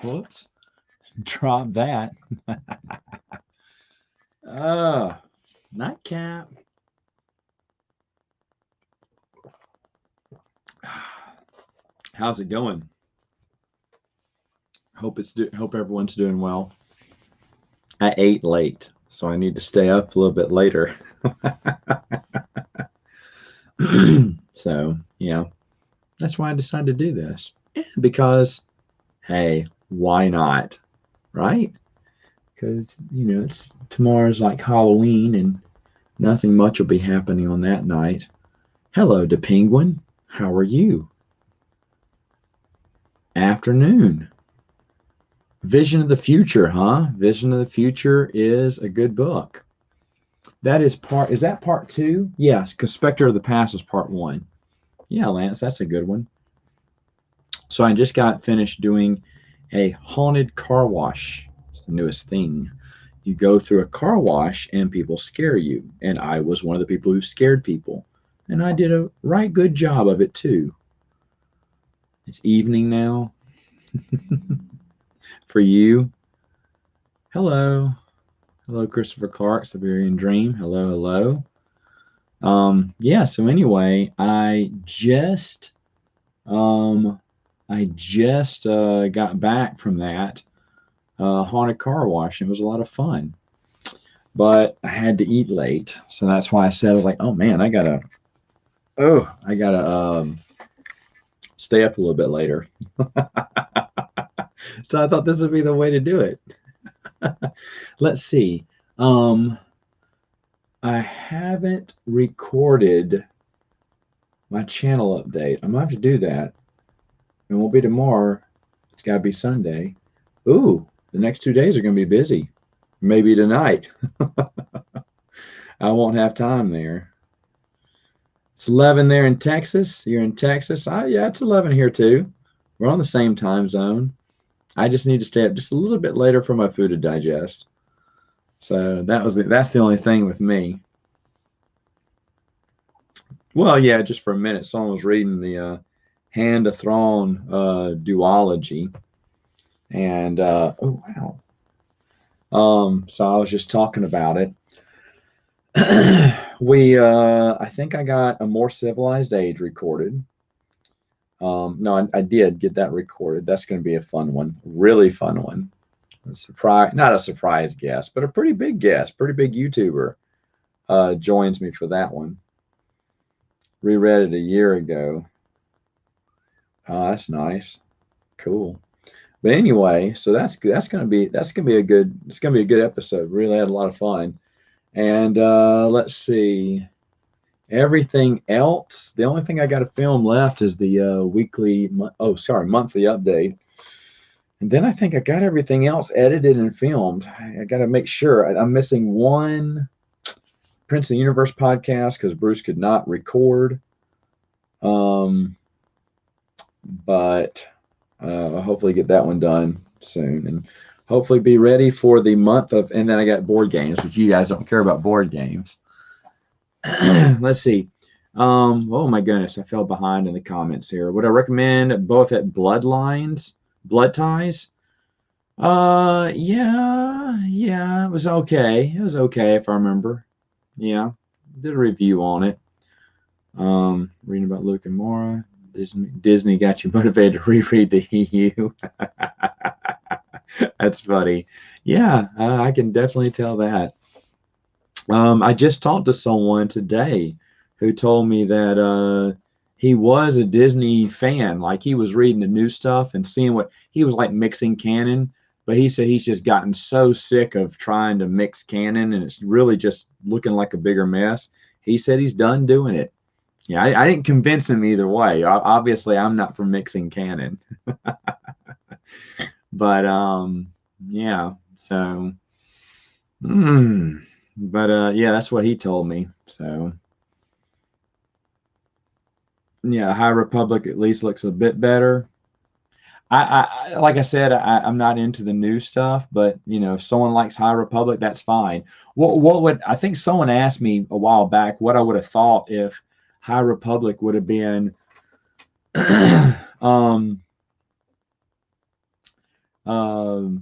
Whoops. Drop that. uh, Nightcap. How's it going? Hope everyone's doing well. I ate late, so I need to stay up a little bit later. So, yeah, that's why I decided to do this. Because, hey, why not? Right? Because, tomorrow's like Halloween and nothing much will be happening on that night. Hello, the penguin. How are you? Afternoon. Vision of the Future, huh? Vision of the Future is a good book. Is that part two? Yes, because Spectre of the Past is part one. Yeah, Lance, that's a good one. So I just got finished doing a haunted car wash. It's the newest thing. You go through a car wash and people scare you. And I was one of the people who scared people. And I did a right good job of it too. It's evening now for you. Hello. Hello, Christopher Clark, Siberian Dream. Hello, hello. Yeah, so anyway, I just got back from that haunted car wash. It was a lot of fun, but I had to eat late, so that's why I said I was like, oh man, I gotta stay up a little bit later. So I thought this would be the way to do it. Let's see. Um, I haven't recorded my channel update. I'm gonna have to do that. It won't be tomorrow. It's got to be Sunday. Ooh, the next 2 days are going to be busy. Maybe tonight. I won't have time there. It's 11 there in Texas. You're in Texas. Yeah, it's 11 here too. We're on the same time zone. I just need to stay up just a little bit later for my food to digest. So that's the only thing with me. Well, yeah, just for a minute, someone was reading the Hand of Throne duology, and oh wow. So I was just talking about it. I think I got A More Civilized Age recorded. No, I did get that recorded. That's going to be a fun one, really fun one. Not a surprise guest, but a pretty big guest, pretty big YouTuber joins me for that one. Reread it a year ago. Oh, that's nice, cool. But anyway, so that's gonna be a good episode. Really had a lot of fun. And let's see. Everything else, the only thing I got to film left is the monthly update. And then I think I got everything else edited and filmed. I got to make sure. I'm missing one Prince of the Universe podcast because Bruce could not record. Um, but I'll hopefully get that one done soon and hopefully be ready for the month of. And then I got board games, which you guys don't care about board games. Let's see. Oh my goodness, I fell behind in the comments here. Would I recommend both at Bloodlines, Blood Ties? Yeah, it was okay. It was okay if I remember. Yeah, did a review on it. Reading about Luke and Mora. Disney got you motivated to reread the EU. That's funny. Yeah, I can definitely tell that. I just talked to someone today who told me that he was a Disney fan. Like he was reading the new stuff and seeing what he was like mixing canon. But he said he's just gotten so sick of trying to mix canon and it's really just looking like a bigger mess. He said he's done doing it. Yeah, I didn't convince him either way. Obviously, I'm not for mixing canon. But yeah, so. But yeah, that's what he told me. So yeah, High Republic at least looks a bit better. Like I said, I'm not into the new stuff, but if someone likes High Republic, that's fine. What would I think someone asked me a while back what I would have thought if High Republic would have been um if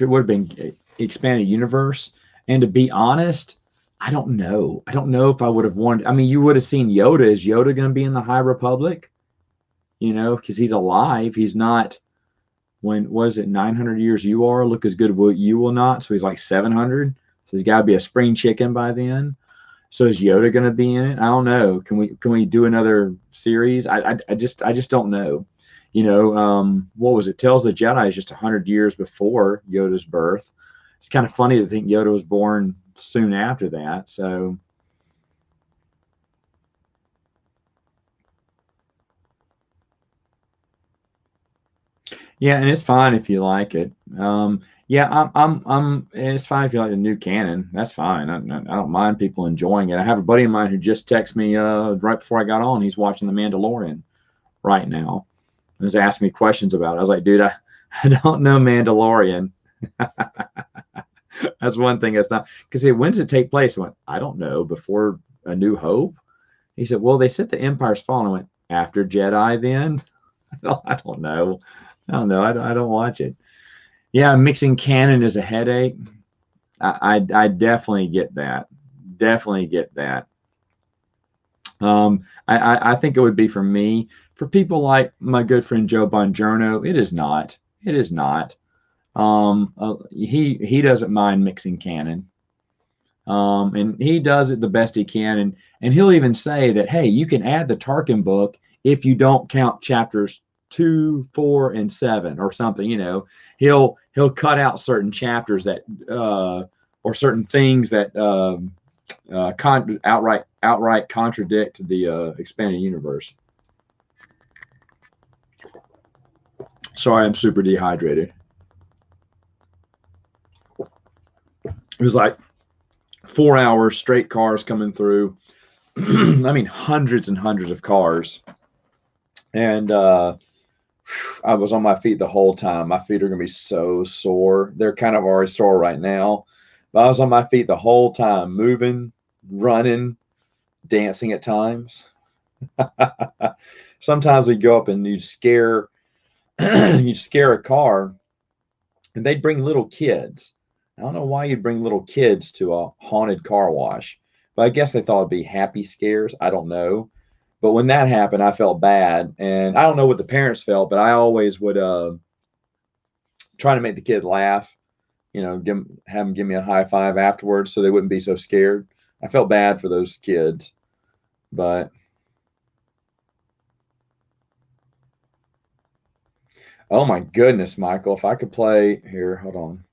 it would have been expanded universe. And to be honest, I don't know. I don't know if I would have wanted. I mean, you would have seen Yoda. Is Yoda going to be in the High Republic? You know, because he's alive. He's not. When was it 900 years you are? Look as good as you will not. So he's like 700. So he's got to be a spring chicken by then. So is Yoda going to be in it? I don't know. Can we do another series? I just don't know. You know, what was it? Tells the Jedi is just 100 years before Yoda's birth. It's kind of funny to think Yoda was born soon after that. So yeah, and it's fine if you like it. Yeah, and it's fine if you like the new canon. That's fine. I don't mind people enjoying it. I have a buddy of mine who just texted me right before I got on. He's watching The Mandalorian right now. He was asking me questions about it. I was like, dude, I don't know Mandalorian. That's one thing that's not because when does it take place? I went, I don't know. Before A New Hope? He said, well, they said the Empire's fallen. I went, after Jedi then? I don't know. I don't know. I don't watch it. Yeah, mixing canon is a headache. I definitely get that. Definitely get that. I think it would be for me. For people like my good friend Joe Bongiorno, it is not. It is not. He doesn't mind mixing canon. And he does it the best he can. And he'll even say that, hey, you can add the Tarkin book if you don't count chapters 2, 4, and 7 or something. You know, he'll cut out certain chapters that or certain things that outright contradict the expanded universe. Sorry, I'm super dehydrated. It was like 4 hours straight cars coming through. I mean, hundreds and hundreds of cars. And I was on my feet the whole time. My feet are going to be so sore. They're kind of already sore right now. But I was on my feet the whole time, moving, running, dancing at times. Sometimes we'd go up and you'd scare a car and they'd bring little kids. I don't know why you'd bring little kids to a haunted car wash, but I guess they thought it'd be happy scares. I don't know. But when that happened, I felt bad. And I don't know what the parents felt, but I always would try to make the kid laugh, you know, have them give me a high five afterwards so they wouldn't be so scared. I felt bad for those kids, but oh my goodness, Michael, if I could play here, hold on.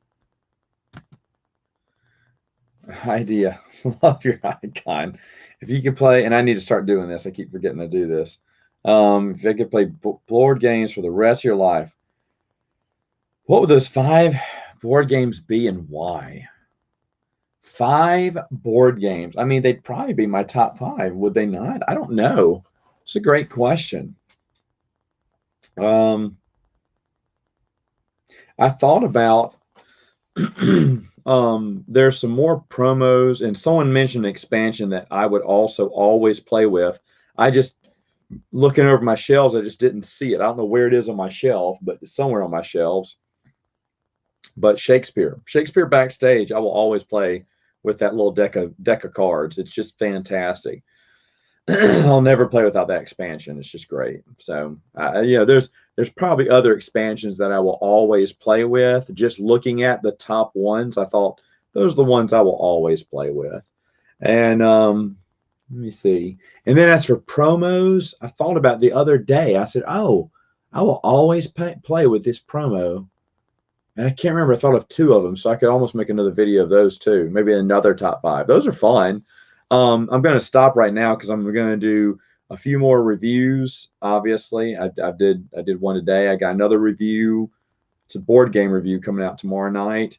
Idea. Love your icon. If you could play, and I need to start doing this, I keep forgetting to do this. If I could play board games for the rest of your life, what would those 5 board games be and why? 5 board games. I mean, they'd probably be my top 5, would they not? I don't know. It's a great question. Um, I thought about there's some more promos, and someone mentioned expansion that I would also always play with. I just looking over my shelves, I just didn't see it. I don't know where it is on my shelf, but it's somewhere on my shelves. But Shakespeare backstage, I will always play with that little deck of cards. It's just fantastic. I'll never play without that expansion. It's just great. So yeah, there's probably other expansions that I will always play with. Just looking at the top ones, I thought those are the ones I will always play with. And let me see. And then as for promos, I thought about the other day. I said, oh, I will always play with this promo. And I can't remember. I thought of 2 of them, so I could almost make another video of those too. Maybe another top 5. Those are fun. I'm going to stop right now because I'm going to do a few more reviews. Obviously, I did one today. I got another review. It's a board game review coming out tomorrow night,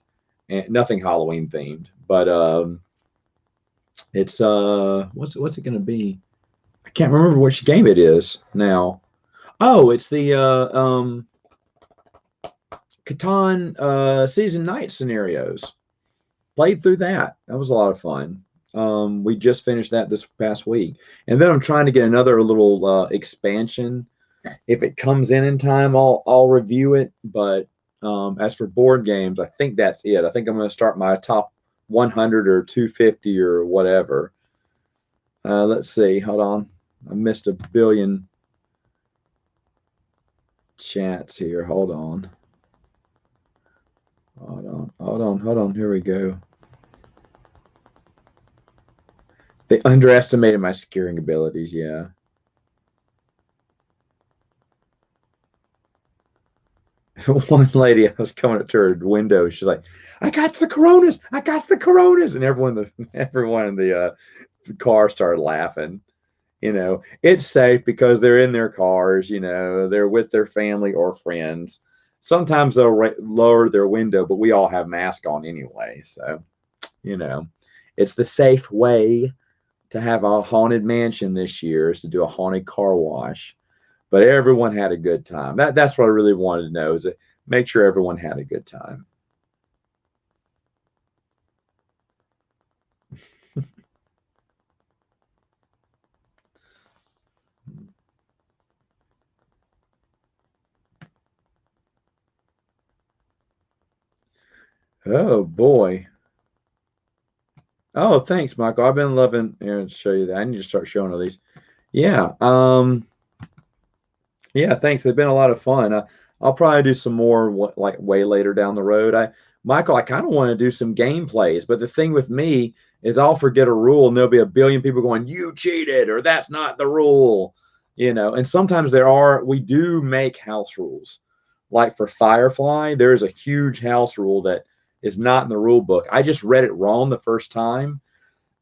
and nothing Halloween themed, but it's what's it going to be? I can't remember which game it is now. Oh, it's the Catan season night scenarios. Played through that. That was a lot of fun. We just finished that this past week, and then I'm trying to get another little expansion If it comes in time, I'll review it. But as for board games, I think that's it. I think I'm going to start my top 100 or 250 or whatever. Let's see. Hold on. I missed a billion chats here. Hold on. Hold on. Here we go. They underestimated my scaring abilities. Yeah. One lady, I was coming up to her window. She's like, "I got the coronas! I got the coronas!" And everyone in the car started laughing. It's safe because they're in their cars. They're with their family or friends. Sometimes they'll lower their window, but we all have masks on anyway. So, you know, it's the safe way to have a haunted mansion this year is to do a haunted car wash. But everyone had a good time. That's what I really wanted to know, is to make sure everyone had a good time. Oh boy. Oh, thanks, Michael. I've been loving here to show you that. I need to start showing all these. Yeah. Yeah, thanks. They've been a lot of fun. I'll probably do some more like way later down the road. Michael, I kind of want to do some gameplays, but the thing with me is I'll forget a rule and there'll be a billion people going, "You cheated," or "That's not the rule." And sometimes we do make house rules. Like for Firefly, there's a huge house rule that is not in the rule book. I just read it wrong the first time.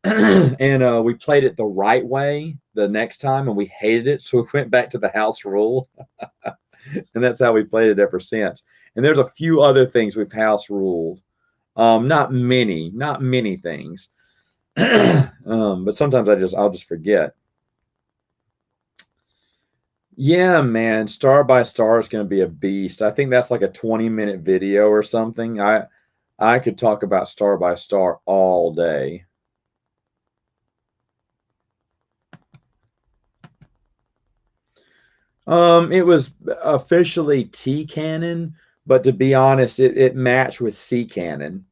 And we played it the right way the next time and we hated it, so we went back to the house rule. And that's how we played it ever since. And there's a few other things we've house ruled. Not many things. But sometimes I'll just forget. Yeah, man, Star by Star is going to be a beast. I think that's like a 20-minute video or something. I could talk about Star by Star all day. It was officially T canon, but to be honest, it matched with C canon.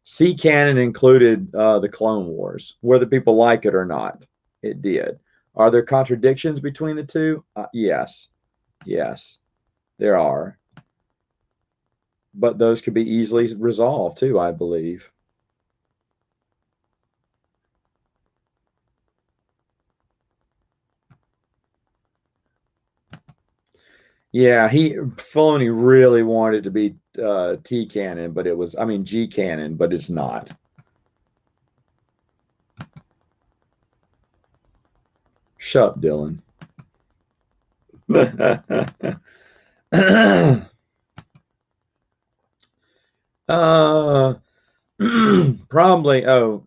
C canon included the Clone Wars, whether people like it or not. It did. Are there contradictions between the two? Yes, yes, there are. But those could be easily resolved too, I believe. Yeah, Filoni really wanted it to be T canon, but G canon, but it's not. Shut up, Dylan. uh, probably. Oh,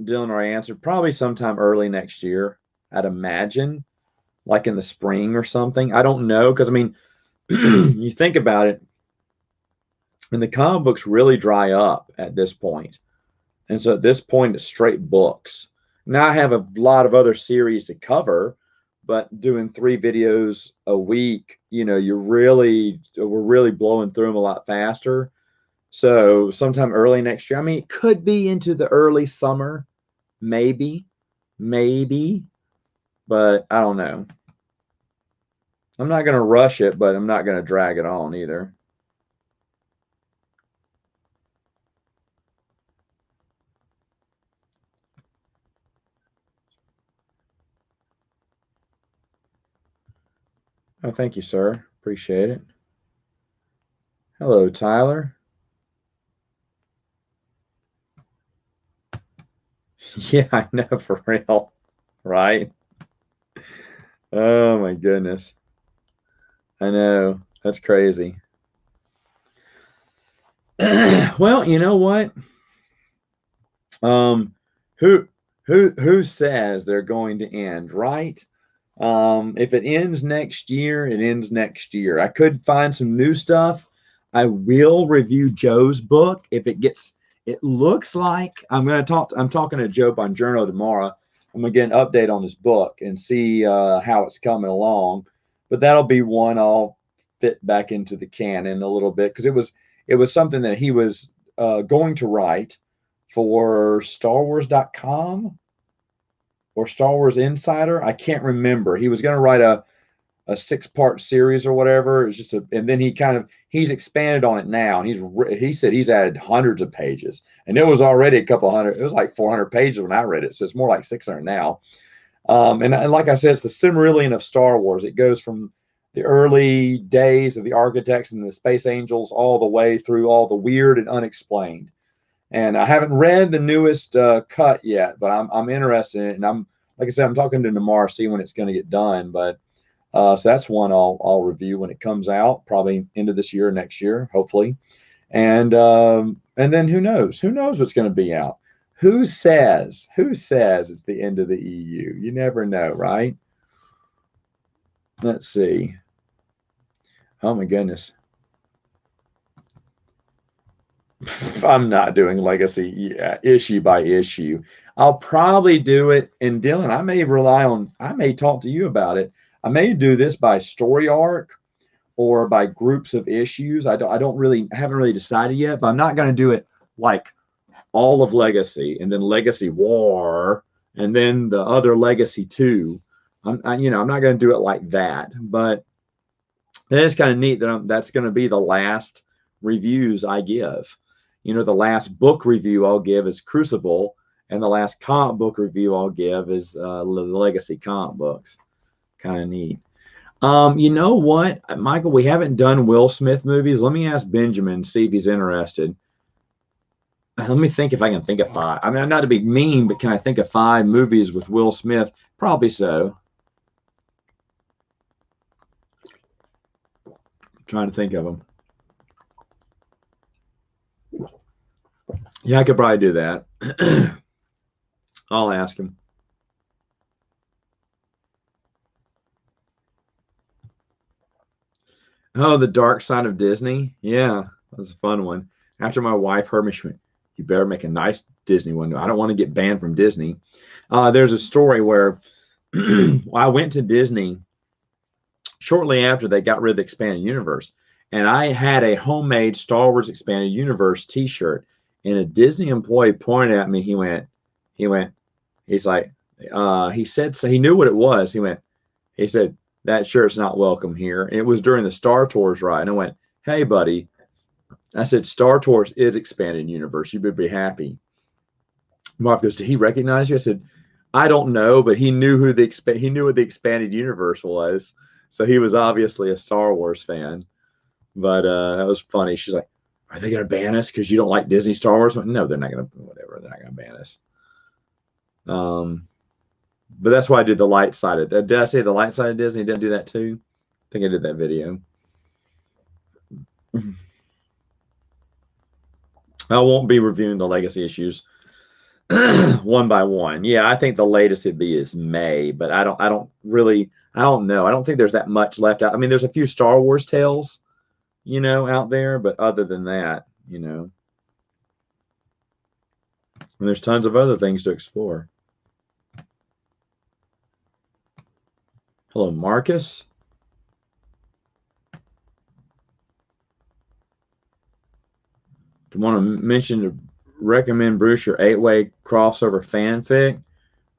Dylan already answered. Probably sometime early next year. I'd imagine, like in the spring or something. I don't know because you think about it, and the comic books really dry up at this point. And so at this point, it's straight books. Now I have a lot of other series to cover, but doing 3 videos a week, we're really blowing through them a lot faster. So sometime early next year, it could be into the early summer, maybe, but I don't know. I'm not going to rush it, but I'm not going to drag it on either. Oh, thank you, sir. Appreciate it. Hello, Tyler. Yeah, I know, for real. Right? Oh, my goodness. I know. That's crazy. Well, you know what? Um, who says they're going to end, right? If it ends next year, it ends next year. I could find some new stuff. I will review Joe's book if it looks like I'm talking to Joe Bongiorno tomorrow. I'm gonna get an update on his book and see how it's coming along. but that'll be one I'll fit back into the canon a little bit because it was something that he was going to write for StarWars.com or Star Wars Insider. I can't remember. He was going to write a 6-part series or whatever. It's just and then he's expanded on it now. And he said he's added hundreds of pages, and it was already a couple hundred. It was like 400 pages when I read it, so it's more like 600 now. And like I said, it's the Silmarillion of Star Wars. It goes from the early days of the architects and the space angels all the way through all the weird and unexplained. And I haven't read the newest cut yet, but I'm interested in it. And like I said, I'm talking to Namar, see when it's going to get done. But so that's one I'll review when it comes out, probably end of this year, next year, hopefully. And then who knows? Who knows what's going to be out? Who says it's the end of the EU? You never know, right? Let's see. Oh my goodness. I'm not doing legacy issue by issue. I'll probably do it. And Dylan, I may talk to you about it. I may do this by story arc or by groups of issues. I haven't really decided yet, but I'm not going to do it like all of Legacy and then Legacy War and then the other Legacy 2. I'm not going to do it like that, but it's kind of neat that that's going to be the last reviews I give. The last book review I'll give is Crucible, and the last comic book review I'll give is the Legacy comic books. Kind of neat. You know what, Michael? We haven't done Will Smith movies. Let me ask Benjamin, see if he's interested. Let me think if I can think of 5. I mean, not to be mean, but can I think of 5 movies with Will Smith? Probably so. I'm trying to think of them. Yeah, I could probably do that. I'll ask him. Oh, The Dark Side of Disney. Yeah, that was a fun one. After my wife heard me, she went, "You better make a nice Disney one. I don't want to get banned from Disney." There's a story where I went to Disney shortly after they got rid of the Expanded Universe, and I had a homemade Star Wars Expanded Universe T-shirt, and a Disney employee pointed at me. He's like, he said, so he knew what it was. He said, "That shirt's not welcome here." And it was during the Star Tours ride. And I went, "Hey, buddy," I said, "Star Tours is Expanded Universe. You better be happy." Mark goes, "Did he recognize you?" I said, "I don't know, but he knew what the Expanded Universe was. So he was obviously a Star Wars fan." But that was funny. She's like, "Are they going to ban us because you don't like Disney Star Wars?" Went, "No, they're not going to. Whatever. They're not going to ban us." But that's why I did the light sided. Did I say the light sided Disney? Did I do that too? I think I did that video. I won't be reviewing the legacy issues one by one. Yeah, I think the latest it'd be is May, but I don't know. I don't think there's that much left out. I mean, there's a few Star Wars tales, out there, but other than that, and there's tons of other things to explore. Hello, Marcus. Do you want to recommend Bruce your 8-way crossover fanfic?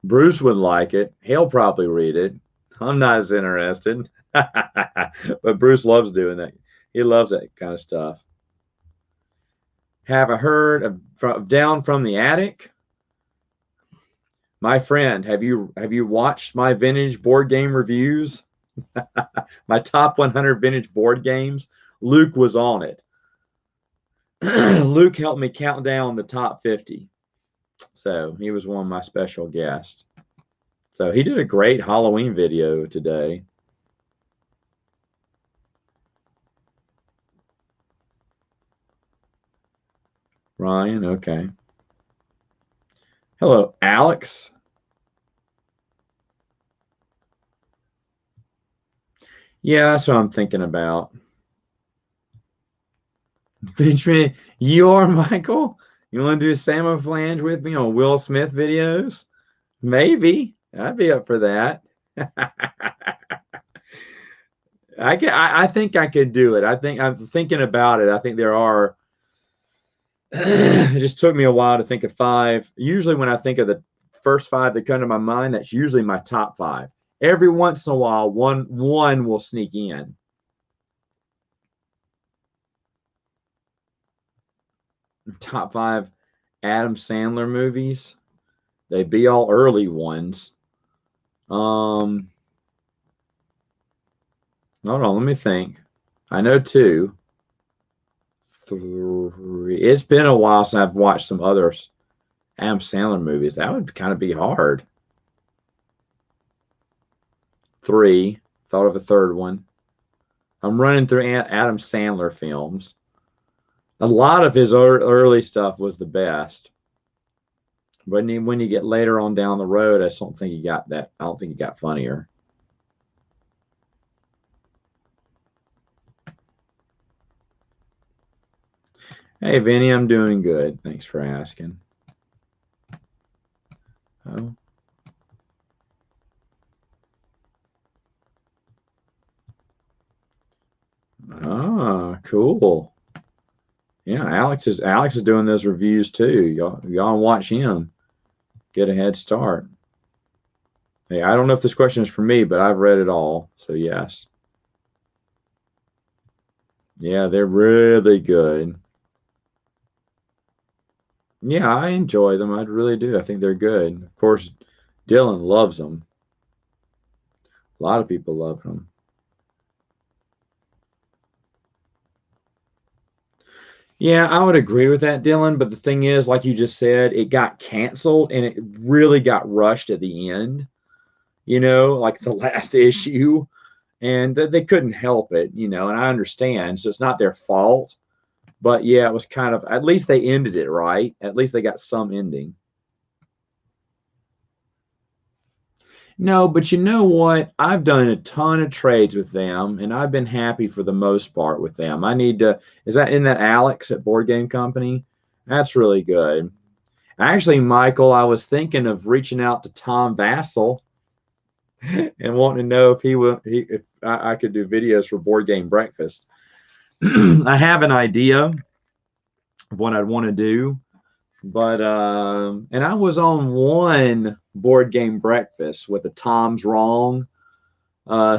Bruce would like it. He'll probably read it. I'm not as interested. But Bruce loves doing that. He loves that kind of stuff. Have I heard of Down from the Attic? My friend, have you watched my vintage board game reviews? My top 100 vintage board games? Luke was on it. Luke helped me count down the top 50. So he was one of my special guests. So he did a great Halloween video today. Ryan, okay. Hello, Alex. Yeah, that's what I'm thinking about. Benjamin, you are Michael? You want to do Samo Flange with me on Will Smith videos? Maybe. I'd be up for that. I think I could do it. I think I'm thinking about it. I think there are. It just took me a while to think of five. Usually, when I think of the first five that come to my mind, that's usually my top five. Every once in a while, one will sneak in. Top five Adam Sandler movies. They'd be all early ones. Um, Hold on, let me think. I know two, three. It's been a while since I've watched some others Adam Sandler movies. That would kind of be hard. Three. Thought of a third one. I'm running through Adam Sandler films. A lot of his early stuff was the best. But when you get later on down the road, I don't think he got that. I don't think he got funnier. Hey, Vinny, I'm doing good. Thanks for asking. Oh. Ah, cool. Yeah, Alex is doing those reviews too. Y'all watch him. Get a head start. Hey, I don't know if this question is for me, but I've read it all, so yes. Yeah, they're really good. Yeah, I enjoy them. I really do. I think they're good. Of course, Dylan loves them. A lot of people love them. Yeah, I would agree with that, Dylan. But the thing is, like you just said, it got canceled and it really got rushed at the end, like the last issue. And they couldn't help it, and I understand. So it's not their fault. But yeah, it was kind of, at least they ended it right. At least they got some ending. No, but you know what? I've done a ton of trades with them, and I've been happy for the most part with them. I need to. Is that in that Alex at Board Game Company? That's really good. Actually, Michael, I was thinking of reaching out to Tom Vassell and wanting to know if if I could do videos for Board Game Breakfast. I have an idea of what I'd want to do, but and I was on one Board Game Breakfast with the Tom's Wrong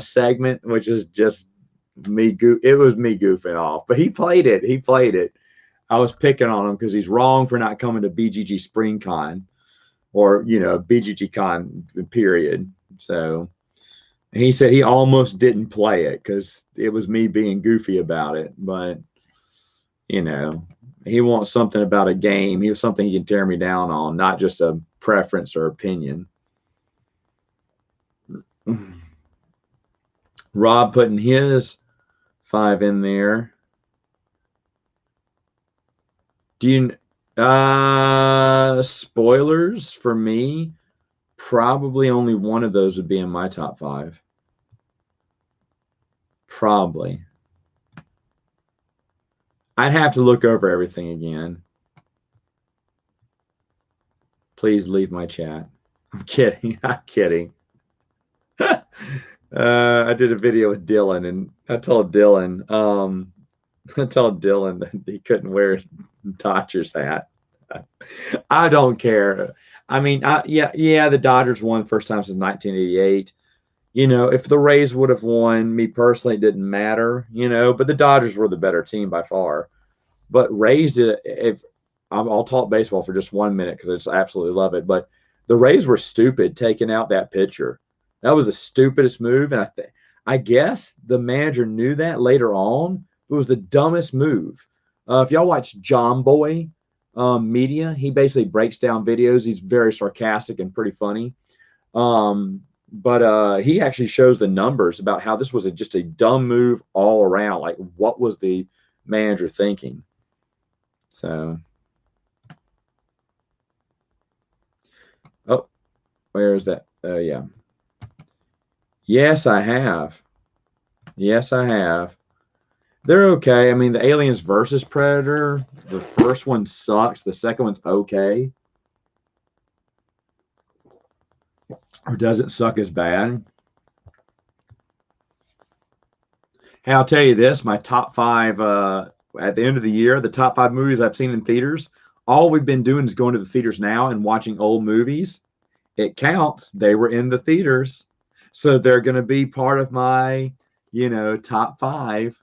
segment, which is just it was me goofing off, but he played it. He played it. I was picking on him because he's wrong for not coming to BGG Spring Con or BGG Con period. So he said he almost didn't play it because it was me being goofy about it. But you know, he wants something about a game. He was something he can tear me down on, not just a preference or opinion. Rob putting his 5 in there. Do you spoilers for me? Probably only one of those would be in my top 5. Probably. I'd have to look over everything again. Please leave my chat. I'm kidding. I'm kidding. I did a video with Dylan, and I told Dylan that he couldn't wear Dodgers hat. I don't care. I mean, yeah, the Dodgers won first time since 1988. If the Rays would have won, me personally, it didn't matter. But the Dodgers were the better team by far. But Rays did. If I'll talk baseball for just 1 minute because I just absolutely love it. But the Rays were stupid taking out that pitcher. That was the stupidest move, and I guess the manager knew that later on. It was the dumbest move. If y'all watch John Boy media, he basically breaks down videos. He's very sarcastic and pretty funny. But he actually shows the numbers about how this was just a dumb move all around. Like, what was the manager thinking? So, oh, where is that? Oh, yeah. Yes, I have. Yes, I have. They're okay. I mean, the Aliens versus Predator, the first one sucks. The second one's okay. Or doesn't suck as bad. Hey, I'll tell you this, my top five at the end of the year, the top five movies I've seen in theaters, all we've been doing is going to the theaters now and watching old movies. It counts. They were in the theaters. So they're going to be part of my, top five,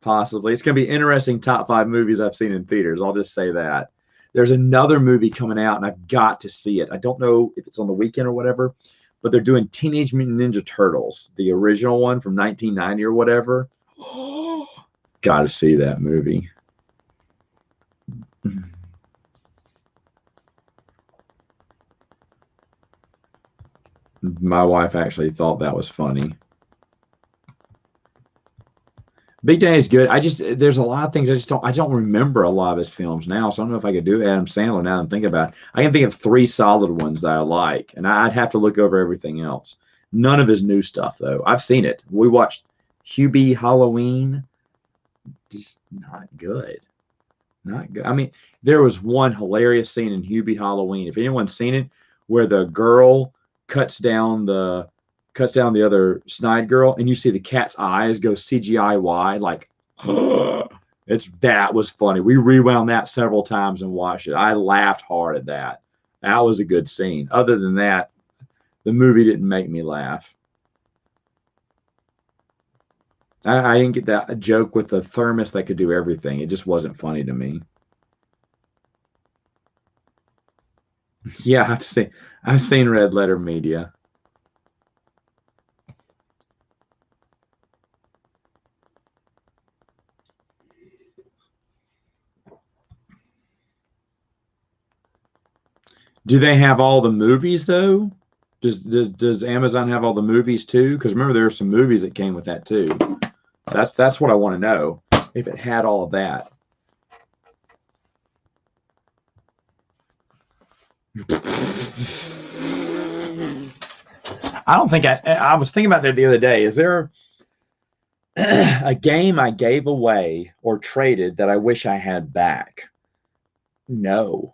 possibly. It's going to be interesting top five movies I've seen in theaters. I'll just say that. There's another movie coming out, and I've got to see it. I don't know if it's on the weekend or whatever, but they're doing Teenage Mutant Ninja Turtles, the original one from 1990 or whatever. Got to see that movie. My wife actually thought that was funny. Big Daddy is good. There's a lot of things I don't remember a lot of his films now, so I don't know if I could do Adam Sandler now and think about it. I can think of three solid ones that I like, and I'd have to look over everything else. None of his new stuff though. I've seen it. We watched Hubie Halloween. Just not good. Not good. I mean, there was one hilarious scene in Hubie Halloween. If anyone's seen it, where the girl cuts down the other snide girl, and you see the cat's eyes go CGI wide, like that was funny. We rewound that several times and watched it. I laughed hard at that. That was a good scene. Other than that, the movie didn't make me laugh. I didn't get that joke with the thermos that could do everything. It just wasn't funny to me. Yeah, I've seen Red Letter Media. Do they have all the movies though? Does Amazon have all the movies too? Because remember, there are some movies that came with that too. So that's what I want to know, if it had all of that. I don't think I was thinking about that the other day. Is there a game I gave away or traded that I wish I had back? No.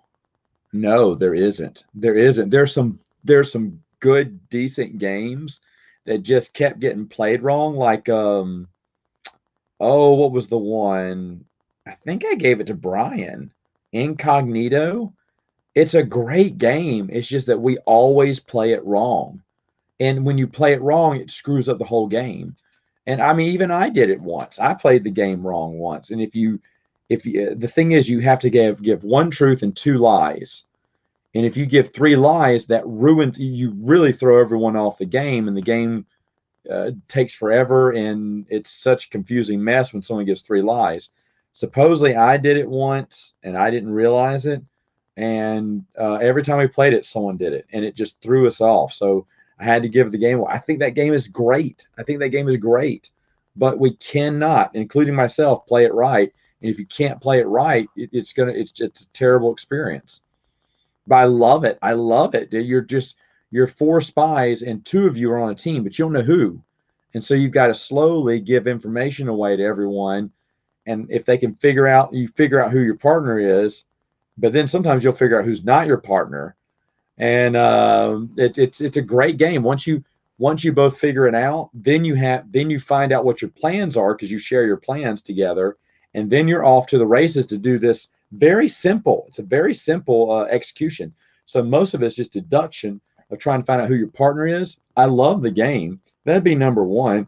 No, there isn't. There isn't. There's some good, decent games that just kept getting played wrong. Like what was the one? I think I gave it to Brian. Incognito. It's a great game. It's just that we always play it wrong. And when you play it wrong, it screws up the whole game. And I mean, even I did it once. I played the game wrong once. And if you the thing is, you have to give one truth and two lies. And if you give three lies, that ruins, you really throw everyone off the game, and the game takes forever, and it's such a confusing mess when someone gives three lies. Supposedly, I did it once, and I didn't realize it. And every time we played it, someone did it, and it just threw us off. So I had to give the game. I think that game is great. I think that game is great, but we cannot, including myself, play it right. And if you can't play it right, it's just a terrible experience. But I love it. I love it. You're four spies and two of you are on a team, but you don't know who. And so you've got to slowly give information away to everyone. And if they can you figure out who your partner is, but then sometimes you'll figure out who's not your partner. And it's a great game. Once you both figure it out, then you find out what your plans are, because you share your plans together, and then you're off to the races to do this. Very simple. It's a very simple execution. So most of it's just deduction of trying to find out who your partner is. I love the game. That'd be number one.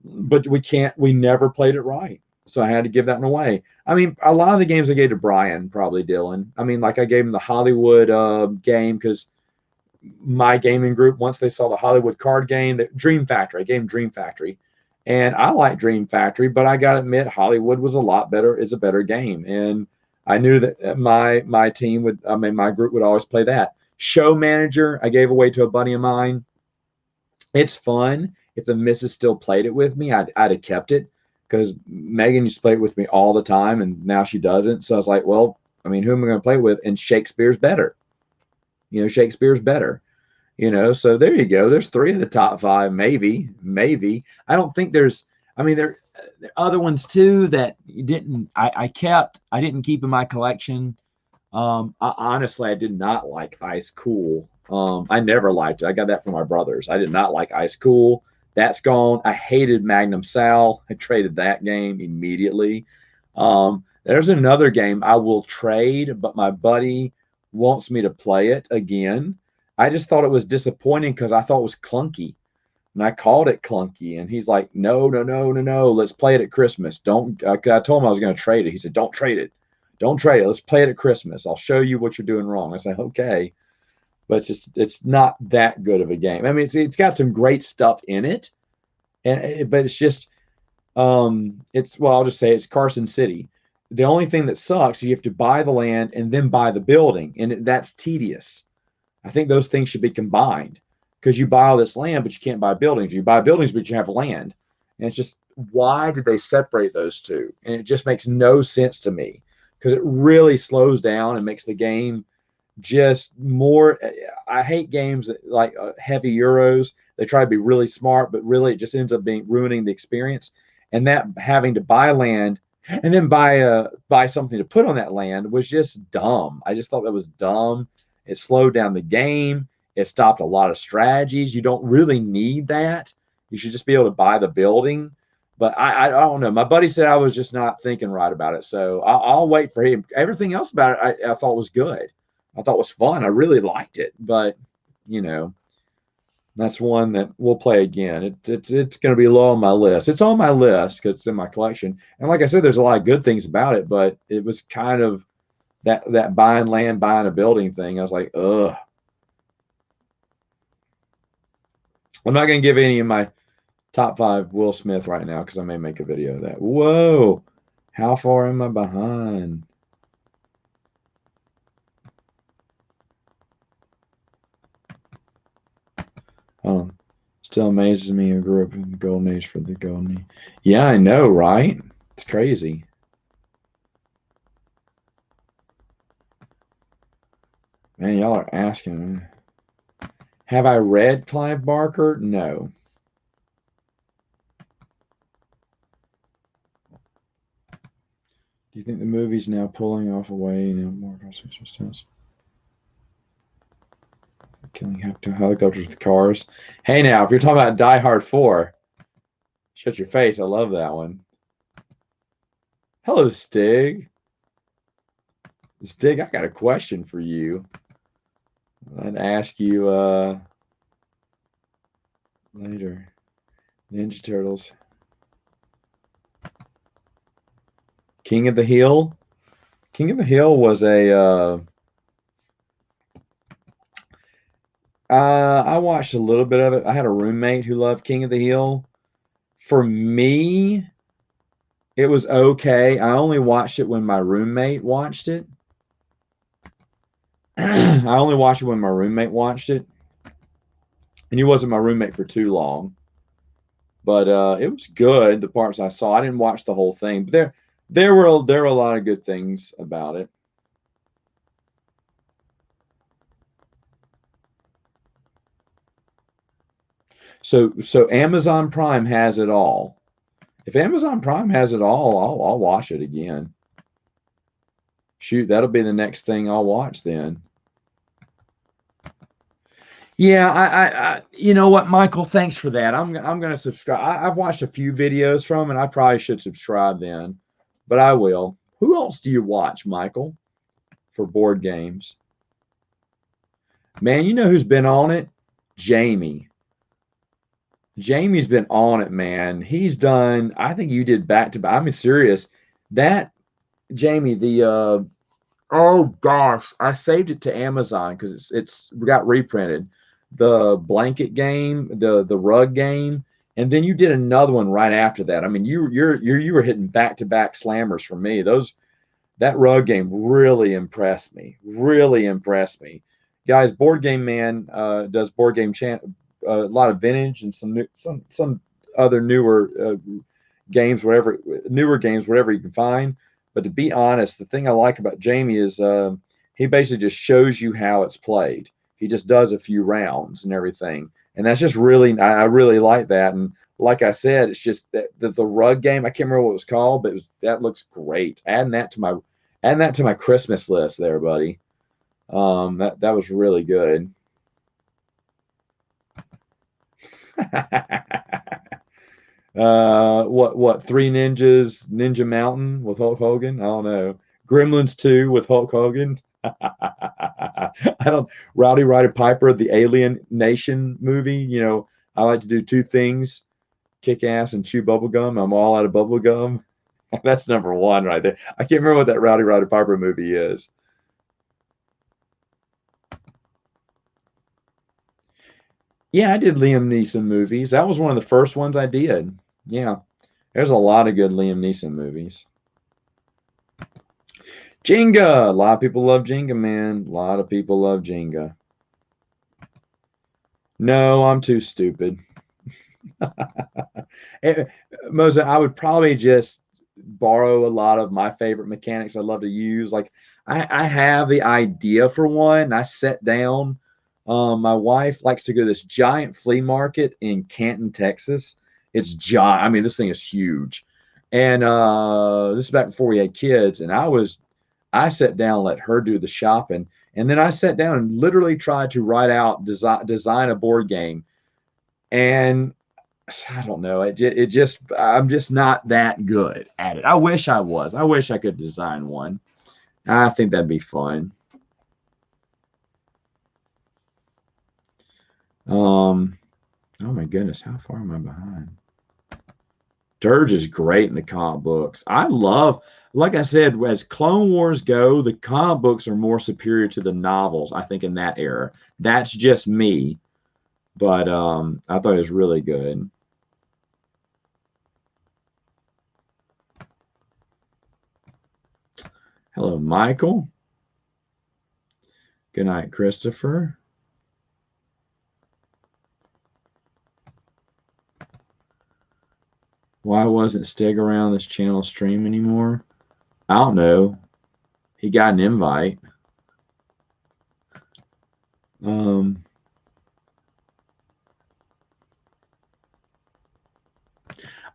But we never played it right. So I had to give that one away. I mean, a lot of the games I gave to Brian, probably Dylan. I mean, like I gave him the Hollywood game, because my gaming group, once they saw the Hollywood card game, the Dream Factory, I gave him Dream Factory. And I like Dream Factory, but I got to admit, Hollywood was is a better game. And I knew that my group would always play that. Show Manager, I gave away to a buddy of mine. It's fun. If the missus still played it with me, I'd have kept it, because Megan used to play it with me all the time, and now she doesn't. So I was like, well, I mean, who am I going to play with? And Shakespeare's better. Shakespeare's better. So there you go. There's three of the top five, maybe. I don't think I mean, there are other ones too that I didn't keep in my collection. Honestly, I did not like Ice Cool. I never liked it. I got that from my brothers. I did not like Ice Cool. That's gone. I hated Magnum Sal. I traded that game immediately. There's another game I will trade, but my buddy wants me to play it again. I just thought it was disappointing because I thought it was clunky. And I called it clunky. And he's like, no, no, no, no, no. Let's play it at Christmas. Don't. I told him I was going to trade it. He said, don't trade it. Don't trade it. Let's play it at Christmas. I'll show you what you're doing wrong. I said, okay. But it's not that good of a game. I mean, it's got some great stuff in it, but it's just I'll just say it's Carson City. The only thing that sucks is you have to buy the land and then buy the building, and that's tedious. I think those things should be combined because you buy all this land, but you can't buy buildings. You buy buildings, but you have land. And it's just, why did they separate those two? And it just makes no sense to me because it really slows down and makes the game just more. I hate games that like heavy Euros. They try to be really smart, but really it just ends up ruining the experience. And that having to buy land and then buy something to put on that land was just dumb. I just thought that was dumb. It slowed down the game. It stopped a lot of strategies. You don't really need that. You should just be able to buy the building. But I don't know. My buddy said I was just not thinking right about it. So I'll wait for him. Everything else about it I thought was good. I thought was fun. I really liked it. But, that's one that we'll play again. It's going to be low on my list. It's on my list because it's in my collection. And like I said, there's a lot of good things about it, but it was kind of that buying land, buying a building thing. I was like, ugh. I'm not going to give any of my top 5 Will Smith right now because I may make a video of that. Whoa. How far am I behind? Still amazes me who grew up in the golden age for the golden age. Yeah, I know, right? It's crazy. Man, y'all are asking. Have I read Clive Barker? No. Do you think the movie's now pulling off away more steps? Killing helicopters with cars. Hey, now, if you're talking about Die Hard 4, shut your face. I love that one. Hello, Stig. Stig, I got a question for you. I'd ask you later. Ninja Turtles. King of the Hill. King of the Hill was a I watched a little bit of it. I had a roommate who loved King of the Hill. For me, it was okay. I only watched it when my roommate watched it. I only watched it when my roommate watched it. And he wasn't my roommate for too long. But it was good, the parts I saw. I didn't watch the whole thing. But there were a lot of good things about it. So Amazon Prime has it all. If Amazon Prime has it all, I'll watch it again. Shoot, that'll be the next thing I'll watch then. Yeah, I you know what, Michael, thanks for that. I'm going to subscribe. I've watched a few videos from and I probably should subscribe then, but I will. Who else do you watch, Michael, for board games? Man, you know who's been on it? Jamie. Jamie's been on it, man. He's done, I think you did back to back. I mean, serious. That, Jamie, oh gosh, I saved it to Amazon because it's got reprinted. The blanket game, the rug game, and then you did another one right after that. I mean, you were hitting back-to-back slammers for me. That rug game really impressed me. Really impressed me. Guys, Board Game Man does board game a lot of vintage and some other newer games, whatever you can find. But to be honest, the thing I like about Jamie is he basically just shows you how it's played. He just does a few rounds and everything, and that's just really I really like that. And like I said, it's just that the rug game. I can't remember what it was called, but that looks great. Adding that to my Christmas list there, buddy. That was really good. What? Three Ninjas, Ninja Mountain with Hulk Hogan? I don't know. Gremlins 2 with Hulk Hogan. I don't. Rowdy Roddy Piper, the Alien Nation movie. I like to do two things: kick ass and chew bubble gum. I'm all out of bubble gum. That's number one right there. I can't remember what that Rowdy Roddy Piper movie is. Yeah, I did Liam Neeson movies. That was one of the first ones I did. Yeah, there's a lot of good Liam Neeson movies. Jenga. A lot of people love Jenga, man. A lot of people love Jenga. No, I'm too stupid. Moses, I would probably just borrow a lot of my favorite mechanics I love to use. Like I have the idea for one. I sat down. My wife likes to go to this giant flea market in Canton, Texas. It's giant. I mean, this thing is huge. And this is back before we had kids. And I sat down, let her do the shopping. And then I sat down and literally tried to write out, design a board game. And I don't know. I'm just not that good at it. I wish I was. I wish I could design one. I think that'd be fun. Oh my goodness, how far am I behind? Dirge is great in the comic books. Like I said, as Clone Wars go, the comic books are more superior to the novels, I think, in that era. That's just me. But I thought it was really good. Hello, Michael. Good night, Christopher. Why wasn't Stig around this channel stream anymore? I don't know. He got an invite. Oh,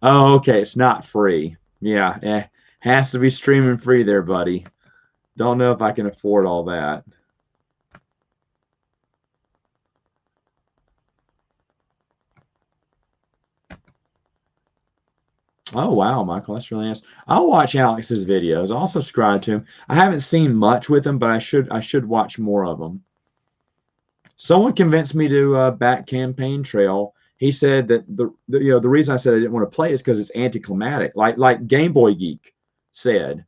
okay. It's not free. Yeah, has to be streaming free there, buddy. Don't know if I can afford all that. Oh wow, Michael, that's really nice. I'll watch Alex's videos. I'll subscribe to him. I haven't seen much with him, but I should watch more of them. Someone convinced me to back Campaign Trail. He said that the reason I said I didn't want to play is because it's anticlimactic, like Game Boy Geek said.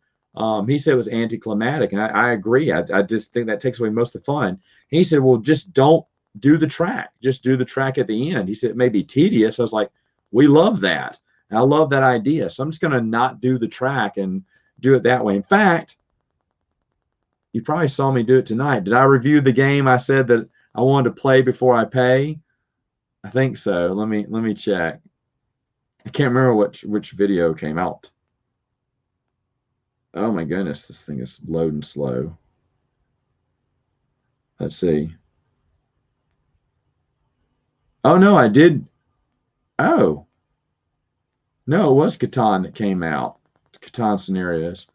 He said it was anticlimactic, and I agree. I just think that takes away most of the fun. He said, well, just don't do the track. Just do the track at the end. He said it may be tedious. I was like, we love that. And I love that idea. So I'm just going to not do the track and do it that way. In fact, you probably saw me do it tonight. Did I review the game I said that I wanted to play before I pay? I think so. Let me check. I can't remember which video came out. Oh my goodness, this thing is loading slow. Let's see. Oh no, I did. Oh. No, it was Catan that came out. Catan Scenarios.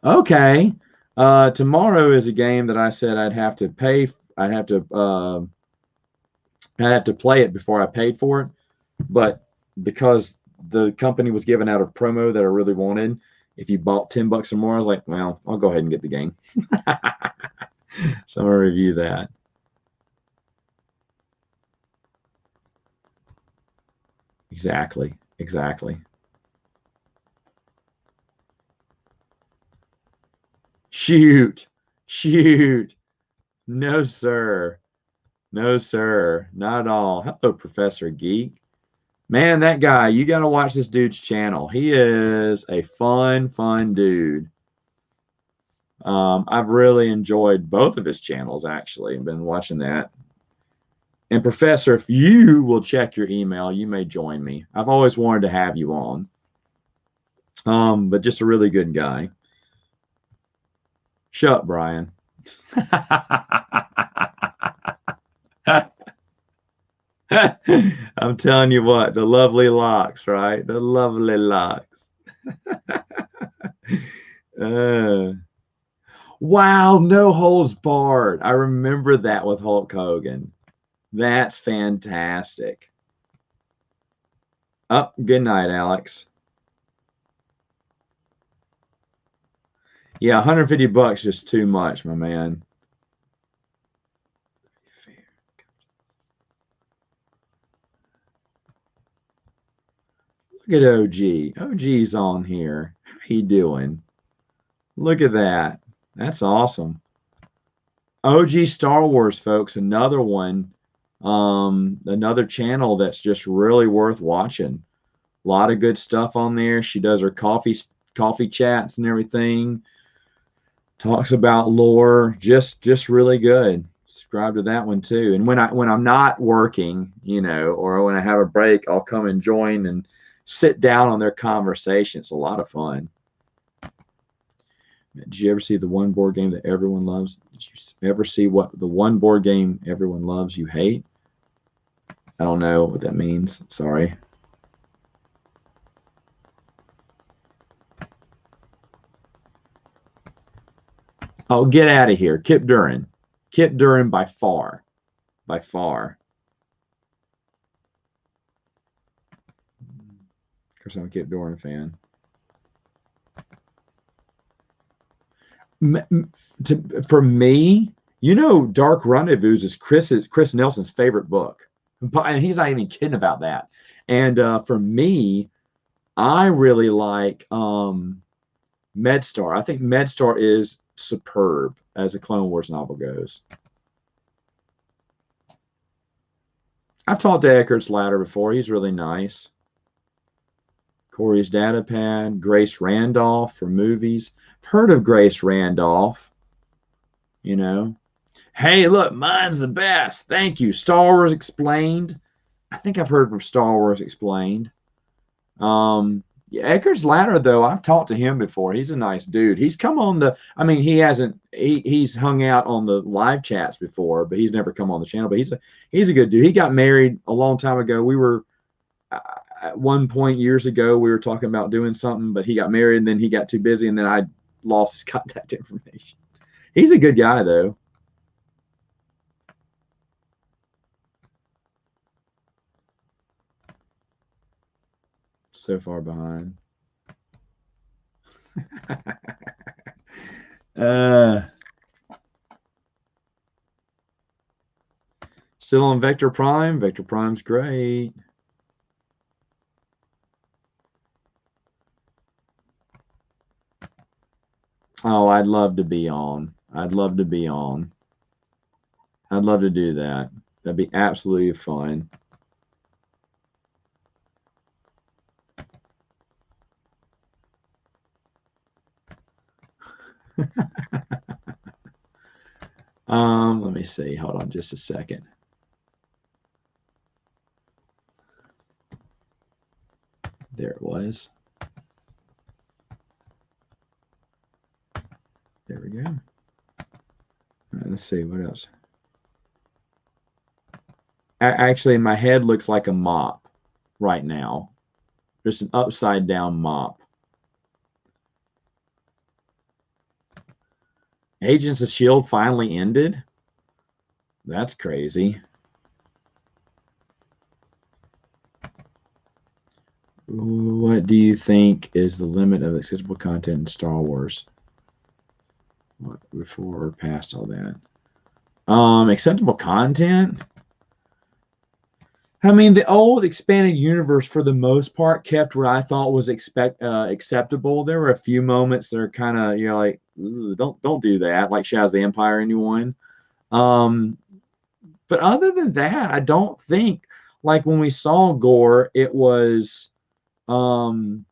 Okay. Tomorrow is a game that I said I'd have to pay. I'd have to play it before I paid for it. But because the company was giving out a promo that I really wanted, if you bought $10 or more, I was like, well, I'll go ahead and get the game. So I'm gonna review that. Exactly. Shoot. No, sir. No, sir. Not at all. Hello, Professor Geek. Man, that guy, you got to watch this dude's channel. He is a fun dude. I've really enjoyed both of his channels, actually. I've been watching that. And Professor, if you will check your email, you may join me. I've always wanted to have you on. But just a really good guy. Shut up, Brian. I'm telling you what, the lovely locks, right? The lovely locks. Wow, no holds barred. I remember that with Hulk Hogan. That's fantastic. Oh, good night, Alex. Yeah, 150 bucks is too much, my man. Look at OG. OG's on here. How he doing? Look at that. That's awesome. OG Star Wars, folks, another one. Another channel that's just really worth watching. A lot of good stuff on there. She does her coffee chats and everything. Talks about lore. Just really good. Subscribe to that one too. And when I'm not working, or when I have a break, I'll come and join and sit down on their conversation. It's a lot of fun. Did you ever see the one board game that everyone loves? Did you ever see what the one board game everyone loves you hate? I don't know what that means. Sorry. Oh, get out of here. Kip Duran. Kip Duran by far. By far. Of course, I'm a Kip Duran fan. For me, Dark Rendezvous is Chris Nelson's favorite book. And he's not even kidding about that. And for me, I really like MedStar. I think MedStar is superb as a Clone Wars novel goes. I've talked to Eckhardt's Ladder before. He's really nice. Corey's Datapad, Grace Randolph for movies. I've heard of Grace Randolph. Hey, look, mine's the best. Thank you. Star Wars Explained. I think I've heard from Star Wars Explained. Yeah, Eckhardt's Ladder, though, I've talked to him before. He's a nice dude. He's come on he's hung out on the live chats before, but he's never come on the channel. But he's a good dude. He got married a long time ago. We were at one point years ago, we were talking about doing something, but he got married and then he got too busy and then I lost his contact information. He's a good guy, though. So far behind. Still on Vector Prime. Vector Prime's great. Oh, I'd love to be on. I'd love to be on. I'd love to do that. That'd be absolutely fun. Let me see. Hold on just a second. There it was. There we go. All right, let's see what else. Actually, my head looks like a mop right now. Just an upside down mop. Agents of S.H.I.E.L.D. finally ended? That's crazy. What do you think is the limit of acceptable content in Star Wars? What, before or past all that? Acceptable content? I mean, the old expanded universe, for the most part, kept what I thought was acceptable. There were a few moments that are kind of, like, don't do that, like Shaz the Empire in one. But other than that, I don't think, like when we saw gore, it was, when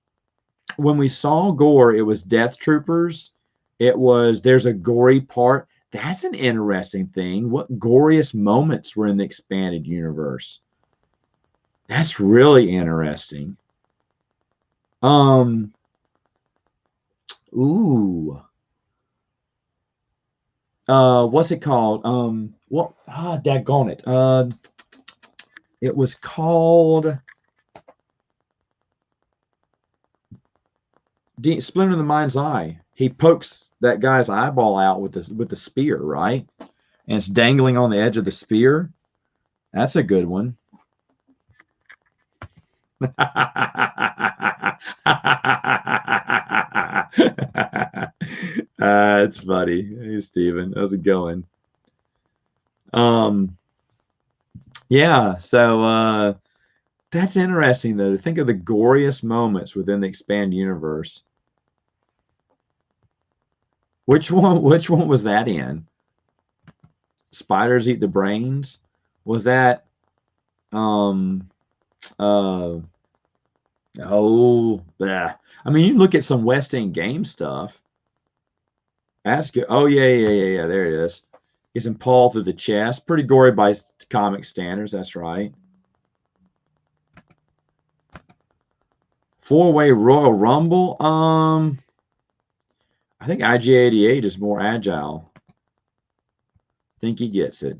we saw gore, it was Death Troopers. It was, there's a gory part. That's an interesting thing. What goriest moments were in the expanded universe? That's really interesting. Ooh. What's it called? Daggone it. It was called Splinter in the Mind's Eye. He pokes that guy's eyeball out with the spear, right? And it's dangling on the edge of the spear. That's a good one. It's funny. Hey, Steven. How's it going? Um, yeah, so that's interesting though, to think of the goriest moments within the expand universe. Which one was that in? Spiders eat the brains? Was that um uh oh bleh. I mean, you look at some West End game stuff. That's good. Oh yeah. There it is. Gets Paul through the chest. Pretty gory by comic standards. That's right. Four-way Royal Rumble. I think IG-88 is more agile. Think he gets it.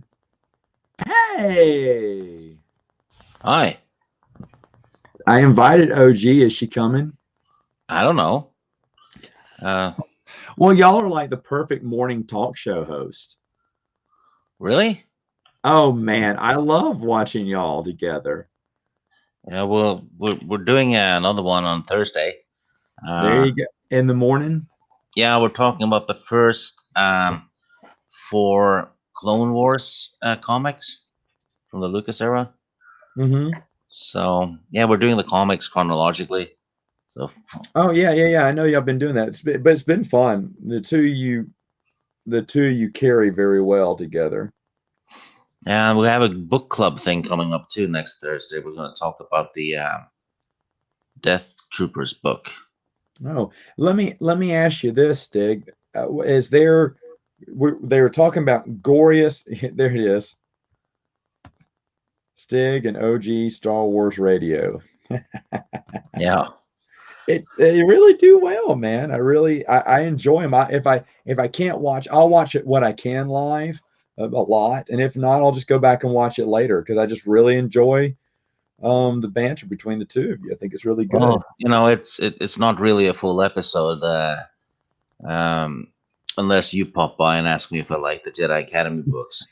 Hey, Hi. I invited OG. Is she coming? I don't know. Well, y'all are like the perfect morning talk show host. Really? Oh man, I love watching y'all together. Yeah. Well, we're doing another one on Thursday. There you go. In the morning. Yeah, we're talking about the first four Clone Wars comics from the Lucas era. Mm-hmm. So yeah, we're doing the comics chronologically. So Oh yeah. I know y'all been doing that. But it's been fun. The two you carry very well together. and we have a book club thing coming up too next Thursday. We're going to talk about the Death Troopers book. Oh, let me ask you this, Stig. Is there? They were talking about goriest. There it is. Stig and OG Star Wars Radio. Yeah. They really do well, man. I enjoy them. If I can't watch, I'll watch it what I can live a lot, and if not, I'll just go back and watch it later because I just really enjoy the banter between the two of you. I think it's really good. Well, it's not really a full episode, um, unless you pop by and ask me if I like the Jedi Academy books.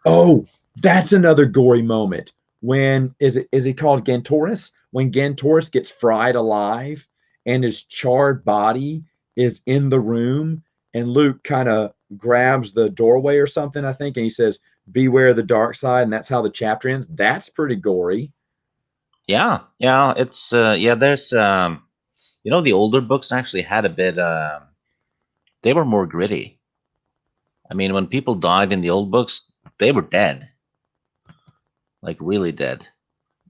Oh, that's another gory moment. When is he called Gantoris? When Gantoris gets fried alive and his charred body is in the room, and Luke kind of grabs the doorway or something, I think, and he says, "Beware the dark side," and that's how the chapter ends. That's pretty gory. Yeah, it's There's the older books actually had a bit. They were more gritty. I mean, when people died in the old books, they were dead, like really dead.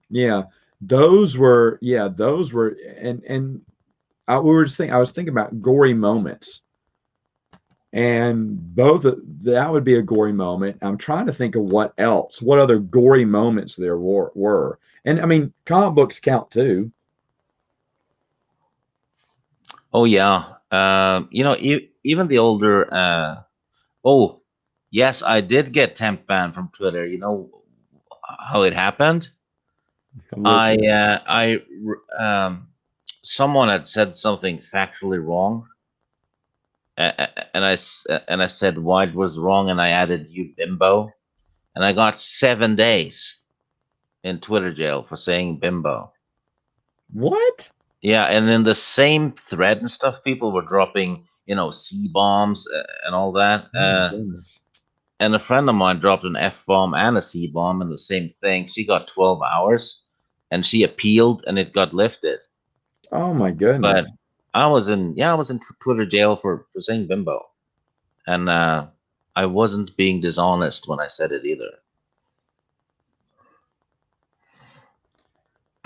Yeah, those were, and I was thinking about gory moments. And that would be a gory moment. I'm trying to think of what other gory moments there were. And I mean, comic books count too. Oh yeah, even the older. Oh yes, I did get temp banned from Twitter. You know how it happened? I'm I listening. uh, I someone had said something factually wrong, and I said why it was wrong, and I added you bimbo, and I got 7 days in Twitter jail for saying bimbo. What? Yeah, and in the same thread and stuff, people were dropping C bombs and all that. Oh my goodness. And a friend of mine dropped an F bomb and a C bomb in the same thing. She got 12 hours, and she appealed, and it got lifted. Oh my But goodness. I was in Twitter jail for saying bimbo, and I wasn't being dishonest when I said it either.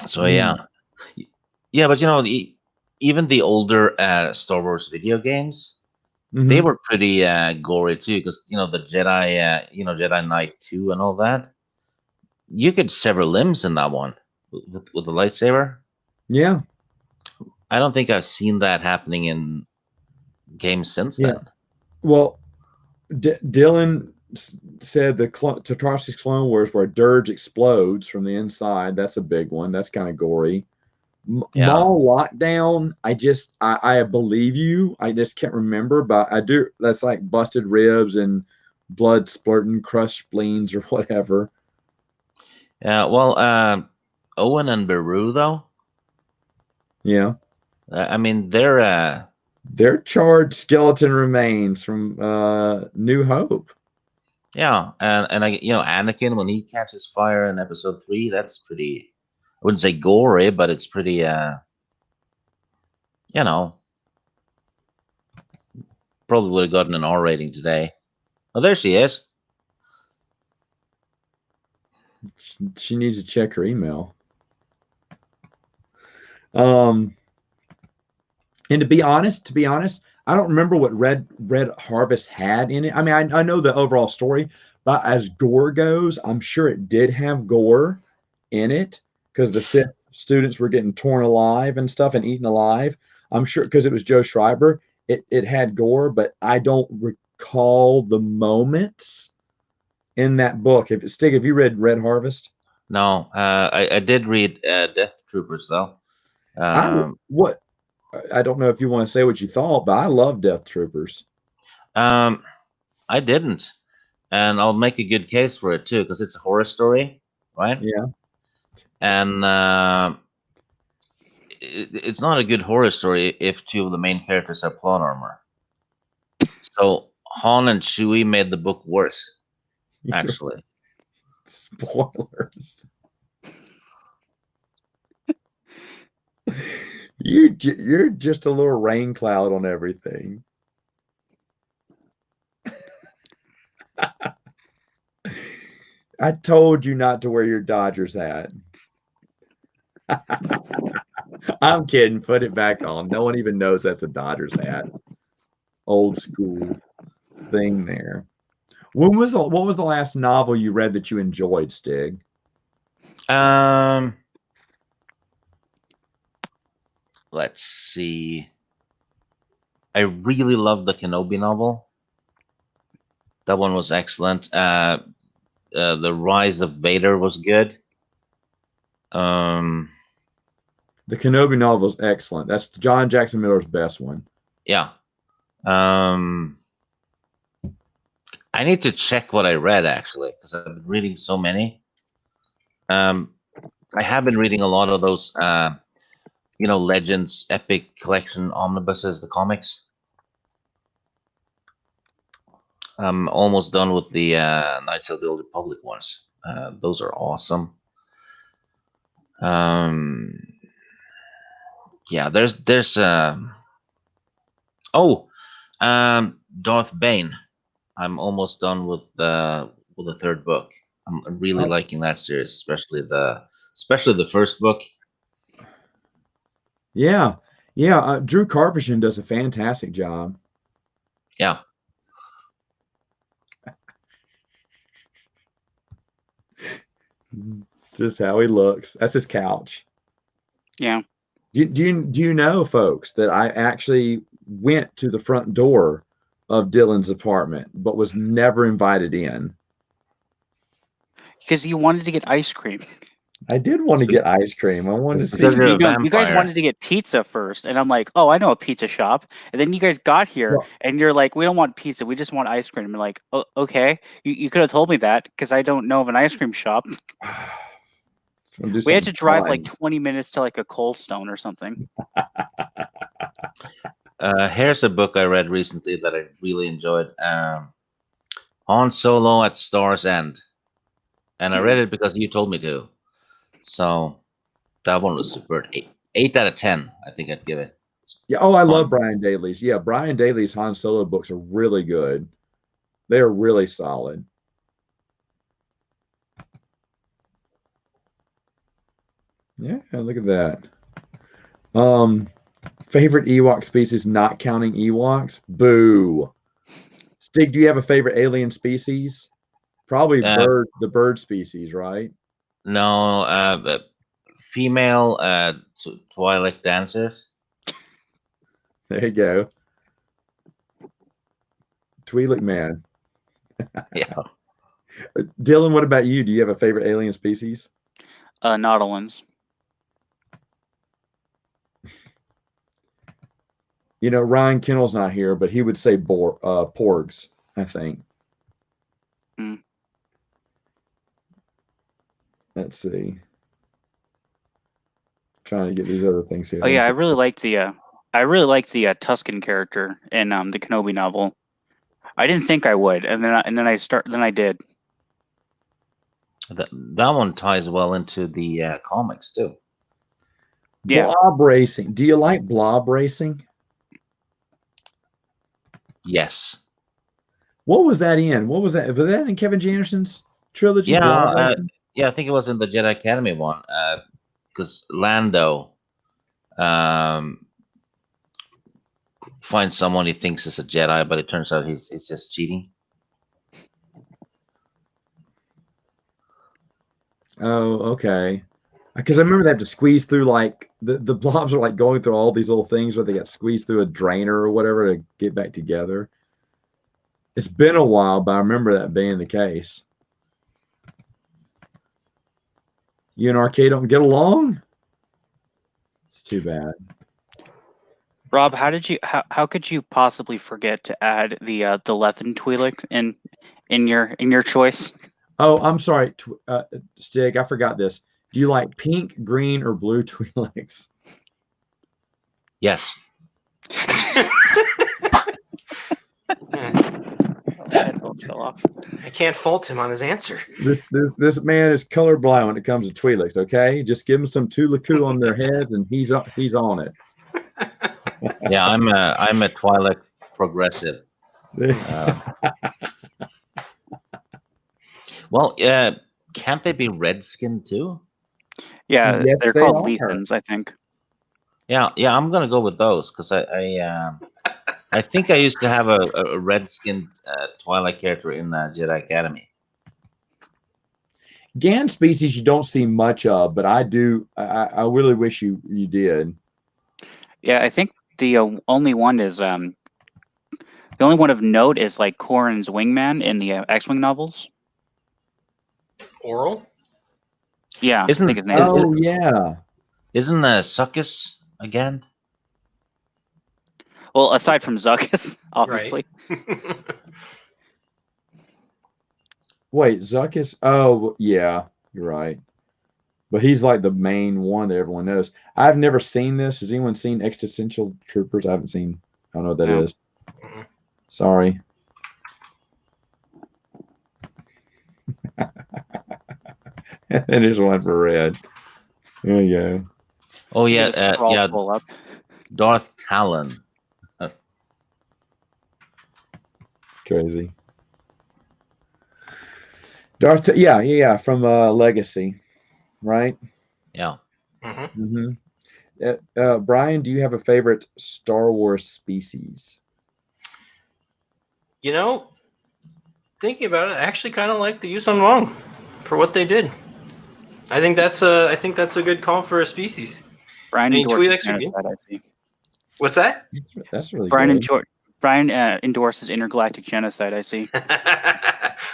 So Mm. yeah, but even the older Star Wars video games, they Hmm. were pretty gory too, because the Jedi, Jedi Knight 2 and all that. You could sever limbs in that one with the lightsaber. Yeah. I don't think I've seen that happening in games since Yeah. then. Well, Dylan said the Tatarsis Clone Wars where Dirge explodes from the inside. That's a big one. That's kind of gory. Yeah. Mall lockdown. I believe you. I just can't remember, but I do. That's like busted ribs and blood splurting, crushed spleens or whatever. Yeah. Well, Owen and Beru though. Yeah. I mean, they're They're charred skeleton remains from New Hope. yeah, and Anakin when he catches fire in Episode 3, that's pretty. I wouldn't say gory, but it's pretty. You know, probably would have gotten an R rating today. Oh, there she is. She needs to check her email. Um, and to be honest, I don't remember what Red Harvest had in it. I mean, I know the overall story, but as gore goes, I'm sure it did have gore in it because the Sith students were getting torn alive and stuff and eaten alive. I'm sure because it was Joe Schreiber, it had gore, but I don't recall the moments in that book. If Stig, have you read Red Harvest? No, I did read Death Troopers though. I Um, what I don't know if you want to say what you thought, but I love Death Troopers. um, I didn't, and I'll make a good case for it too because it's a horror story, right? Yeah. And it's not a good horror story if two of the main characters have plot armor. So Han and Chewie made the book worse, actually. Spoilers. You're just a little rain cloud on everything. I told you not to wear your Dodgers hat. I'm kidding. Put it back on. No one even knows that's a Dodgers hat. Old school thing there. What was the last novel you read that you enjoyed, Stig? Um, let's see. I really loved the Kenobi novel. That one was excellent. The Rise of Vader was good. Um, The Kenobi novel is excellent. That's John Jackson Miller's best one. yeah. Um, I need to check what I read actually because I've been reading so many. Um, I have been reading a lot of those, Legends Epic Collection omnibuses, the comics. I'm almost done with the Knights of the Old Republic ones. Those are awesome. Um, yeah, there's oh, Darth Bane. I'm almost done with the third book. I'm really Oh, liking that series, especially the first book. yeah, yeah. Drew Karpyshyn does a fantastic job. Yeah, It's just how he looks. That's his couch. Yeah. Do you know, folks, that I actually went to the front door of Dylan's apartment, but was never invited in? Because you wanted to get ice cream. I did want to get ice cream. I wanted to it's because see. you're You a know, you guys vampire. wanted to get pizza first, and I'm like, oh, I know a pizza shop. And then you guys got here, Well, and you're like, we don't want pizza, we just want ice cream. I'm like, oh, okay, you could have told me that because I don't know of an ice cream shop. want to do We had something to drive like fun. 20 minutes to like a Cold Stone or something. Here's a book I read recently that I really enjoyed. Han Solo at Star's End, and I read it because you told me to. So that one was super. 8 out of 10, I think I'd give it. Yeah. Oh, I love Fun. Brian Daley's. Yeah, Brian Daley's Han Solo books are really good. They are really solid. Yeah, look at that. Um, favorite Ewok species, not counting Ewoks. Boo. Stig, do you have a favorite alien species? Probably Uh, the bird species, right? no, female Twilight dancers. There you go. Twi'lek man. Yeah. Dylan, what about you? Do you have a favorite alien species? Nautilins. You know, Ryan Kennel's not here, but he would say porgs, I think. Hmm. Let's see. Trying to get these other things here. Oh yeah, I really liked the Tuscan character in the Kenobi novel. I didn't think I would, and then I did. That one ties well into the comics too. Yeah. Blob racing. Do you like blob racing? Yes. What was that in? What was that? Was that in Kevin Janderson's trilogy? Yeah. Blob racing? Yeah, I think it was in the Jedi Academy one. Because Lando finds someone he thinks is a Jedi, but it turns out he's just cheating. Oh, okay. Because I remember they have to squeeze through like the blobs are like going through all these little things where they got squeezed through a drainer or whatever to get back together. It's been a while, but I remember that being the case. You and Arcade don't get along? It's too bad. Rob, how could you possibly forget to add the Lethan Twi'lek in your choice? Oh, I'm sorry, Stig. I forgot this. Do you like pink, green, or blue Twi'leks? Yes. Headphones fell off. I can't fault him on his answer. This man is colorblind when it comes to Twi'leks. Okay, just give him some Tulaku on their heads, and he's on it. Yeah, I'm a Twi'lek progressive. Well, can't they be red skinned too? Yeah, Yes, they're they called are. Lethans, I think. Yeah, I'm gonna go with those because I think I used to have a red skinned Twi'lek character in Jedi Academy. Gan species you don't see much of, but I do. I really wish you did. Yeah, I think the only one is the only one of note is like Corrin's wingman in the X-wing novels. Oral? Yeah, I Isn't- think his name is. Oh yeah. Isn't Succus again? Well, aside from Zuckus, obviously. Wait, Zuckus? Oh yeah, you're right. But he's like the main one that everyone knows. I've never seen this. Has anyone seen Existential Troopers? I haven't seen. I don't know what that No. is. Sorry. And there's one for red. There you go. Oh yeah, Get a scroll yeah. pull up. Darth Talon. Crazy. Darth, yeah, from Legacy, right? Yeah. Mm-hmm. Brian, do you have a favorite Star Wars species? You know, thinking about it, I actually kind of like the Yuuzhan Vong for what they did. I think that's a good call for a species. Brian I mean, endorses Twi'leks are good. genocide, I see. What's that? That's really Brian good. Brian endorses intergalactic genocide, I see.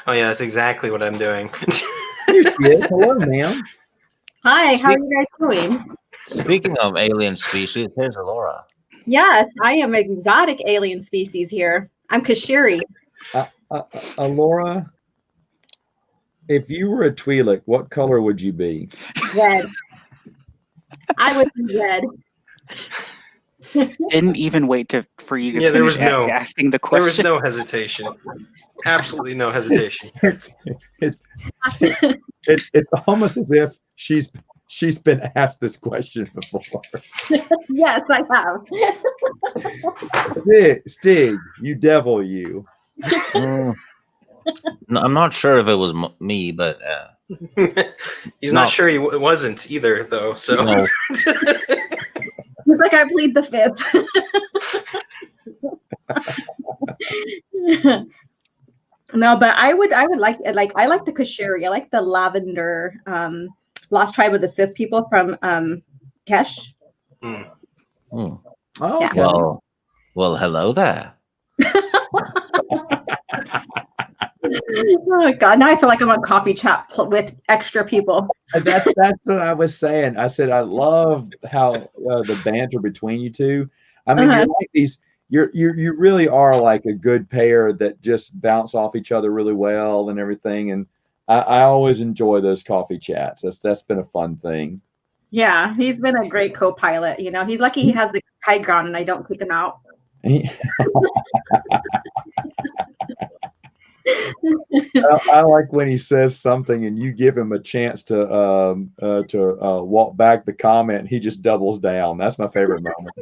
Oh yeah, that's exactly what I'm doing. Here she is. Hello, ma'am. Hi, how are you guys doing? Speaking of alien species, here's Alora. Yes, I am an exotic alien species here. I'm Kashiri. Laura, if you were a Twi'lek, what color would you be? Red. I would be red. Didn't even wait for you to Yeah, there finish was no- asking the There was question. no hesitation. Absolutely no hesitation. It's almost as if she's been asked this question before. Yes, I have. Stig, you devil, you. No, I'm not sure if it was me, but He's No. not sure he wasn't either, though. So no. It's like I plead the fifth. No, but I would like I like the Kashiri. I like the lavender Lost Tribe of the Sith people from Kesh. Hmm. Oh, Yeah. okay. Well, hello there. Oh God! Now I feel like I'm on coffee chat with extra people. That's what I was saying. I said I love how the banter between you two. I mean, you're like these. You really are like a good pair that just bounce off each other really well and everything. And I always enjoy those coffee chats. That's been a fun thing. Yeah, he's been a great co-pilot. You know, he's lucky he has the high ground and I don't kick him out. I like when he says something and you give him a chance to walk back the comment. And he just doubles down. That's my favorite moment.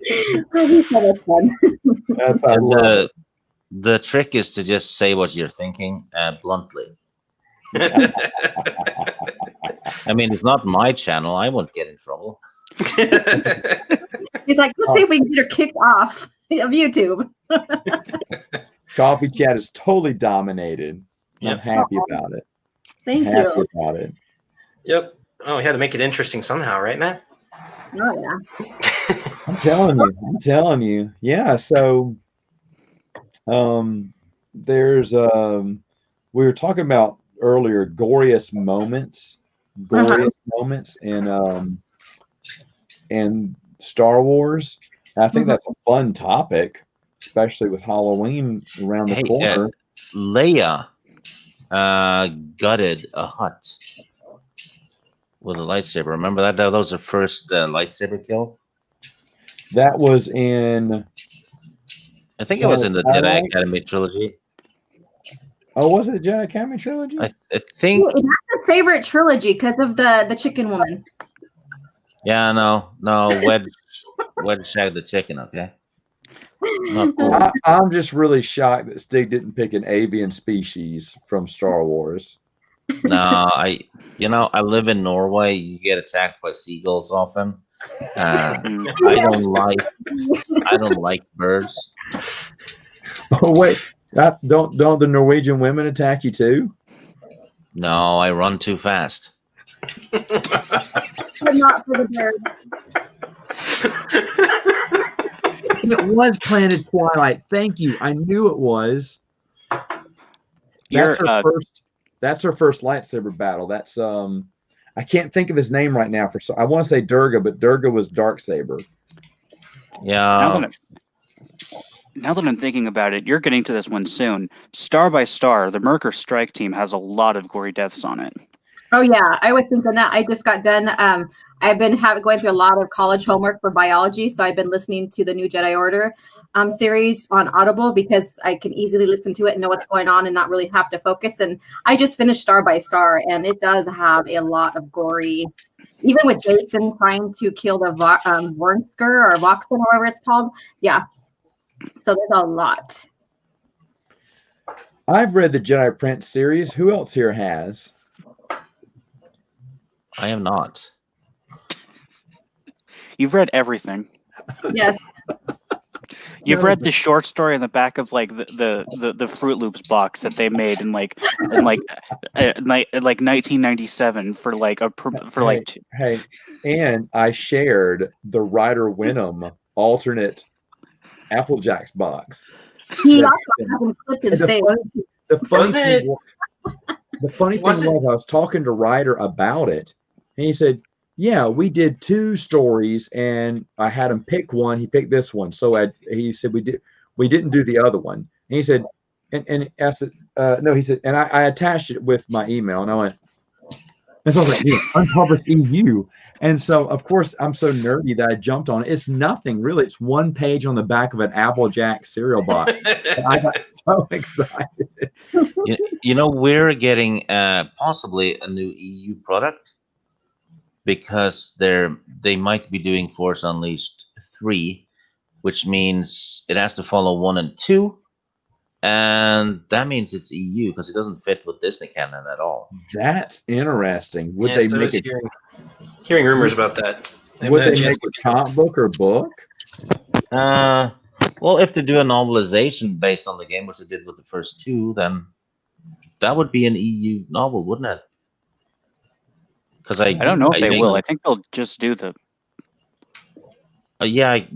He's so much fun. That's I And love it. the trick is to just say what you're thinking bluntly. I mean, it's not my channel. I won't get in trouble. He's like, let's see if we can get her kicked off of YouTube. Coffee chat is totally dominated. I'm Yep. happy about it. Thank Happy you. about it. Yep. Oh, we had to make it interesting somehow, right, Matt? Oh yeah. I'm telling you. Yeah, so there's we were talking about earlier glorious moments in Star Wars. I think that's a fun topic, especially with Halloween around the Hey, corner. Leia gutted a hut with a lightsaber. Remember that? That was her first lightsaber kill. That was in. I think it was in the Jedi Twilight? Academy trilogy. Oh, was it the Jedi Academy trilogy? I think. That's a favorite trilogy because of the chicken woman. Yeah, no, Wedge shagged the chicken. Okay. Not cool. I'm just really shocked that Stig didn't pick an avian species from Star Wars. No, I live in Norway. You get attacked by seagulls often. I don't like birds. Oh wait, don't the Norwegian women attack you too? No, I run too fast. But not for the bird. It was Planet Twilight. Thank you. I knew it was. That's her first lightsaber battle. That's I can't think of his name right now. I want to say Durga, but Durga was Darksaber. Yeah. Now that I'm thinking about it, you're getting to this one soon. Star by Star, the Merker Strike Team has a lot of gory deaths on it. Oh yeah, I was thinking that. I just got done. I've been going through a lot of college homework for biology, so I've been listening to the new Jedi Order series on Audible because I can easily listen to it and know what's going on and not really have to focus. And I just finished Star by Star, and it does have a lot of gory. Even with Jason trying to kill the Vornsker or Voxen or whatever it's called, yeah. So there's a lot. I've read the Jedi Prince series. Who else here has? I am not. You've read everything. Yes. You've read the short story in the back of like the Fruit Loops box that they made in 1997 for like Hey, and I shared the Ryder Wenham alternate Apple Jacks box. He also has them clipped and saved. The funny thing was I was talking to Ryder about it, and he said, "Yeah, we did 2 stories, and I had him pick one. He picked this one. So he said we didn't do the other one." And he said, and I said, no, he said, and I attached it with my email, and I went, and so I was like, unpublished EU. And so, of course, I'm so nerdy that I jumped on it. It's nothing really. It's 1 page on the back of an Applejack cereal box. And I got so excited. We're getting possibly a new EU product because they might be doing Force Unleashed 3, which means it has to follow 1 and 2. And that means it's EU because it doesn't fit with Disney canon at all. That's interesting. Would they make it? Hearing rumors about that. Would they make a comic book or book? Well, if they do a novelization based on the game, which they did with the first 2, then that would be an EU novel, wouldn't it? Because I don't know if they will. I think they'll just do the. I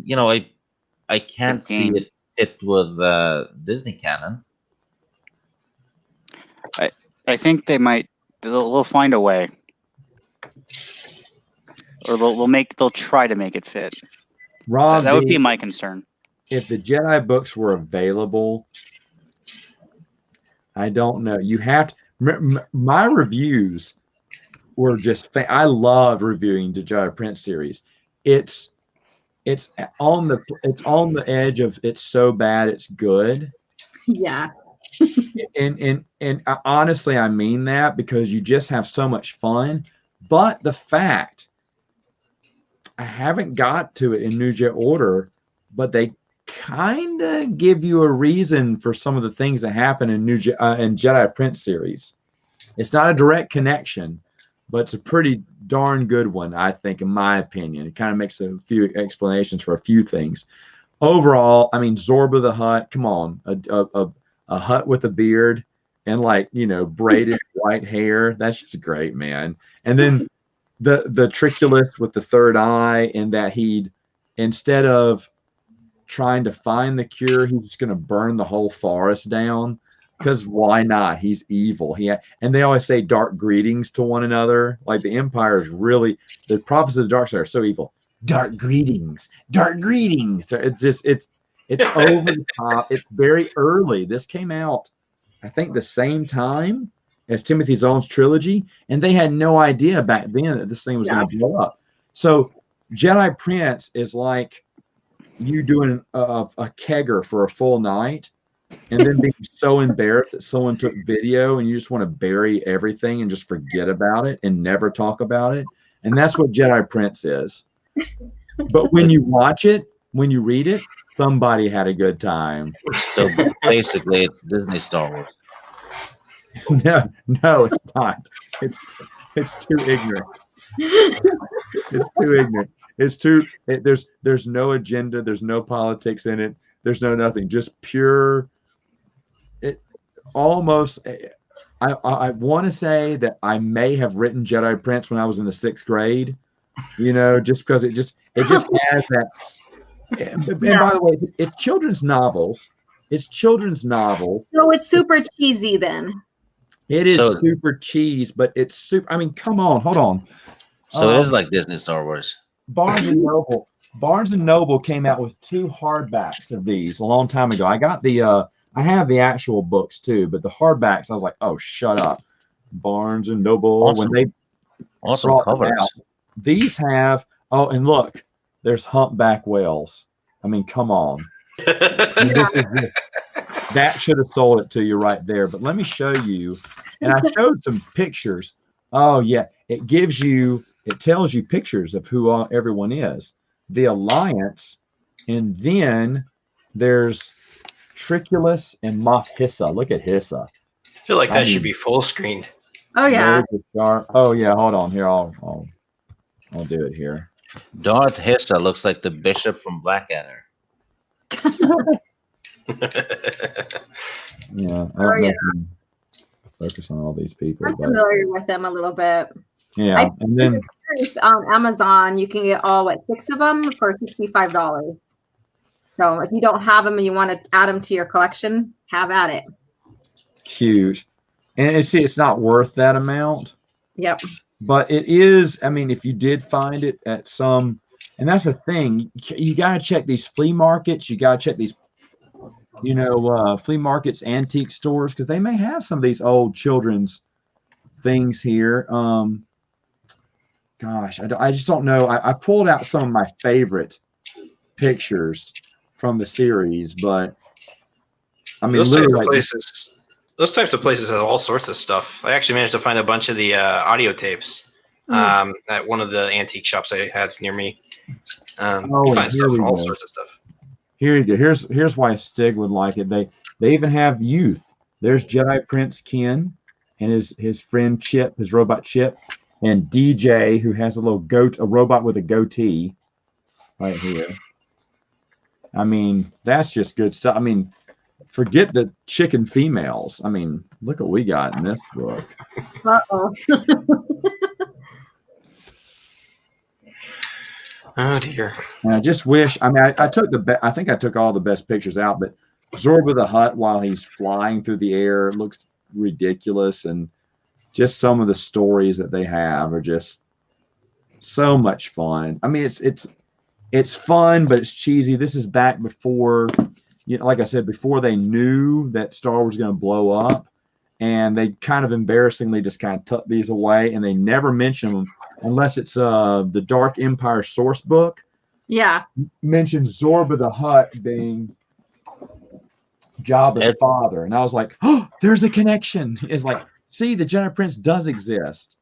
can't see it fit with Disney canon. I think they might. They'll find a way, or they'll try to make it fit. Rob, that would be my concern. If the Jedi books were available, I don't know. You have to. My reviews were just. I love reviewing the Jedi Prince series. It's on the edge of it's so bad it's good. Yeah. And honestly, I mean that because you just have so much fun. But the fact I haven't got to it in New Jedi Order, but they kind of give you a reason for some of the things that happen in in Jedi Prince series. It's not a direct connection, but it's a pretty darn good one, I think, in my opinion. It kind of makes a few explanations for a few things. Overall, I mean, Zorba the Hutt, come on, a Hutt with a beard and braided white hair. That's just great, man. And then the Triculus with the third eye, and that instead of trying to find the cure, he's just going to burn the whole forest down. Because why not? He's evil. And they always say dark greetings to one another. Like the Empire is really, the prophets of the dark side are so evil. Dark greetings, dark greetings. So it's over the top. It's very early. This came out, I think, the same time as Timothy Zahn's trilogy, and they had no idea back then that this thing was going to blow up. So Jedi Prince is like you doing a kegger for a full night, and then being so embarrassed that someone took video, and you just want to bury everything and just forget about it and never talk about it. And that's what Jedi Prince is. But when you watch it, when you read it, somebody had a good time. So basically, it's Disney Star Wars. No, it's not. It's too ignorant. It's too ignorant. There's no agenda. There's no politics in it. There's no nothing. Just pure. It almost. I want to say that I may have written Jedi Prince when I was in the 6th grade. Just because it just has that. And by the way, it's children's novels. It's children's novels. So it's super cheesy then. It is super cheese, but it's super. I mean, come on, hold on. So it is like Disney Star Wars. Barnes and Noble came out with 2 hardbacks of these a long time ago. I got I have the actual books too, but the hardbacks, I was like, oh, shut up. Barnes and Noble. Awesome. When they awesome covers. Out, these have, and look, there's humpback whales. I mean, come on. That should have sold it to you right there. But let me show you. And I showed some pictures. Oh, yeah. It tells you pictures of who everyone is. The Alliance. And then there's Triculus and Moff Hissa. Look at Hissa. I feel like that should be full screened. Oh, yeah. Oh, yeah. Hold on here. I'll do it here. Darth Hissa looks like the bishop from Blackadder. Yeah, I don't know if you focus on all these people. I'm familiar with them a little bit. Yeah, and then on Amazon, you can get all 6 of them for $65. So if you don't have them and you want to add them to your collection, have at it. Huge, and it's not worth that amount. Yep. But it is. I mean, if you did find it at some, and that's the thing, you got to check these flea markets. You got to check these, flea markets, antique stores, because they may have some of these old children's things here. Gosh, I just don't know. I pulled out some of my favorite pictures from the series, but I mean, those types of places have all sorts of stuff. I actually managed to find a bunch of the audio tapes at one of the antique shops I had near me. You find stuff from all sorts of stuff. Here you go. Here's why Stig would like it. They even have youth. There's Jedi Prince Ken and his friend Chip, his robot Chip, and DJ, who has a robot with a goatee right here. I mean, that's just good stuff. I mean, forget the chicken females. I mean, look what we got in this book. Uh-oh. Oh dear. And I just wish. I mean, I think I took all the best pictures out, but Zorba the Hutt, while he's flying through the air, looks ridiculous, and just some of the stories that they have are just so much fun. I mean, it's fun, but it's cheesy. This is back before, like I said, before they knew that Star Wars was going to blow up. and they kind of embarrassingly just kind of tuck these away, and they never mention them unless it's the Dark Empire source book. Yeah. Mentions Zorba the Hutt being Jabba's father, and I was like, oh, there's a connection. It's like, see, the Jedi Prince does exist.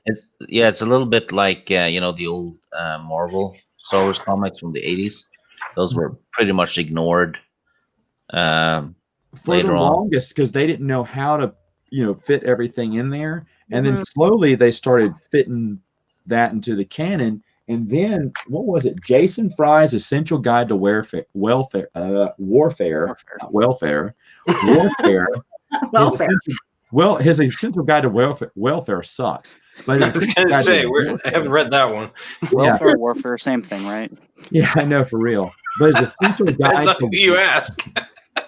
It's a little bit like the old Marvel Star Wars comics from the 80s. Those were pretty much ignored For later the on. longest, because they didn't know how to fit everything in there, and then slowly they started fitting that into the canon. And then what was it? Jason Fry's Essential Guide to Warfare. His Essential Guide to Welfare sucks. But I was going to say, I haven't read that one. Welfare, warfare, same thing, right? Yeah, I know, for real. But his Essential Guide Depends on who you ask.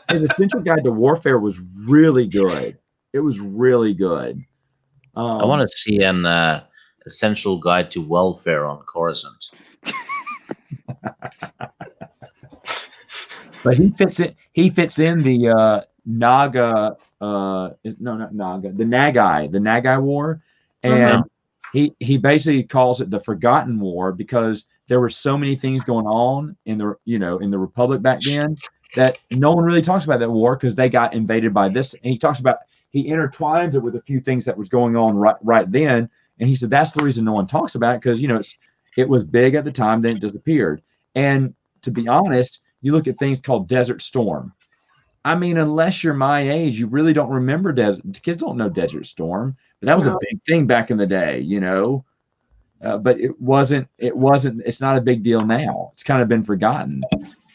His Essential Guide to Warfare was really good. It was really good. I want to see an Essential Guide to Welfare on Coruscant. But he fits it. He fits in the Naga. No, not Naga. The Nagai War, and he basically calls it the Forgotten War because there were so many things going on in the in the Republic back then that no one really talks about that war because they got invaded by this. And he intertwines it with a few things that was going on right then. And he said that's the reason no one talks about it because it was big at the time, then it disappeared. And to be honest, you look at things called Desert Storm. I mean, unless you're my age, you really don't remember kids don't know Desert Storm, but that was a big thing back in the day, but it wasn't. It's not a big deal now. It's kind of been forgotten.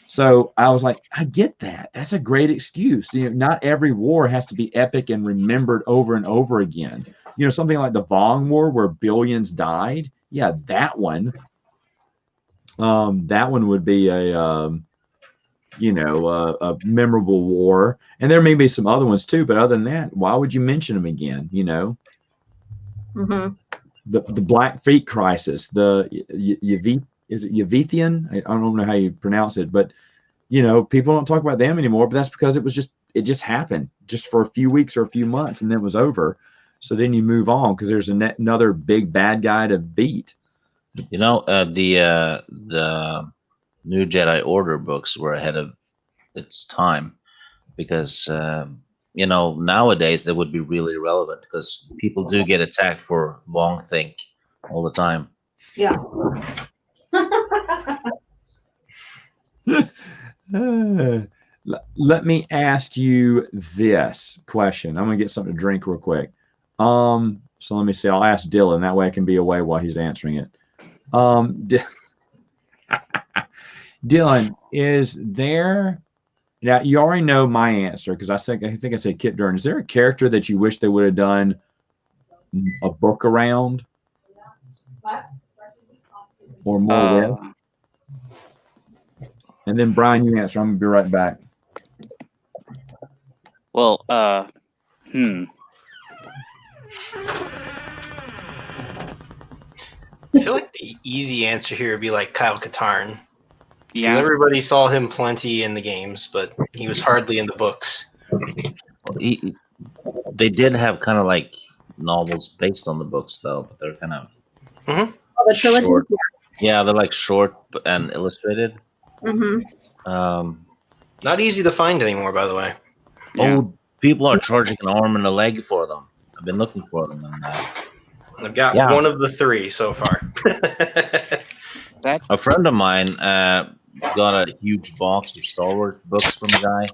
So I was like, I get that. That's a great excuse. Not every war has to be epic and remembered over and over again. Something like the Vong War where billions died. Yeah, that one. That one would be a memorable war. And there may be some other ones too, but other than that, why would you mention them again? The Black Fleet Crisis, is it Yavithian? I don't know how you pronounce it, but people don't talk about them anymore. But that's because it just happened just for a few weeks or a few months, and then it was over. So then you move on because there's another big bad guy to beat. The New Jedi Order books were ahead of its time because nowadays they would be really relevant because people do get attacked for long think all the time. Yeah. Let me ask you this question. I'm gonna get something to drink real quick. So let me see. I'll ask Dylan. That way I can be away while he's answering it. Dylan, is there? Now you already know my answer because I think I said Kip Durden. Is there a character that you wish they would have done a book around? Or more with? And then Brian, you answer. I'm gonna be right back. Well, I feel like the easy answer here would be like Kyle Katarn. Yeah, everybody saw him plenty in the games, but he was hardly in the books. They did have kind of like novels based on the books, though, but they're kind of the trilogy. Short. Yeah, they're like short and illustrated. Not easy to find anymore, by the way. Oh, people are charging an arm and a leg for them. I've been looking for them. And, I've got one of the three so far. A friend of mine got a huge box of Star Wars books from a guy,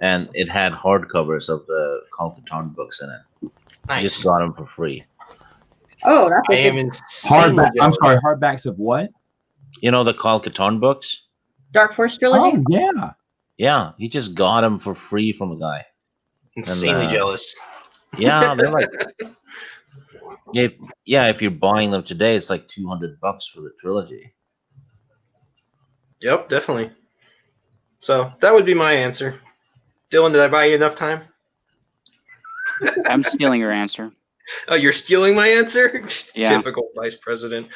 and it had hardcovers of the Kyle Katarn books in it. Nice. I just got them for free. Oh, that's hardback. I'm sorry, hardbacks of what? The Kyle Katarn books. Dark Force trilogy. Oh yeah. Yeah, he just got them for free from a guy. Insanely jealous. Yeah, they're like, if you're buying them today, it's like $200 for the trilogy. Yep, definitely. So that would be my answer. Dylan, did I buy you enough time? I'm stealing your answer. Oh, you're stealing my answer? Yeah. Typical vice president.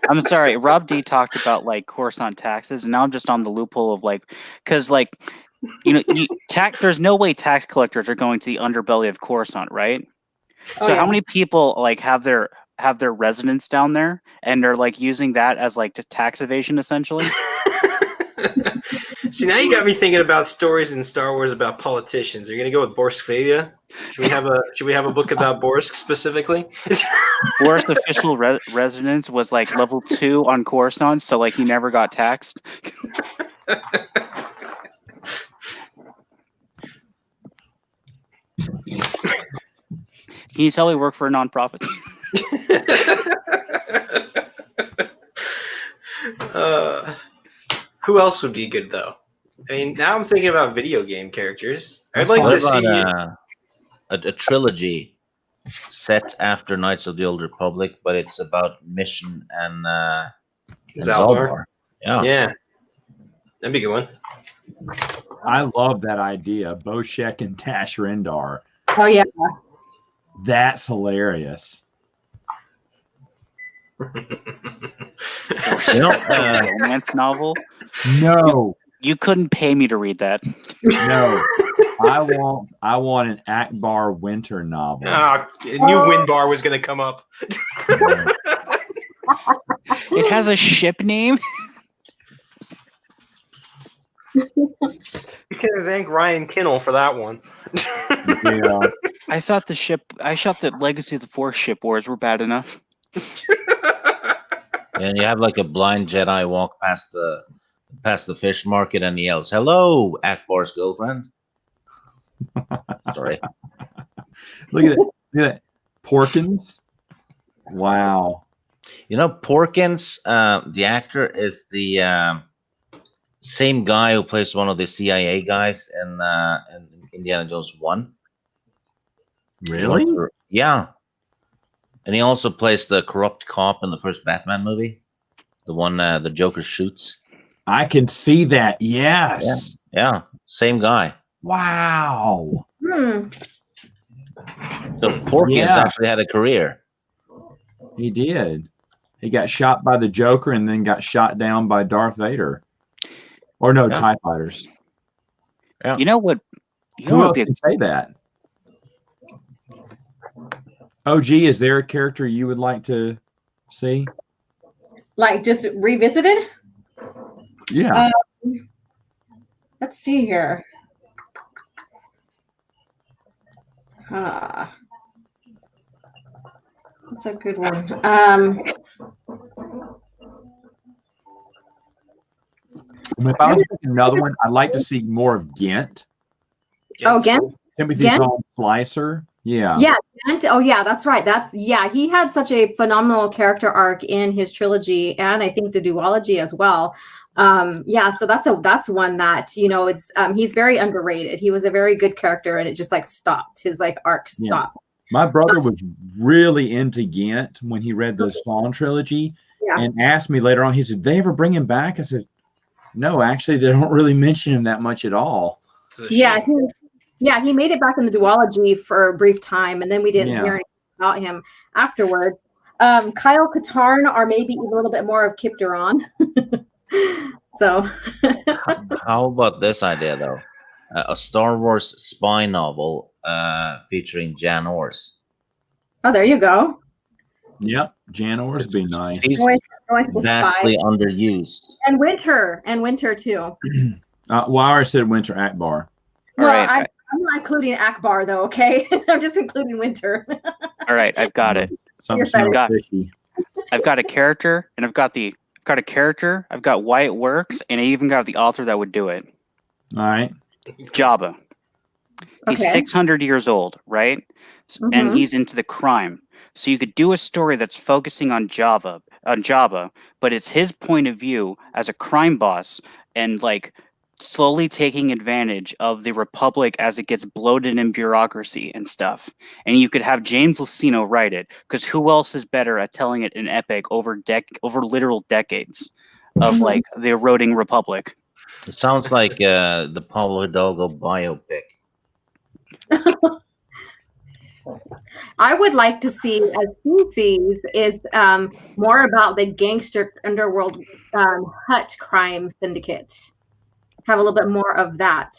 I'm sorry. Rob D talked about like Coruscant taxes, and now I'm just on the loophole of because There's no way tax collectors are going to the underbelly of Coruscant, right? Oh, So yeah. how many people like have their residence down there and they're like using that as like tax evasion essentially? See, now you got me thinking about stories in Star Wars about politicians. Are you gonna go with Borskvalia? Should we have a book about Borsk specifically? Borsk's official residence was like level 2 on Coruscant, so like he never got taxed. Can you tell we work for a nonprofit? Who else would be good though? I mean, now I'm thinking about video game characters. I'd What like to about see a trilogy set after Knights of the Old Republic, but it's about mission and Zalbar. Yeah. Yeah, that'd be a good one. I love that idea. Boshek and Tash Rendar. Oh yeah. That's hilarious. Romance novel. No, You couldn't pay me to read that. no. I want an Akbar winter novel. I knew Windbar was going to come up. It has a ship name. You can thank Ryan Kinnell for that one. Yeah. I thought that Legacy of the Force ship wars were bad enough. And you have like a blind Jedi walk past the fish market and he yells, "Hello, Akbar's girlfriend." Sorry. Look at that. Porkins. Wow. Porkins, the actor is the same guy who plays one of the CIA guys in Indiana Jones 1. Really? Yeah. And he also plays the corrupt cop in the first Batman movie. The one the Joker shoots. I can see that. Yes. Yeah. Same guy. Wow. Hmm. So Porkins actually had a career. He did. He got shot by the Joker and then got shot down by Darth Vader. Or no, TIE fighters. Yeah. You know what? Who else can say that? OG, is there a character you would like to see? Like just revisited? Yeah. Let's see here. That's a good one. If I was picking another one, I'd like to see more of Ghent. Oh, Ghent? Timothy Ghent? Zahn Slicer. Yeah. Yeah. Ghent. Oh, yeah, that's right. He had such a phenomenal character arc in his trilogy and I think the duology as well. So that's one that, it's he's very underrated. He was a very good character and it just like stopped. His like arc stopped. My brother was really into Ghent when he read the Spawn trilogy and asked me later on, he said, "Did they ever bring him back?" I said, "No, actually, they don't really mention him that much at all." Yeah, he made it back in the duology for a brief time, and then we didn't hear anything about him afterward. Kyle Katarn, or maybe even a little bit more of Kip Duran. So, how about this idea though? A Star Wars spy novel featuring Jan Ors. Oh, there you go. Yep, Jan Ors would be nice. She's vastly underused. And Winter too. Wire said Winter Akbar. No, right. I'm not including Akbar though. Okay, I'm just including Winter. All right, I've got it. I've got a character, and I've got why it works, and I even got the author that would do it. All right. Jabba. He's 600 years old, right? Mm-hmm. And he's into the crime. So you could do a story that's focusing on Jabba, but it's his point of view as a crime boss and like slowly taking advantage of the Republic as it gets bloated in bureaucracy and stuff. And you could have James Luceno write it, because who else is better at telling it in epic over literal decades of like the eroding Republic? It sounds like the Pablo Hidalgo biopic. I would like to see, as species, is more about the gangster underworld Hutt crime syndicate. have a little bit more of that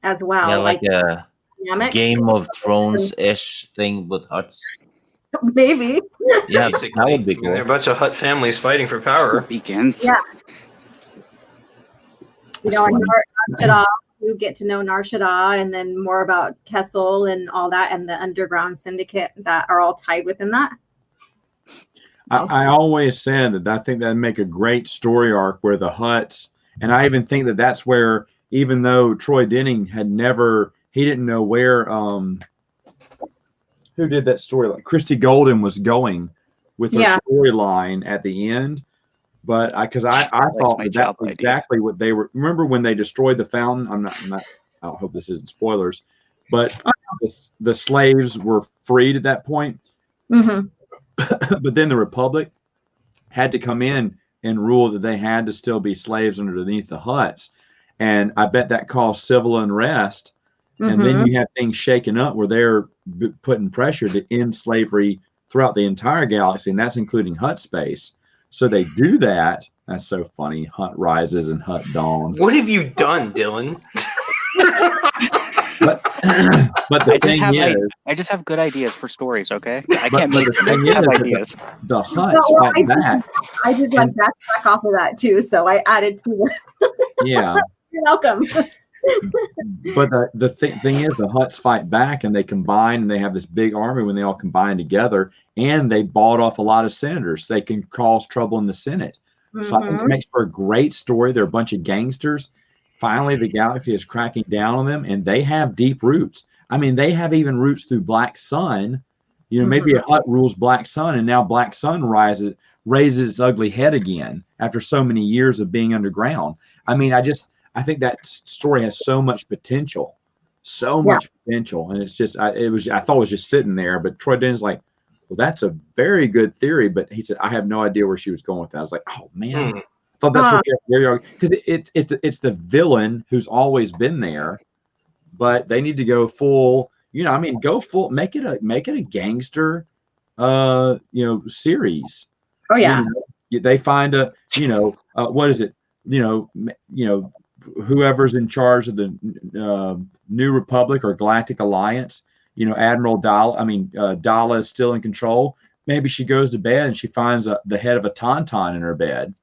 as well. Yeah, like a dynamics. Game of Thrones-ish thing with huts. Maybe. Yeah, Basically, that would be cool. They're a bunch of Hutt families fighting for power. Beacons. Yeah. You know, Nar Shaddaa, you get to know Nar Shaddaa, and then more about Kessel and all that, and the underground syndicate that are all tied within that. I always said that I think that'd make a great story arc where the Hutts, and I even think that that's where, even though Troy Denning he didn't know where, who did that story? Like Christy Golden was going with her storyline at the end. But because I thought that was exactly what they were. Remember when they destroyed the fountain? I'm not. I hope this isn't spoilers, but the slaves were freed at that point. Mm-hmm. But then the Republic had to come in and rule that they had to still be slaves underneath the Hutts, and I bet that caused civil unrest. And then you have things shaken up where they're putting pressure to end slavery throughout the entire galaxy, and that's including Hutt space. So they do that. That's so funny. Hutt rises and Hutt dawn. What have you done, Dylan? but the thing is, I just have good ideas for stories. Okay, I but can't make the thing is, ideas. The Hutts fight back. I did like backtrack off of that too, so I added to the. Yeah. You're welcome. But the thing is, the Hutts fight back, and they combine, and they have this big army when they all combine together, and they bought off a lot of senators. They can cause trouble in the Senate. So I think it makes for a great story. They're a bunch of gangsters. Finally, the galaxy is cracking down on them, and they have deep roots. I mean, they have even roots through Black Sun. You know, maybe a Hutt rules Black Sun, and now Black Sun raises its ugly head again after so many years of being underground. I mean, I think that story has so much potential, and it's just, I thought it was just sitting there. But Troy Den's like, well, that's a very good theory, but he said I have no idea where she was going with that. I was like, oh man, I thought that's what because it's the villain who's always been there, but they need to go full. You know, I mean, go full, make it a gangster, series. Oh yeah, they find what is it? Whoever's in charge of the New Republic or Galactic Alliance, Admiral Dala is still in control. Maybe she goes to bed and she finds the head of a tauntaun in her bed.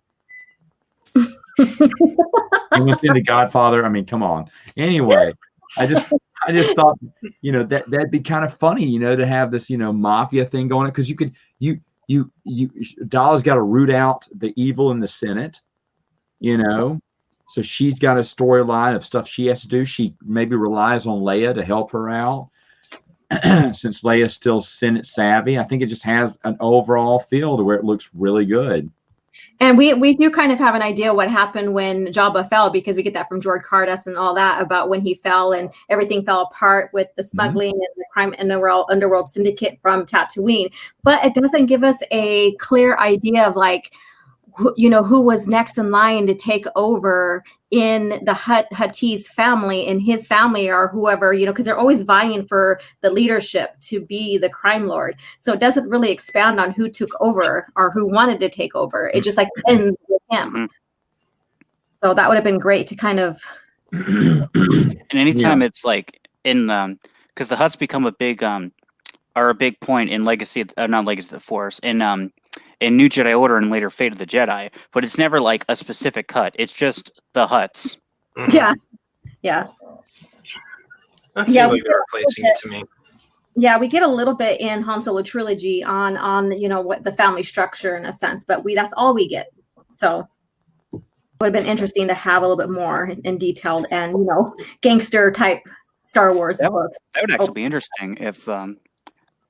You must be the Godfather. I mean, come on. Anyway, I just thought, that'd be kind of funny, to have this, mafia thing going on, because Dala's got to root out the evil in the Senate, So she's got a storyline of stuff she has to do. She maybe relies on Leia to help her out. Since Leia's still Senate savvy, I think it just has an overall feel to where it looks really good. And we do kind of have an idea what happened when Jabba fell, because we get that from George Cardas and all that about when he fell and everything fell apart with the smuggling and the crime and the underworld syndicate from Tatooine. But it doesn't give us a clear idea of who was next in line to take over in the Huttese family, in his family, or whoever, because they're always vying for the leadership to be the crime lord. So it doesn't really expand on who took over or who wanted to take over. It just ends with him. So that would have been great to kind of. And anytime it's like in because the Hutts become a big point in Legacy, not Legacy of the Force, in New Jedi Order and later Fate of the Jedi, but it's never like a specific Hutt. It's just the Hutts. Yeah. That seems like they're replacing it to me. Yeah, we get a little bit in Han Solo trilogy on what the family structure in a sense, but that's all we get. So it would have been interesting to have a little bit more in detailed and gangster type Star Wars books. That would actually be interesting if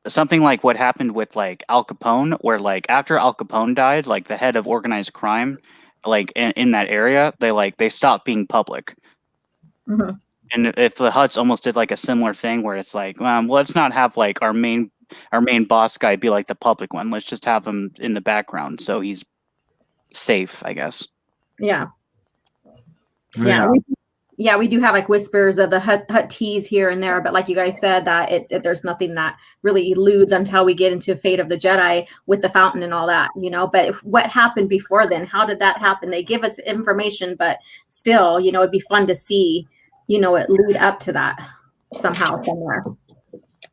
something like what happened with like Al Capone, where like after Al Capone died, like the head of organized crime, like in that area, they stopped being public. And if the Hutts almost did like a similar thing where it's like, let's not have like our main boss guy be like the public one. Let's just have him in the background so he's safe, I guess. Yeah. yeah, we do have like whispers of the hut teas here and there, but like you guys said, that there's nothing that really eludes until we get into Fate of the Jedi with the fountain and all that, you know. But what happened before then? How did that happen? They give us information, but still, you know, it'd be fun to see, you know, it lead up to that somehow, somewhere.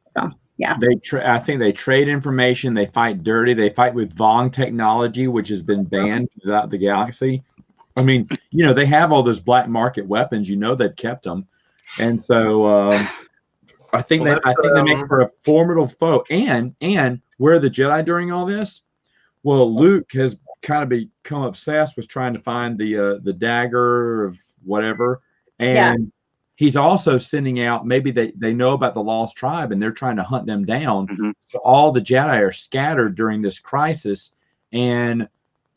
So yeah, I think they trade information. They fight dirty. They fight with Vong technology, which has been banned throughout the galaxy. I mean, you know, they have all those black market weapons. You know, they've kept them, and so I think they make for a formidable foe. And where are the Jedi during all this? Well, Luke has kind of become obsessed with trying to find the dagger of whatever, and he's also sending out. Maybe they know about the Lost Tribe, and they're trying to hunt them down. Mm-hmm. So all the Jedi are scattered during this crisis, and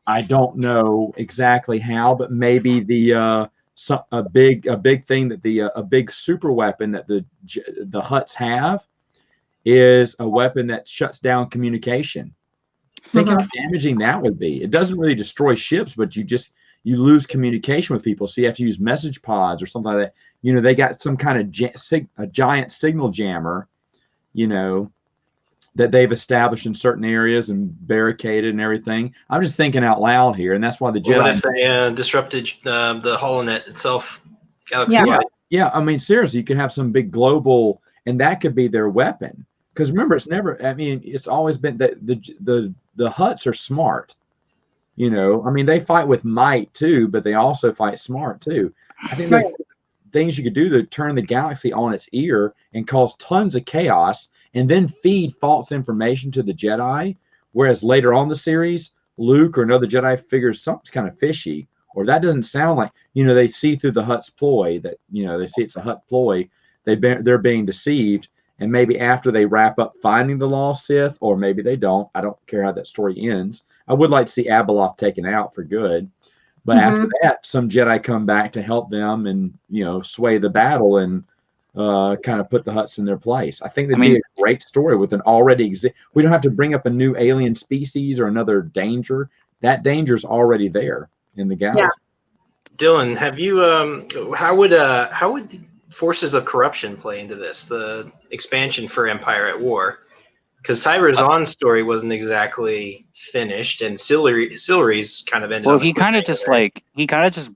I don't know exactly how, but maybe a big thing that a big super weapon that the Hutts have is a weapon that shuts down communication. Think how damaging that would be. It doesn't really destroy ships, but you lose communication with people. So you have to use message pods or something like that. You know, they got some kind of a giant signal jammer, you know, that they've established in certain areas and barricaded and everything. I'm just thinking out loud here, and that's why the Jedi. What if they disrupted the HoloNet itself? Yeah. I mean, seriously, you could have some big global, and that could be their weapon. Because remember, it's never. I mean, it's always been that the Hutts are smart. You know, I mean, they fight with might too, but they also fight smart too. I think there's things you could do to turn the galaxy on its ear and cause tons of chaos, and then feed false information to the Jedi. Whereas later on in the series, Luke or another Jedi figures something's kind of fishy, or that doesn't sound like, you know, they see through the Hutt's ploy that, you know, they see it's a Hutt ploy. They're being deceived, and maybe after they wrap up finding the lost Sith, or maybe they don't. I don't care how that story ends. I would like to see Abeloth taken out for good, but after that, some Jedi come back to help them and, you know, sway the battle and kind of put the Hutts in their place. I think that'd be a great story with an already we don't have to bring up a new alien species or another danger. That danger's already there in the galaxy. Yeah. Dylan, have you how would forces of corruption play into this, the expansion for Empire at War? Because Tyber Zahn's story wasn't exactly finished, and Sillery's kind of ended. Well, he kind of just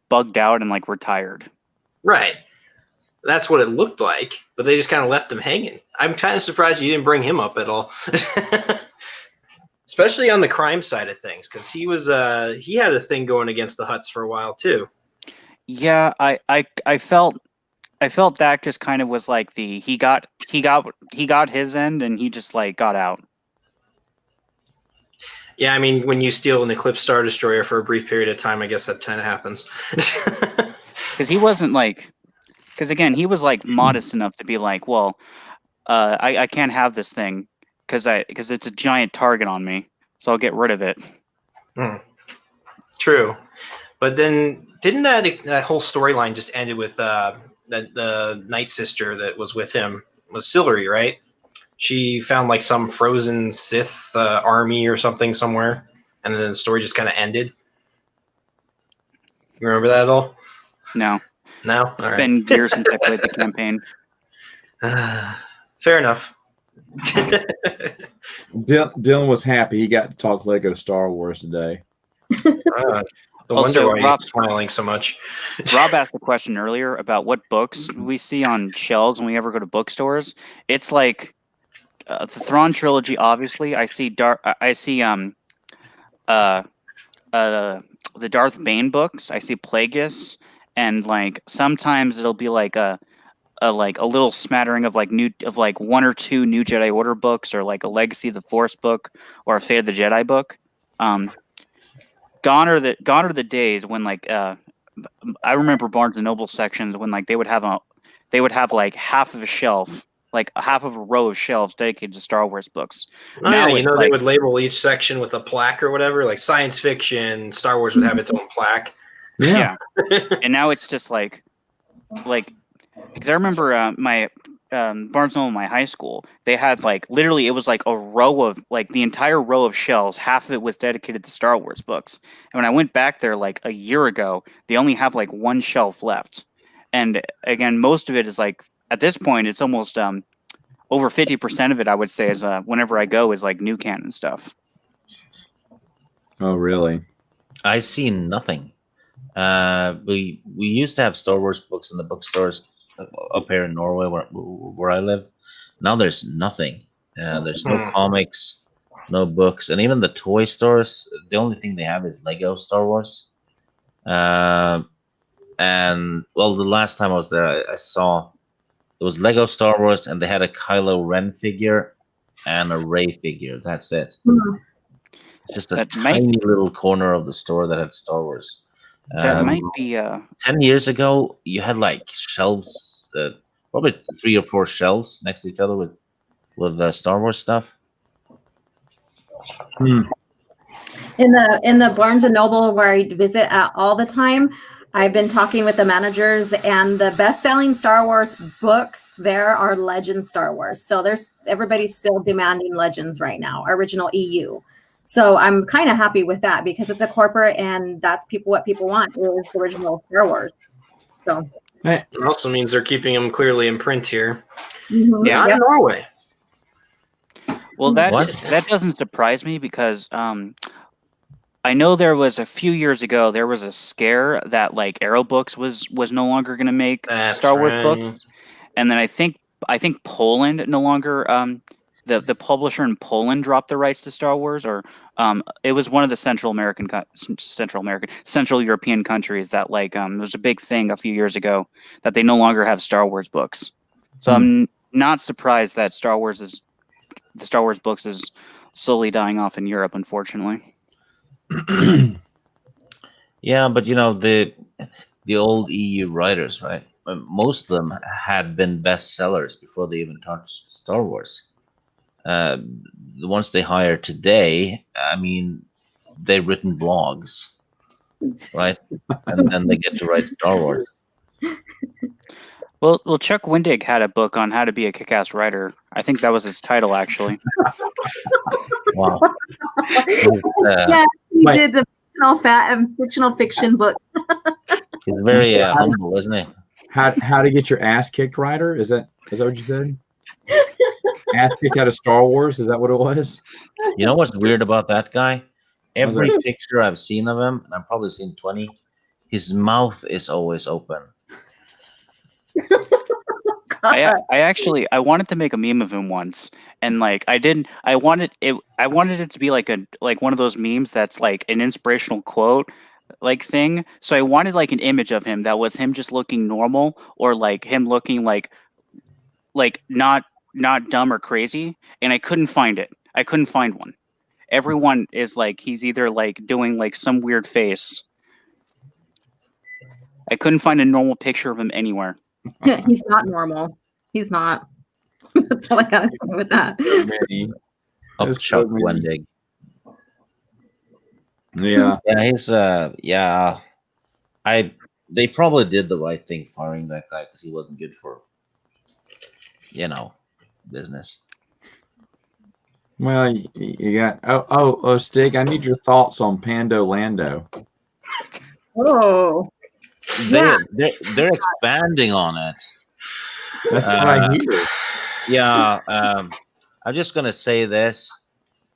bugged out and like retired. Right. That's what it looked like, but they just kind of left him hanging. I'm kind of surprised you didn't bring him up at all, especially on the crime side of things, because he had a thing going against the Hutts for a while too. Yeah, I felt that just kind of was like he got his end and he just like got out. Yeah, I mean, when you steal an Eclipse Star Destroyer for a brief period of time, I guess that kind of happens. Because he wasn't like. Because again, he was like modest enough to be like, well, I can't have this thing because it's a giant target on me, so I'll get rid of it. True, but then didn't that whole storyline just ended with the Night Sister that was with him was Sillery, right? She found like some frozen Sith army or something somewhere, and then the story just kind of ended. You remember that at all? No. No? It's been years since I played the campaign. Fair enough. Dylan was happy he got to talk Lego Star Wars today. No wonder why he's smiling so much. Rob asked a question earlier about what books we see on shelves when we ever go to bookstores. It's like the Thrawn trilogy, obviously. I see the Darth Bane books. I see Plagueis. And like sometimes it'll be like a little smattering of like one or two New Jedi Order books, or like a Legacy of the Force book, or a Fate of the Jedi book. Gone are the days when like I remember Barnes and Noble sections when like they would have like half of a shelf, like half of a row of shelves dedicated to Star Wars books. Oh, now yeah, they would label each section with a plaque or whatever, like science fiction. Star Wars would have its own plaque. Yeah. And now it's just like because I remember my Barnes Noble in my high school, they had like literally it was like a row of like the entire row of shelves, half of it was dedicated to Star Wars books. And when I went back there like a year ago, they only have like one shelf left. And again, most of it is like at this point, it's almost over 50% of it. I would say is whenever I go is like new canon stuff. Oh, really? I see nothing. We used to have Star Wars books in the bookstores up here in Norway, where I live. Now there's nothing. There's no comics, no books, and even the toy stores. The only thing they have is Lego Star Wars. And well, the last time I was there, I saw it was Lego Star Wars, and they had a Kylo Ren figure and a Rey figure. That's it. Mhm. It's just a tiny little corner of the store that had Star Wars. That might be 10 years ago, you had like shelves, probably 3 or 4 shelves next to each other with Star Wars stuff. In the Barnes and Noble where I visit all the time, I've been talking with the managers, and the best-selling Star Wars books there are Legends Star Wars. So everybody's still demanding Legends right now, original EU. So I'm kind of happy with that because it's a corporate, and that's what people want is original Star Wars. So it also means they're keeping them clearly in print here. Mm-hmm. Yeah, in Norway. Well, that doesn't surprise me because I know there was a few years ago there was a scare that like Arrow Books was no longer going to make Star Wars books, and then I think Poland no longer the publisher in Poland dropped the rights to Star Wars, or it was one of the Central European countries that like there was a big thing a few years ago that they no longer have Star Wars books. So I'm not surprised that the Star Wars books is slowly dying off in Europe, unfortunately. Yeah, but you know the old EU writers, right? Most of them had been bestsellers before they even touched Star Wars. The ones they hire today, I mean, they've written blogs, right? And then they get to write Star Wars. Well, Chuck Wendig had a book on how to be a kick-ass writer. I think that was its title, actually. Wow. Yeah, he did the fictional fiction book. He's very humble, isn't he? How to get your ass kicked, writer? Is that what you said? Ass kicked out of Star Wars? Is that what it was? You know what's weird about that guy? Every picture I've seen of him, and I've probably seen 20, his mouth is always open. I wanted to make a meme of him once, and like I wanted it to be like one of those memes that's like an inspirational quote like thing. So I wanted like an image of him that was him just looking normal, or like him looking like not dumb or crazy, and I couldn't find it. I couldn't find one. Everyone is like he's either like doing like some weird face. I couldn't find a normal picture of him anywhere. He's not normal. He's not. That's all I gotta say with that. Chuck Wendig. Yeah. Yeah, he's they probably did the right thing firing that guy because he wasn't good for business. Well, you got Stig, I need your thoughts on Pando Lando. Oh. They're expanding on it. That's what I hear. Yeah, I'm just gonna say this: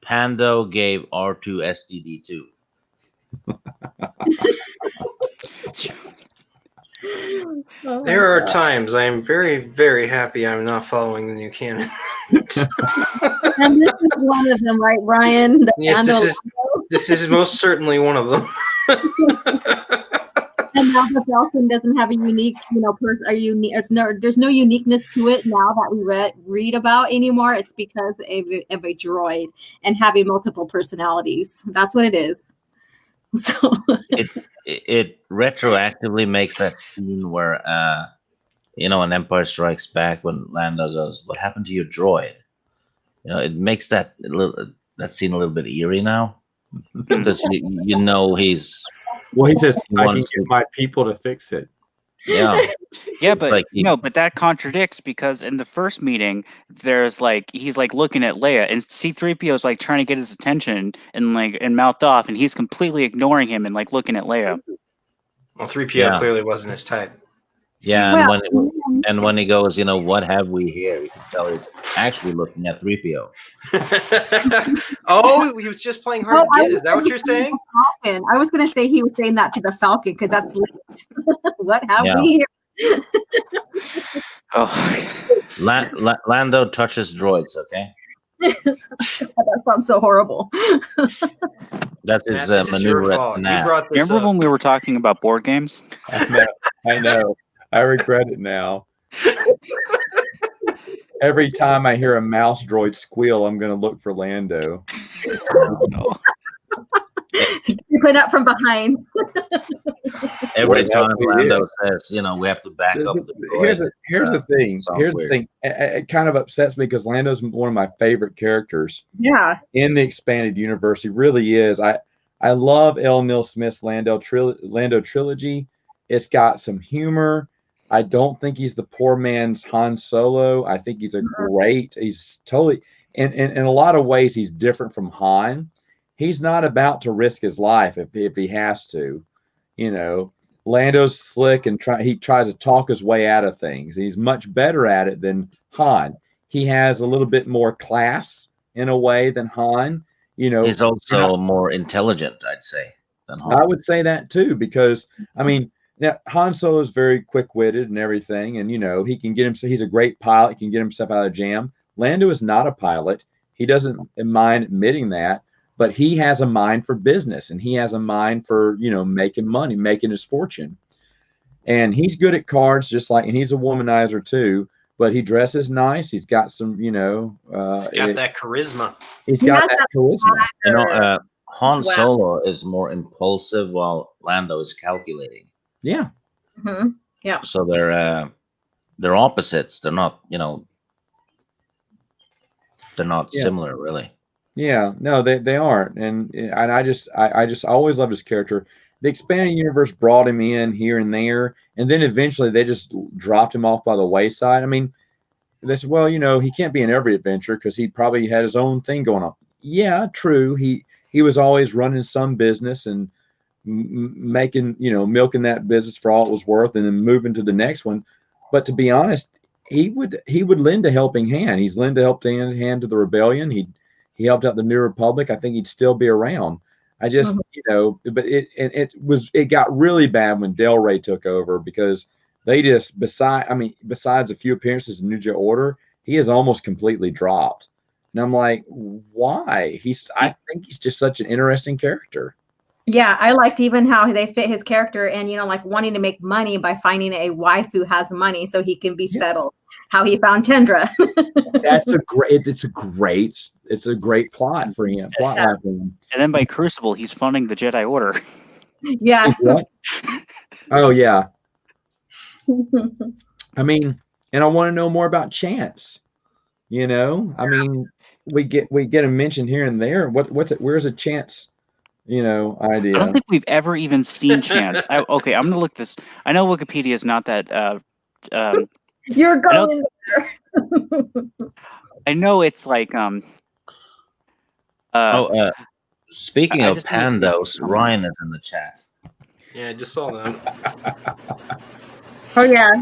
Pando gave R2 STD2. There are times I am very, very happy I'm not following the new canon. And this is one of them, right, Brian? Yes, this is most certainly one of them. And now the Falcon doesn't have a unique, there's no uniqueness to it now that we read about anymore. It's because of a droid and having multiple personalities. That's what it is. So it retroactively makes that scene where in Empire Strikes Back when Lando goes, "What happened to your droid?" It makes that scene a little bit eerie now because he's. Well, he says, "I can get my people to fix it." Yeah, yeah, but but that contradicts because in the first meeting, there's he's looking at Leia, and C-3PO is trying to get his attention and mouthed off, and he's completely ignoring him and looking at Leia. Well, 3PO clearly wasn't his type. Yeah, Well, and when he goes, what have we here? You can tell he's actually looking at 3PO. Oh, he was just playing hard to get. Is that what you're saying? Falcon. I was going to say he was saying that to the Falcon because that's what have Yeah. we here? Oh, Lando touches droids. Okay, That sounds so horrible. that's his Matt, this is your maneuver at fault. You Nav. brought this remember up. when we were talking about board games? I know. I regret it now. Every time I hear a mouse droid squeal, I'm going to look for Lando. No. You put up from behind. Every Well, time that's what Lando it says, we have to back up the Here's droid. the thing. sounds Here's weird. the thing. It kind of upsets me because Lando's one of my favorite characters Yeah. in the expanded universe. He really is. I love L. Neil Smith's Lando trilogy. It's got some humor. I don't think he's the poor man's Han Solo. I think he's he's totally, in a lot of ways, he's different from Han. He's not about to risk his life if he has to. Lando's slick and he tries to talk his way out of things. He's much better at it than Han. He has a little bit more class in a way than Han. He's also more intelligent, I'd say, than Han. I would say that too, because now Han Solo is very quick-witted and everything, and he can get himself. He's a great pilot. He can get himself out of jam. Lando is not a pilot. He doesn't mind admitting that, but he has a mind for business, and he has a mind for making money, making his fortune. And he's good at cards, and he's a womanizer too. But he dresses nice. He's got some, He's got that charisma. He's got that charisma. Han Solo is more impulsive, while Lando is calculating. Yeah. Mm-hmm. Yeah. So they're opposites. They're not, they're not similar, really. Yeah, no, they aren't, and I just always loved his character. The expanded universe brought him in here and there, and then eventually they just dropped him off by the wayside. I mean, they said, well, he can't be in every adventure because he probably had his own thing going on. Yeah, true. He was always running some business and making, milking that business for all it was worth, and then moving to the next one. But to be honest, he would lend a helping hand. He's lend a helping hand to the rebellion. He helped out the New Republic. I think he'd still be around. I just, but it got really bad when Del Rey took over, because they just, besides a few appearances in New Jedi Order, he is almost completely dropped. And I'm like, why? I think he's just such an interesting character. Yeah, I liked even how they fit his character and, like wanting to make money by finding a wife who has money so he can be settled. How he found Tendra. It's a great plot for him. And then by Crucible, he's funding the Jedi Order. Yeah. Oh yeah. And I want to know more about Chance. We get him mentioned here and there. What's it? Where's a Chance? Idea. I don't think we've ever even seen Chance. I'm going to look this. I know Wikipedia is not that. You're going there. I know it's like. Speaking of Pandos, Ryan is in the chat. Yeah, I just saw that. Oh yeah.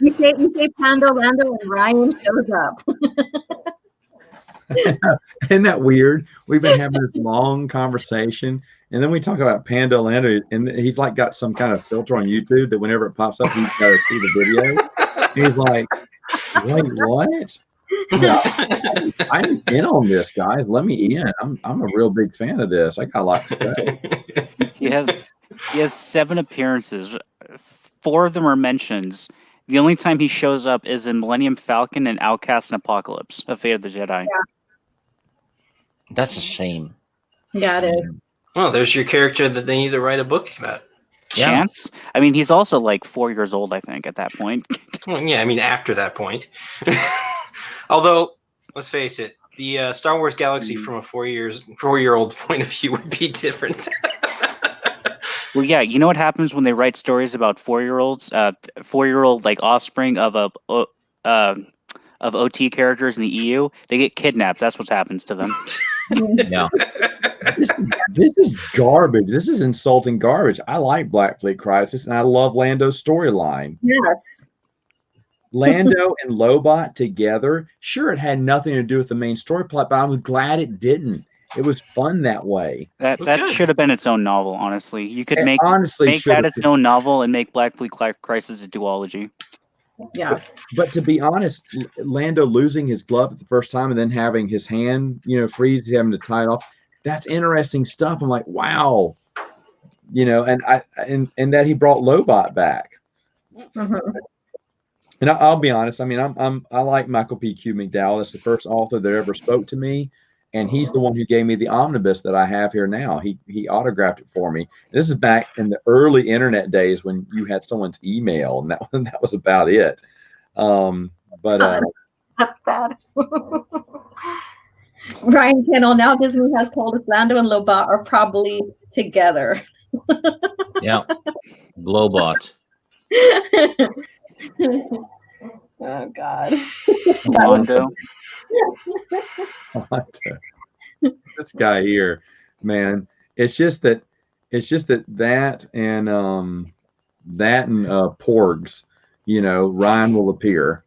You say Pando Lando and Ryan shows up. Isn't that weird? We've been having this long conversation, and then we talk about Pando Lando, and he's like got some kind of filter on YouTube that whenever it pops up, he's got to see the video. He's like, wait, what? Yeah, I'm in on this, guys. Let me in. I'm a real big fan of this. I got a lot to say. He has 7 appearances. 4 of them are mentions. The only time he shows up is in Millennium Falcon and Outcast and Apocalypse, A Fate of the Jedi. Yeah. That's a shame. Yeah, it is. Well, there's your character that they need to write a book about. Chance? Yeah. He's also like 4 years old, I think, at that point. Well, yeah, after that point. Although, let's face it, the Star Wars galaxy from a 4-year-old point of view would be different. Well, yeah, you know what happens when they write stories about 4-year-olds, 4-year-old like offspring of OT characters in the EU? They get kidnapped. That's what happens to them. Yeah. This is garbage. This is insulting garbage. I like Black Fleet Crisis, and I love Lando's storyline. Yes. Lando and Lobot together. Sure, it had nothing to do with the main story plot, but I'm glad it didn't. It was fun that way. That should have been its own novel. Honestly, you could make that its own novel and make Black Fleet Crisis a duology. Yeah. But to be honest, Lando losing his glove the first time and then having his hand, freeze, having to tie it off. That's interesting stuff. I'm like, wow, and that he brought Lobot back. Mm-hmm. And I'll be honest. I mean, I like Michael P. Q. McDowell. That's the first author that ever spoke to me, and he's the one who gave me the omnibus that I have here now. He autographed it for me. This is back in the early internet days when you had someone's email, and that was about it. That's bad. Ryan Kennel, now Disney has told us Lando and Lobot are probably together. Yeah. Globot. Oh God. Lando. This guy here, man. It's just that Porgs, Ryan will appear.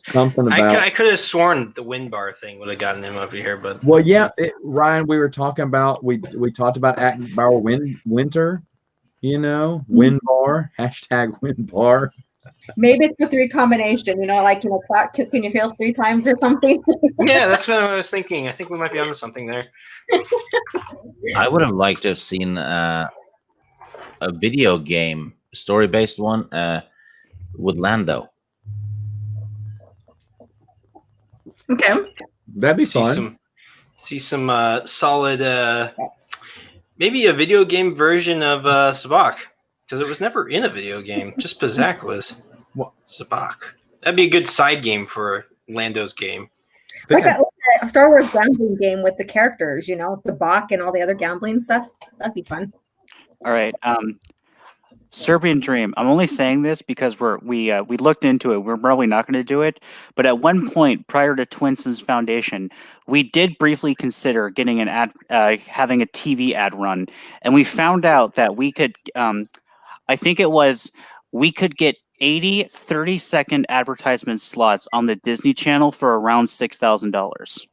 Something about I could have sworn the wind bar thing would have gotten him up here, but Ryan, we were talking about we talked about Bauer Winter, wind bar, hashtag wind bar. Maybe it's the 3 combination, clock kicking your heels 3 times or something. Yeah, that's what I was thinking. I think we might be onto something there. I would have liked to have seen a video game, story-based one, with Lando. Okay. That'd be fun. See some solid, maybe a video game version of Sabacc, because it was never in a video game. Just Pizak was Sabacc. That'd be a good side game for Lando's game. Like a Star Wars gambling game with the characters, Sabacc and all the other gambling stuff. That'd be fun. All right. Serbian Dream. I'm only saying this because we looked into it. We're probably not going to do it, but at one point prior to Twinson's Foundation, we did briefly consider getting an ad, having a TV ad run, and we found out that we could. I think it was we could get 80 30-second advertisement slots on the Disney Channel for around $6,000.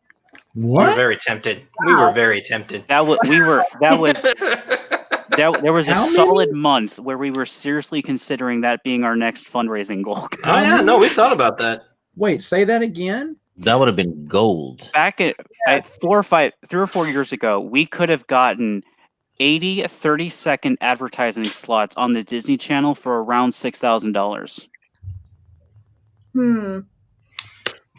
We were very tempted. We were very tempted. There was a solid month where we were seriously considering that being our next fundraising goal. Oh yeah, no, we thought about that. Wait, say that again. That would have been gold. Back at 3 or 4 years ago, we could have gotten 80 30-second advertising slots on the Disney Channel for around $6,000.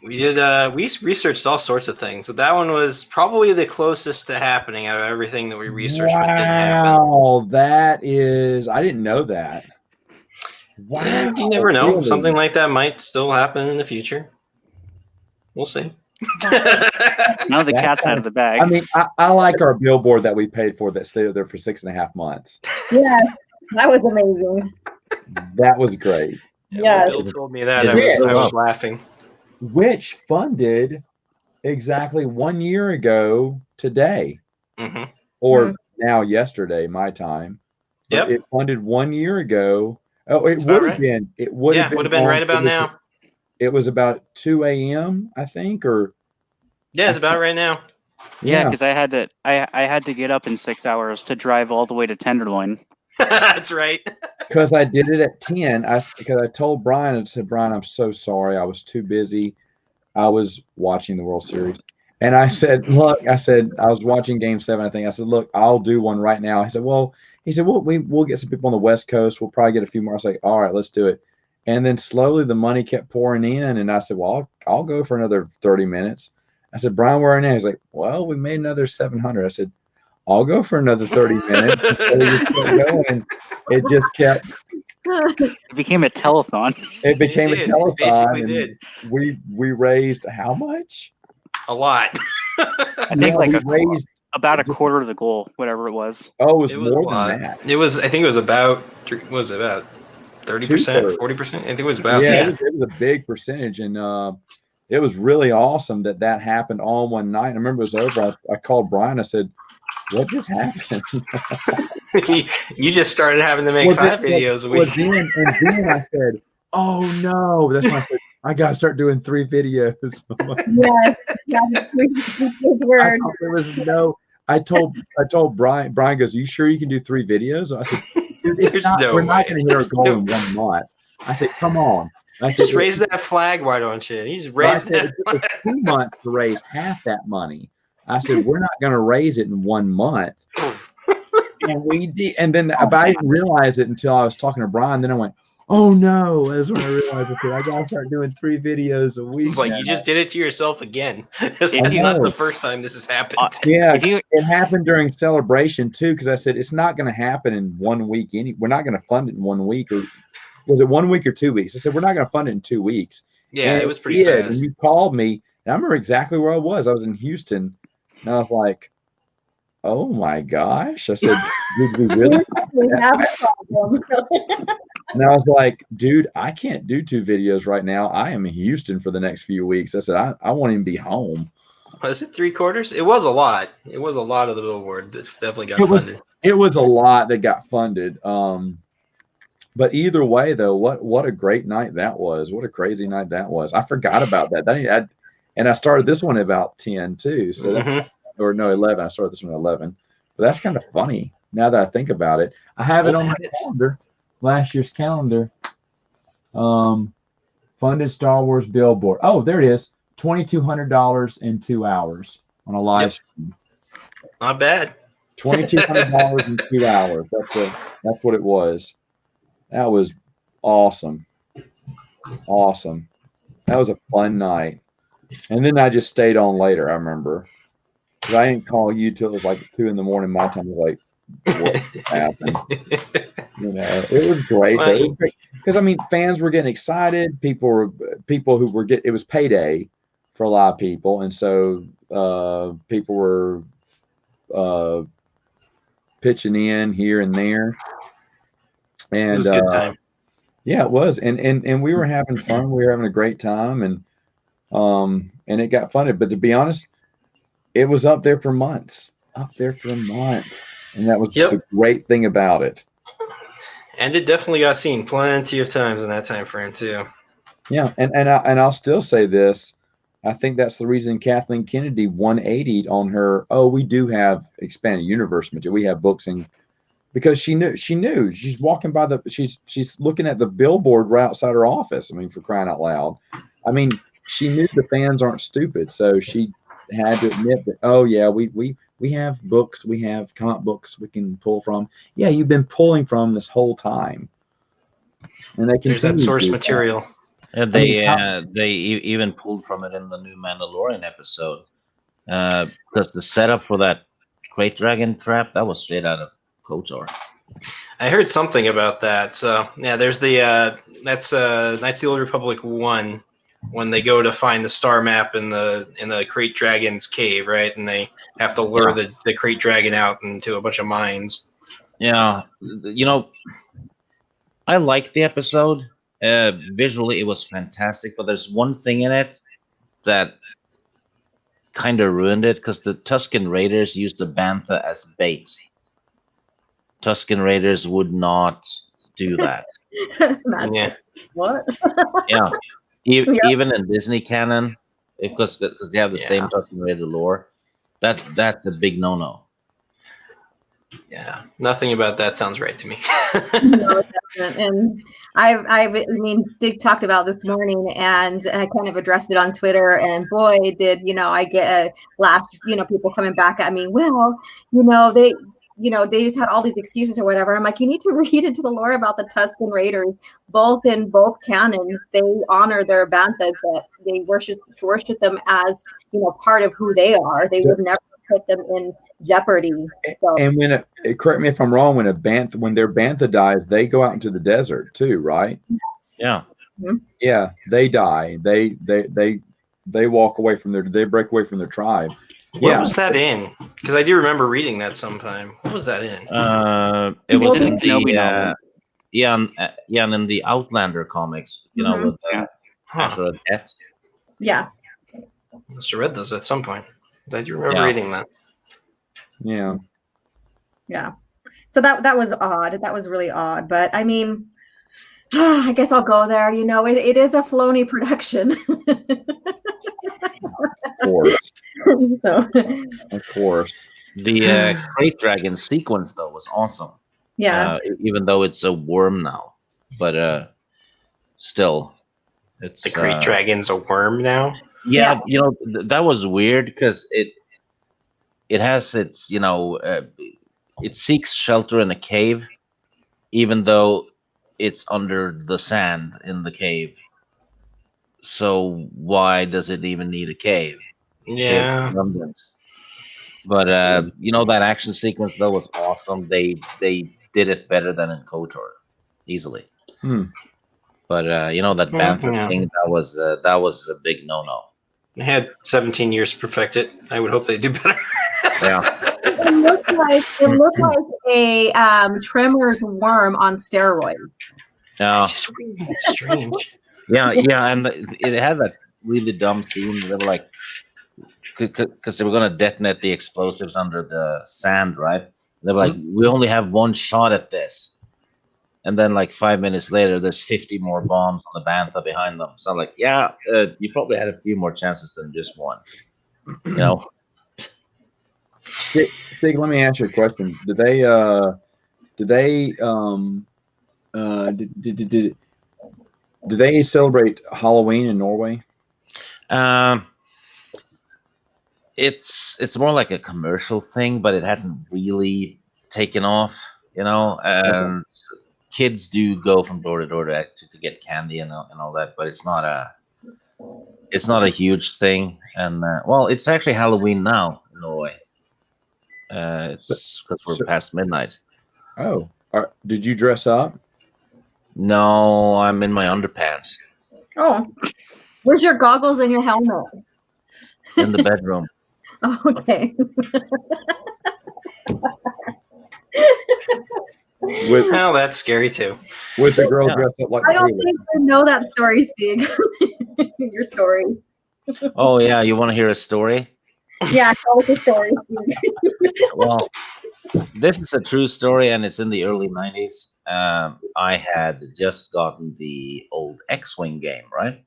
We did. We researched all sorts of things, but that one was probably the closest to happening out of everything that we researched. But didn't happen. Wow, that is. I didn't know that. Wow, yeah, you never know. Really? Something like that might still happen in the future. We'll see. Now the cat's out of the bag. I mean, I like our billboard that we paid for that stayed there for 6.5 months. Yeah, that was amazing. That was great. Yeah, Bill told me that. I was laughing. Which funded exactly 1 year ago today, or now yesterday, my time. Yep. It funded 1 year ago. Oh, it would have been. It would have been right about now. It was about 2 a.m. I think, or it's about right now. Yeah, because I had to get up in 6 hours to drive all the way to Tenderloin. That's right. Because I did it at 10. Because I told Brian, I said, Brian, I'm so sorry. I was too busy. I was watching the World Series. And I said, look, I was watching Game 7, I think. I said, look, I'll do one right now. He said, we'll get some people on the West Coast. We'll probably get a few more. I was like, all right, let's do it. And then slowly the money kept pouring in. And I said, well, I'll go for another 30 minutes. I said, Brian, where are you now? He's like, well, we made another 700. I said, I'll go for another 30 minutes. And it just kept. It became a telethon. It became a telethon. It basically did. We raised how much? A lot. I think about a quarter of the goal, whatever it was. Oh, it was more than that. I think it was about 30%, 40%. I think it was about. Yeah. It was a big percentage, and it was really awesome that happened all one night. I remember it was over. I called Brian. I said, "What just happened?" You just started having to make 5 videos a week. Then I said, "Oh no!" That's when I said, "I gotta start doing 3 videos." Yes, I thought there was no. I told Brian. Brian goes, "You sure you can do 3 videos?" I said, "Dude, we're not going to hit our goal in 1 month." I said, "Come on." I said, just raise that flag, why don't you? He's raised that. It took us 2 months to raise half that money. I said, "We're not going to raise it in 1 month." And we did. And then I didn't realize it until I was talking to Brian. Then I went, "Oh no!" That's when I realized I said, "I got to start doing 3 videos a week." It's like you just did it to yourself again. That's not the first time this has happened. Yeah, it happened during Celebration too, because I said it's not going to happen in 1 week. We're not going to fund it in 1 week. Or was it 1 week or 2 weeks? I said we're not going to fund it in 2 weeks. Yeah, it was pretty fast. And you called me, and I remember exactly where I was. I was in Houston, and I was like, "Oh my gosh!" I said, "Did we really have a problem?" And I was like, "Dude, I can't do 2 videos right now. I am in Houston for the next few weeks." I said, I won't even be home. Was it 3/4? It was a lot. It was a lot of the billboard that definitely got funded. It was a lot that got funded. But either way, though, what a great night that was. What a crazy night that was. I forgot about that. And I started this one about 10 too. So that's, or no, 11. I started this one at 11. But that's kind of funny now that I think about it. I have it on my calendar, last year's calendar. Funded Star Wars billboard. Oh, there it is. $2,200 in 2 hours on a live stream. Not bad. $2,200 in 2 hours. That's what it was. That was awesome. Awesome. That was a fun night. And then I just stayed on later, I remember. Because I didn't call you till it was like 2 a.m. my time. I was like, what happened? It was great. Because I mean, fans were getting excited. People who were it was payday for a lot of people. And so people were pitching in here and there. And it was a good time. Yeah, it was. And we were having fun. We were having a great time, and it got funded. But to be honest, it was up there for months. And that was the great thing about it. And it definitely got seen plenty of times in that time frame too. Yeah, and I'll still say this. I think that's the reason Kathleen Kennedy 180'd on her. Oh, we do have expanded universe material. We have books because she knew she's walking by she's looking at the billboard right outside her office. I mean, for crying out loud. I mean, she knew the fans aren't stupid, so she had to admit that, oh yeah, we have books, we have comic books we can pull from. Yeah, you've been pulling from this whole time. And they there's that source material. And they even pulled from it in the new Mandalorian episode. Because the setup for that Great Dragon trap, that was straight out of KOTOR. I heard something about that. So yeah, there's the that's Knights of the Old Republic 1 when they go to find the star map in the Krayt Dragon's cave, right? And they have to lure the Krayt Dragon out into a bunch of mines. Yeah, I liked the episode. Visually, it was fantastic, but there's one thing in it that kind of ruined it because the Tusken Raiders used the Bantha as bait. Tusken Raiders would not do that. Yeah. What? Yeah. Even in Disney canon, because they have the same Tusken Raider lore, that's a big no-no. Yeah, nothing about that sounds right to me. No, it doesn't. And I mean, Dick talked about this morning, and I kind of addressed it on Twitter. And boy, did I get a laugh. People coming back at me. Well, they just had all these excuses or whatever. I'm like, you need to read into the lore about the Tusken Raiders. In both canons, they honor their banthas, that they worship them as part of who they are. They would never put them in jeopardy. So. And when correct me if I'm wrong, when their bantha dies, they go out into the desert too, right? Yes. Yeah. Mm-hmm. Yeah, they die. They walk away from they break away from their tribe. What was that in? Because I do remember reading that sometime. What was that in? It was in the and in the Outlander comics, with Ashura Death. Yeah. Must have read those at some point. I do remember reading that. Yeah. Yeah. So that was odd. That was really odd. But I mean, I guess I'll go there. You know, it is a Filoni production. Of course. So, Of course. The Crate Dragon sequence though was awesome. yeah. Even though it's a worm now, but still, it's The Crate Dragon's a worm now. Yeah, you know that was weird because it has its it seeks shelter in a cave, even though it's under the sand in the cave. So why does it even need a cave? Yeah. Cave's redundant. But that action sequence though was awesome. They did it better than in KOTOR, easily. But that Bantha thing, that was a big no-no. They had 17 years to perfect it. I would hope they do better. Yeah. It looked like a Tremors worm on steroids. Yeah. It's just weird. It's strange. Yeah, and it had that really dumb scene. They were like, because they were going to detonate the explosives under the sand, right? They were like, we only have one shot at this. And then, like 5 minutes later, there's 50 more bombs on the Bantha behind them. So I'm like, yeah, you probably had a few more chances than just one. You know? Stig, let me ask you a question. Did they celebrate Halloween in Norway? It's more like a commercial thing, but it hasn't really taken off, and kids do go from door to door to get candy and all that, but it's not a huge thing. And it's actually Halloween now in Norway. It's because we're past midnight. Oh, did you dress up? No, I'm in my underpants. Oh, where's your goggles and your helmet? In the bedroom. Oh, okay. Well, that's scary too. With the girl dressed up like I don't think I know that story, Stig. Your story. Oh yeah, you want to hear a story? Yeah, tell us a story. Well, this is a true story, and it's in the early 90s. I had just gotten the old X-Wing game, right?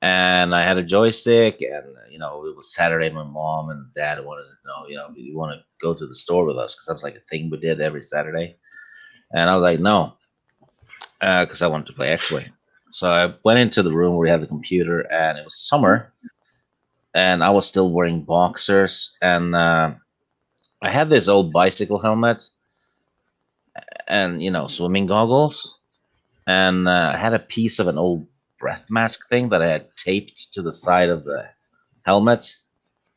And I had a joystick, and it was Saturday. My mom and dad wanted to know, do you want to go to the store with us? Because that was like a thing we did every Saturday. And I was like, no, because I wanted to play X-Wing. So I went into the room where we had the computer, and it was summer, and I was still wearing boxers, and I had this old bicycle helmet, and swimming goggles, and I had a piece of an old breath mask thing that I had taped to the side of the helmet.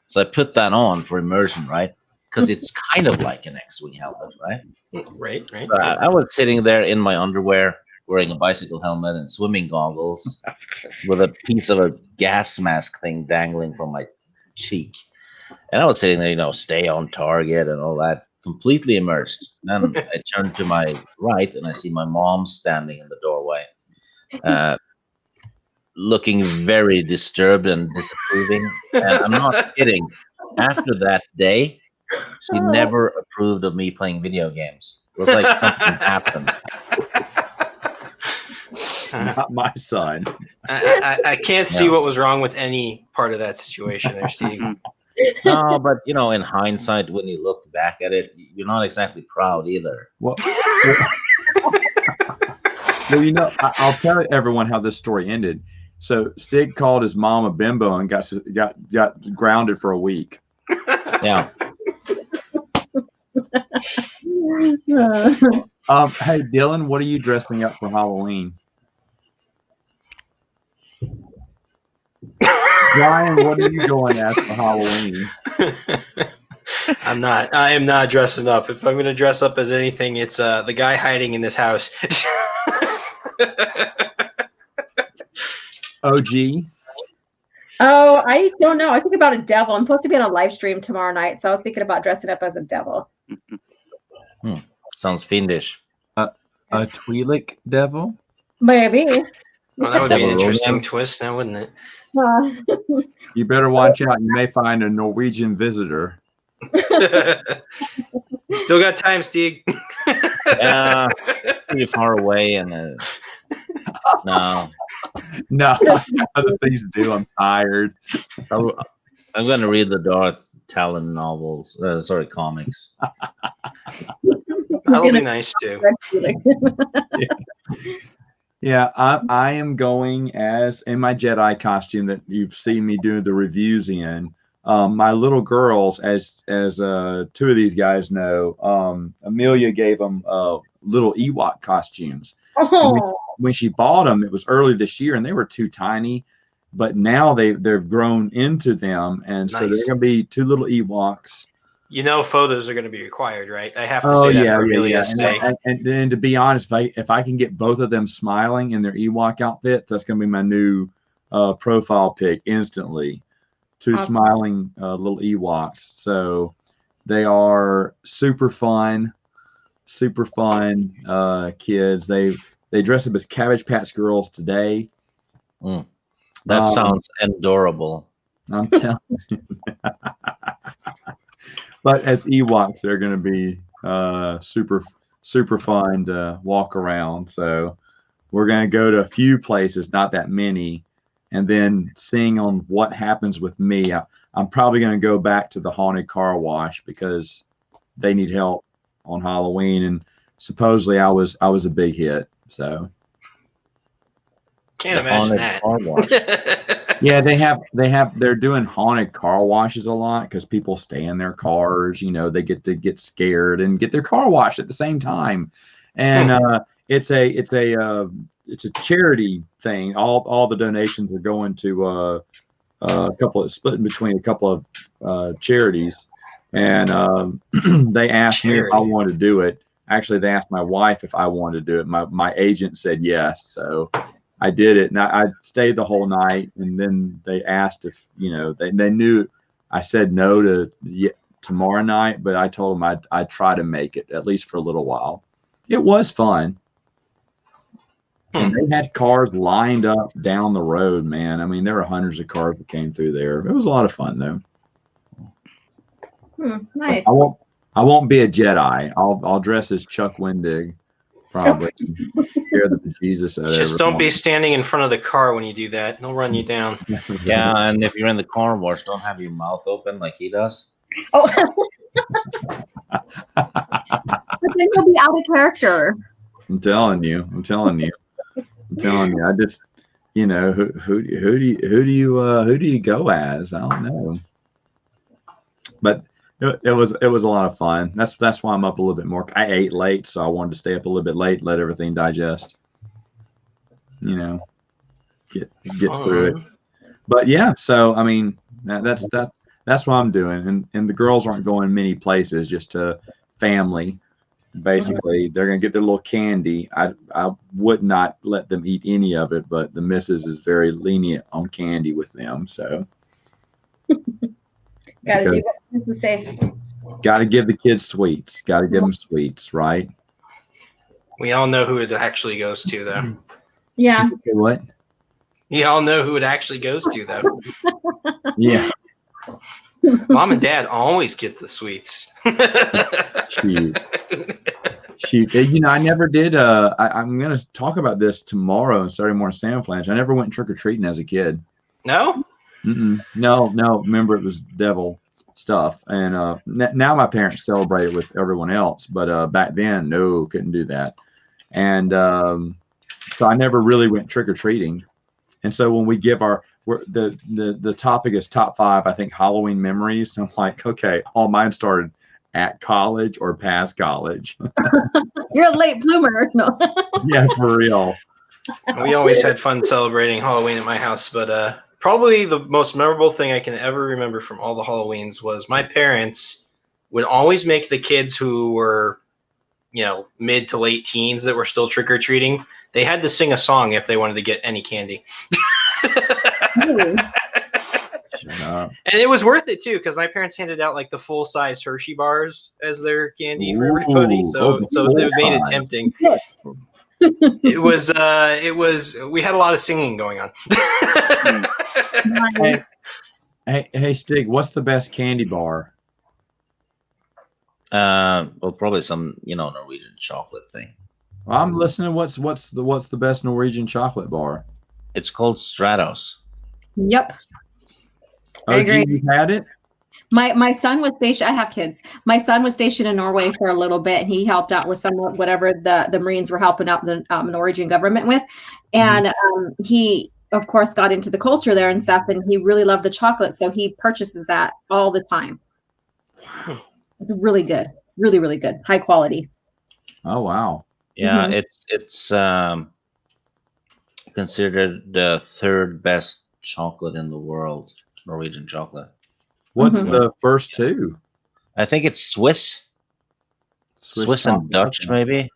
So I put that on for immersion, right? Because it's kind of like an X-Wing helmet, right? Right. So I was sitting there in my underwear, wearing a bicycle helmet and swimming goggles, with a piece of a gas mask thing dangling from my cheek. And I was sitting there, stay on target and all that, completely immersed. Then I turned to my right, and I see my mom standing in the doorway, looking very disturbed and disapproving. And I'm not kidding. After that day, she never approved of me playing video games. It was like something happened. Not my son. I can't see what was wrong with any part of that situation there, Steve. No, but in hindsight, when you look back at it, you're not exactly proud either. Well, I'll tell everyone how this story ended. So Stig called his mom a bimbo and got grounded for a week. Yeah. Hey Dylan, what are you dressing up for Halloween? Brian, what are you going as for Halloween? I am not dressing up. If I'm going to dress up as anything, it's the guy hiding in this house. OG? Oh, I don't know. I was thinking about a devil. I'm supposed to be on a live stream tomorrow night, so I was thinking about dressing up as a devil. Sounds fiendish. A Twi'lek devil? Maybe. Well, that would be an interesting twist now, wouldn't it? You better watch out. You may find a Norwegian visitor. Still got time, Steve. Yeah, pretty far away, and no. No, I got other things to do. I'm tired. I'm going to read the Darth Talon novels. Comics. That'll be nice too. Yeah, I am going as in my Jedi costume that you've seen me do the reviews in. My little girls, as two of these guys know, Amelia gave them little Ewok costumes. When she bought them, it was early this year, and they were too tiny. But now they've grown into them, and so they're going to be two little Ewoks. You know, photos are going to be required, right? I have to say that for Amelia's sake. And to be honest, if I can get both of them smiling in their Ewok outfits, that's going to be my new profile pic instantly. Two smiling little Ewoks. So they are super fun kids. They dress up as Cabbage Patch Girls today. That sounds adorable. I'm telling you. But as Ewoks, they're going to be super fun to walk around. So we're going to go to a few places, not that many, and then seeing on what happens with me. I'm probably going to go back to the haunted car wash because they need help on Halloween, and supposedly I was a big hit. So can't imagine that. Car wash. Yeah, they're doing haunted car washes a lot because people stay in their cars. You know, they get scared and get their car washed at the same time, and it's a charity thing. All the donations are going to split between a couple of charities, and they asked me if I wanted to do it. Actually, they asked my wife if I wanted to do it. My agent said yes, so I did it, and I stayed the whole night. And then they asked if they knew I said no to tomorrow night, but I told them I'd try to make it at least for a little while. It was fun. And they had cars lined up down the road, man. I mean, there were hundreds of cars that came through there. It was a lot of fun, though. Nice. I won't be a Jedi. I'll dress as Chuck Wendig, probably. Scare the bejesus out of Just don't be standing in front of the car when you do that. They'll run you down. Yeah, and if you're in the car wash, don't have your mouth open like he does. Oh. But then you'll be out of character. I'm telling you. I just, who do you go as? I don't know. But it was a lot of fun. That's why I'm up a little bit more. I ate late, so I wanted to stay up a little bit late, let everything digest. Get through it. But yeah, so I mean that's what I'm doing, and the girls aren't going many places, just to family. Basically, they're gonna get their little candy. I would not let them eat any of it, but the missus is very lenient on candy with them. So gotta do what to say. Gotta give the kids sweets. Gotta give them sweets, right? We all know who it actually goes to, though. Yeah. What? You all know who it actually goes to, though. Yeah. Mom and Dad always get the sweets. Shoot. I never did. I'm going to talk about this tomorrow on Saturday Morning Sam Flange. I never went trick-or-treating as a kid. No? No. Remember, it was devil stuff. And now my parents celebrate it with everyone else. But back then, no, couldn't do that. And so I never really went trick-or-treating. And so when we give the topic is top 5, I think, Halloween memories. I'm like, okay, all mine started at college or past college. You're a late bloomer. No. Yeah, for real. We always had fun celebrating Halloween at my house, but probably the most memorable thing I can ever remember from all the Halloweens was my parents would always make the kids who were, mid to late teens that were still trick-or-treating, they had to sing a song if they wanted to get any candy. Shut up. And it was worth it too, because my parents handed out like the full-size Hershey bars as their candy for everybody, so it made it tempting. It was. We had a lot of singing going on. Hey, Stig, what's the best candy bar? Well, probably some Norwegian chocolate thing. Well, I'm listening. What's the best Norwegian chocolate bar? It's called Stratos. Yep. I Oh, agree. you've had it? My son was stationed. I have kids. My son was stationed in Norway for a little bit, and he helped out with some whatever the Marines were helping out the Norwegian government with, and he of course got into the culture there and stuff, and he really loved the chocolate, so he purchases that all the time. Wow. It's really good, really really good, high quality. Oh wow. Yeah, it's considered the third best chocolate in the world, Norwegian chocolate. What's the first two? I think it's Swiss and Dutch, maybe.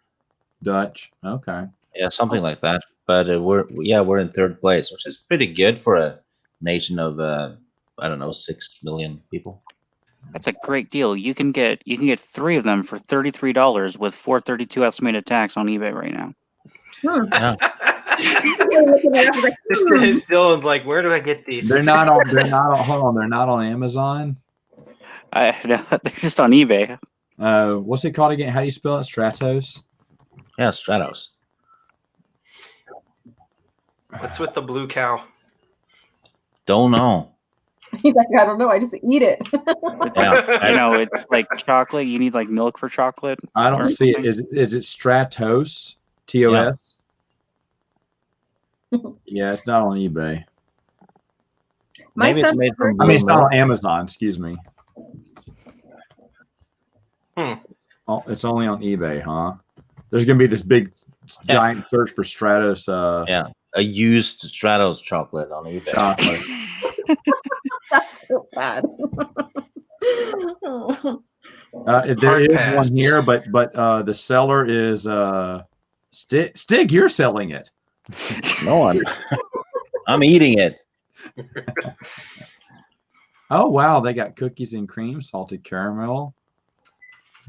Dutch, okay. Yeah, something like that. But we're in third place, which is pretty good for a nation of I don't know, 6 million people. That's a great deal. You can get 3 of them for $33 with $4.32 estimated tax on eBay right now. Yeah. It's still like, where do I get these? They're not on. Hold on, they're not on Amazon. No, they're just on eBay. What's it called again? How do you spell it? Stratos. Yeah, Stratos. What's with the blue cow? Don't know. He's like, I don't know. I just eat it. Yeah, it's like chocolate. You need like milk for chocolate. I don't see it. Is it Stratos? TOS? Yeah, it's not on eBay. Maybe it's made from. I mean, it's not on Amazon. Excuse me. Oh, it's only on eBay, huh? There's gonna be this big, giant search for Stratos. Yeah, a used Stratos chocolate on eBay. Chocolate. That's so bad. There is one here, but the seller is Stig. You're selling it. No, I'm eating it. Oh wow, they got cookies and cream, salted caramel,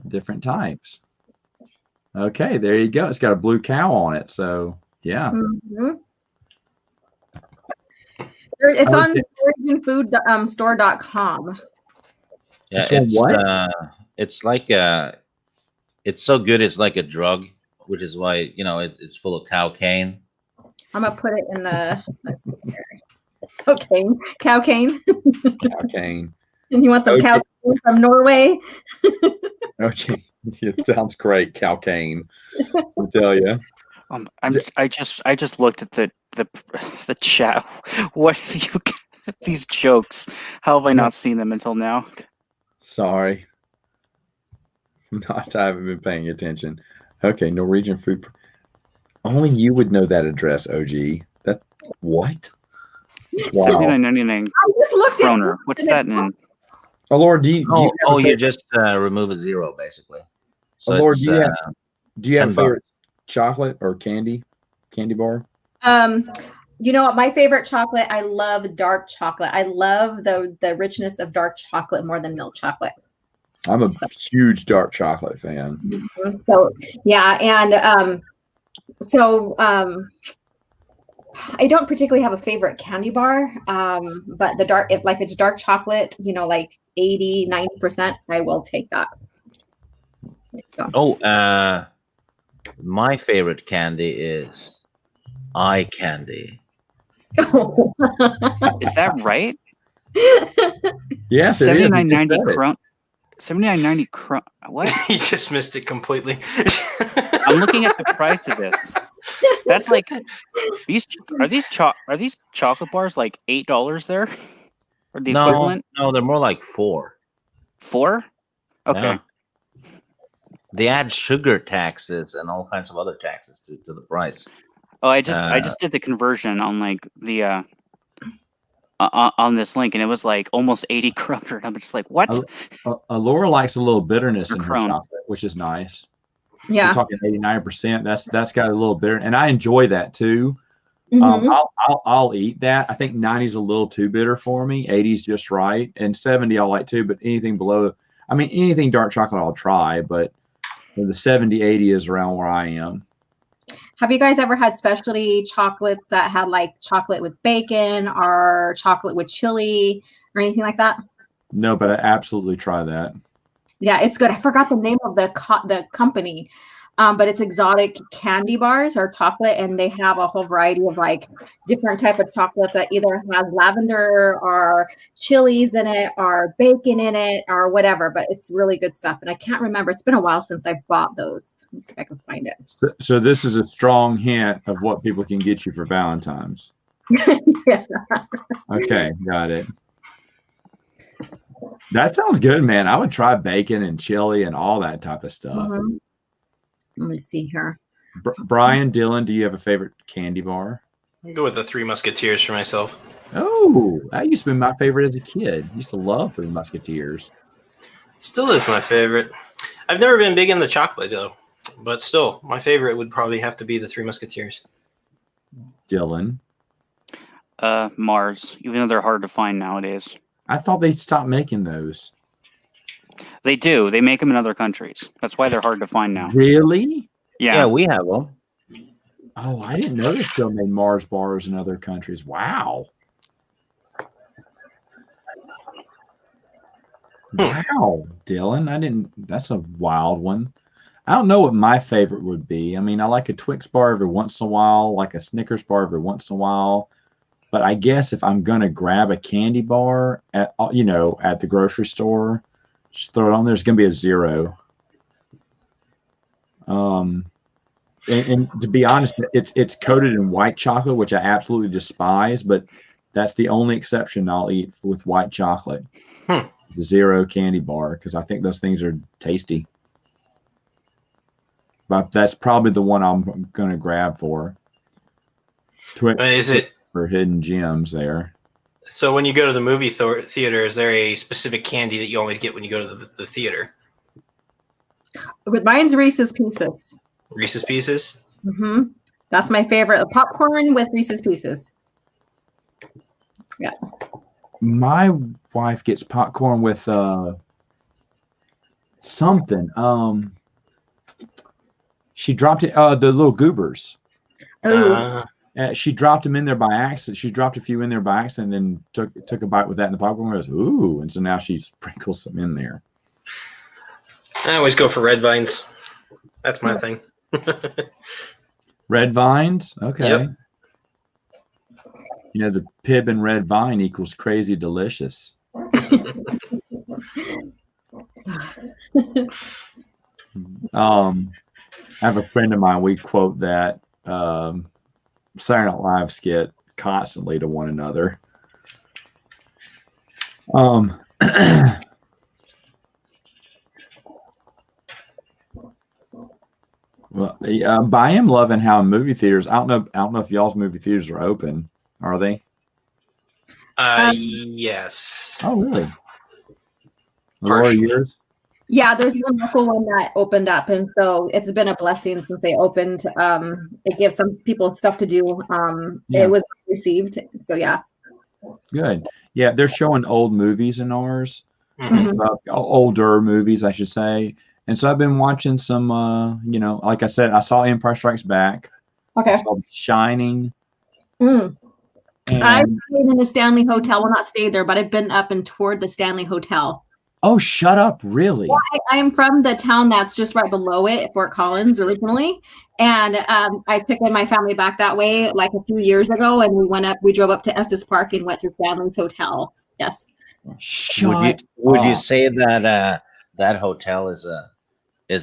different types. Okay, there you go. It's got a blue cow on it, so yeah. It's on originfoodstore.com. Yeah, it's like it's so good. It's like a drug, which is why it's full of cocaine. I'm gonna put it in the cocaine. Cocaine. Cocaine. And you want some cocaine from Norway? Okay, it sounds great. Cocaine. I'll tell you. I just looked at the chat. What have you? These jokes? How have I not seen them until now? Sorry. I haven't been paying attention. Okay, Norwegian food. Only you would know that address, OG. That what? Wow. $79.99. I just looked at kroner. What's that in? Oh Lord, do you just remove a zero basically. So Lord, do you have a favorite chocolate or candy bar? You know what? My favorite chocolate. I love dark chocolate. I love the richness of dark chocolate more than milk chocolate. I'm a huge dark chocolate fan. So yeah, and I don't particularly have a favorite candy bar, but if it's dark chocolate, like 80-90%, I will take that. So. My favorite candy is eye candy. Is that right? Yes, $79.90 krone. $79.90 krone. What? You just missed it completely. I'm looking at the price of this. That's like are these chocolate bars like $8 there? Or the equivalent? No, they're more like 4. 4? Okay. Yeah. They add sugar taxes and all kinds of other taxes to the price. Oh, I just did the conversion on like the on this link, and it was like almost 80 kroner. I'm just like, what? Laura likes a little bitterness in her chocolate, which is nice. Yeah, we're talking 89%. That's got a little bitter, and I enjoy that too. I'll eat that. I think 90 is a little too bitter for me. 80 is just right, and 70 I'll like too. But anything below, anything dark chocolate I'll try. But the 70, 80 is around where I am. Have you guys ever had specialty chocolates that had like chocolate with bacon or chocolate with chili or anything like that? No, but I absolutely try that. Yeah, it's good. I forgot the name of the company, but it's Exotic Candy Bars or chocolate, and they have a whole variety of like different type of chocolates that either has lavender or chilies in it or bacon in it or whatever. But it's really good stuff, and I can't remember. It's been a while since I bought those. Let me see if I can find it. So this is a strong hint of what people can get you for Valentine's. Yeah. Okay, got it. That sounds good, man. I would try bacon and chili and all that type of stuff. Mhm. Let me see here. Brian, Dylan, do you have a favorite candy bar? I'll go with the Three Musketeers for myself. Oh, that used to be my favorite as a kid. Used to love Three Musketeers. Still is my favorite. I've never been big into chocolate though, but still, my favorite would probably have to be the Three Musketeers. Dylan, Mars, even though they're hard to find nowadays. I thought they stopped making those. They do. They make them in other countries. That's why they're hard to find now. Really? Yeah. we have them. Oh, I didn't know they still made Mars bars in other countries. Wow. Wow, Dylan. I didn't. That's a wild one. I don't know what my favorite would be. I mean, I like a Twix bar every once in a while, like a Snickers bar every once in a while. But I guess if I'm gonna grab a candy bar at the grocery store, just throw it on there. It's gonna be a 0. And to be honest, it's coated in white chocolate, which I absolutely despise. But that's the only exception I'll eat with white chocolate. It's a 0 candy bar because I think those things are tasty. But that's probably the one I'm gonna grab for. Is it? For hidden gems there. So when you go to the movie theater, is there a specific candy that you always get when you go to the theater? With mine's Reese's Pieces. Reese's Pieces? Mm-hmm. That's my favorite. Popcorn with Reese's Pieces. Yeah. My wife gets popcorn with something. She dropped it. The little goobers. She dropped them in there by accident. She dropped a few in there by accident, and then took a bite with that in the popcorn. And goes, ooh! And so now she sprinkles some in there. I always go for red vines. That's my thing. Red vines, okay. Yep. You know, the Pib and red vine equals crazy delicious. I have a friend of mine. We quote that Saturday Night Live skit constantly to one another. Well, but I am loving how movie theaters. I don't know if y'all's movie theaters are open. Are they? Yes. Oh, really? Laura, yours? Yeah, there's one local one that opened up, and so it's been a blessing since they opened. It gives some people stuff to do. It was received, so yeah. Good. Yeah, they're showing old movies in ours, older movies, I should say. And so I've been watching some, like I said, I saw Empire Strikes Back. Okay. I saw Shining. I've stayed in the Stanley Hotel. Well, not stayed there, but I've been up and toured the Stanley Hotel. Oh, shut up. Really? Well, I am from the town that's just right below it, Fort Collins, originally. And I took my family back that way like a few years ago, and we drove up to Estes Park and went to Stanley's Hotel. Yes. Would you say that that hotel is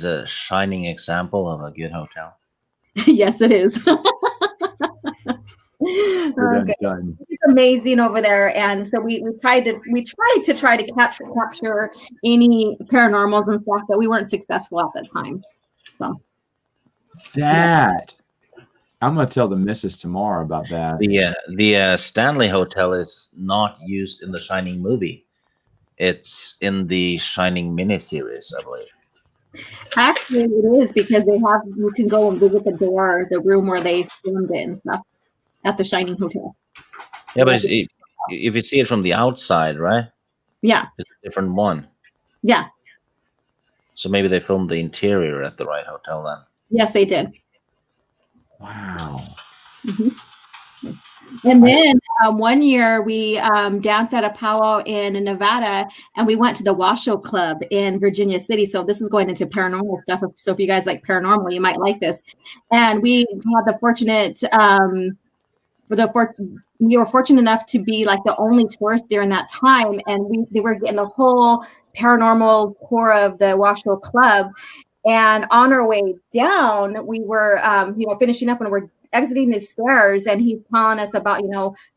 a shining example of a good hotel? Yes, it is. It's amazing over there, and so we tried to capture any paranormals and stuff, but we weren't successful at that time. So I'm gonna tell the missus tomorrow about that. The Stanley Hotel is not used in the Shining movie. It's in the Shining miniseries, I believe. Actually, it is because you can go and visit the room where they filmed it and stuff at the Shining Hotel. Yeah, but if you see it from the outside, right? Yeah. It's a different one. Yeah. So maybe they filmed the interior at the right hotel then. Yes, they did. Wow. Mm-hmm. And then one year we danced at a powwow in Nevada, and we went to the Washoe Club in Virginia City. So this is going into paranormal stuff. So if you guys like paranormal, you might like this. And we had the fortunate we were fortunate enough to be like the only tourists during that time, and they were getting the whole paranormal tour of the Washoe Club. And on our way down, we were finishing up, and we're exiting the stairs, and he's telling us about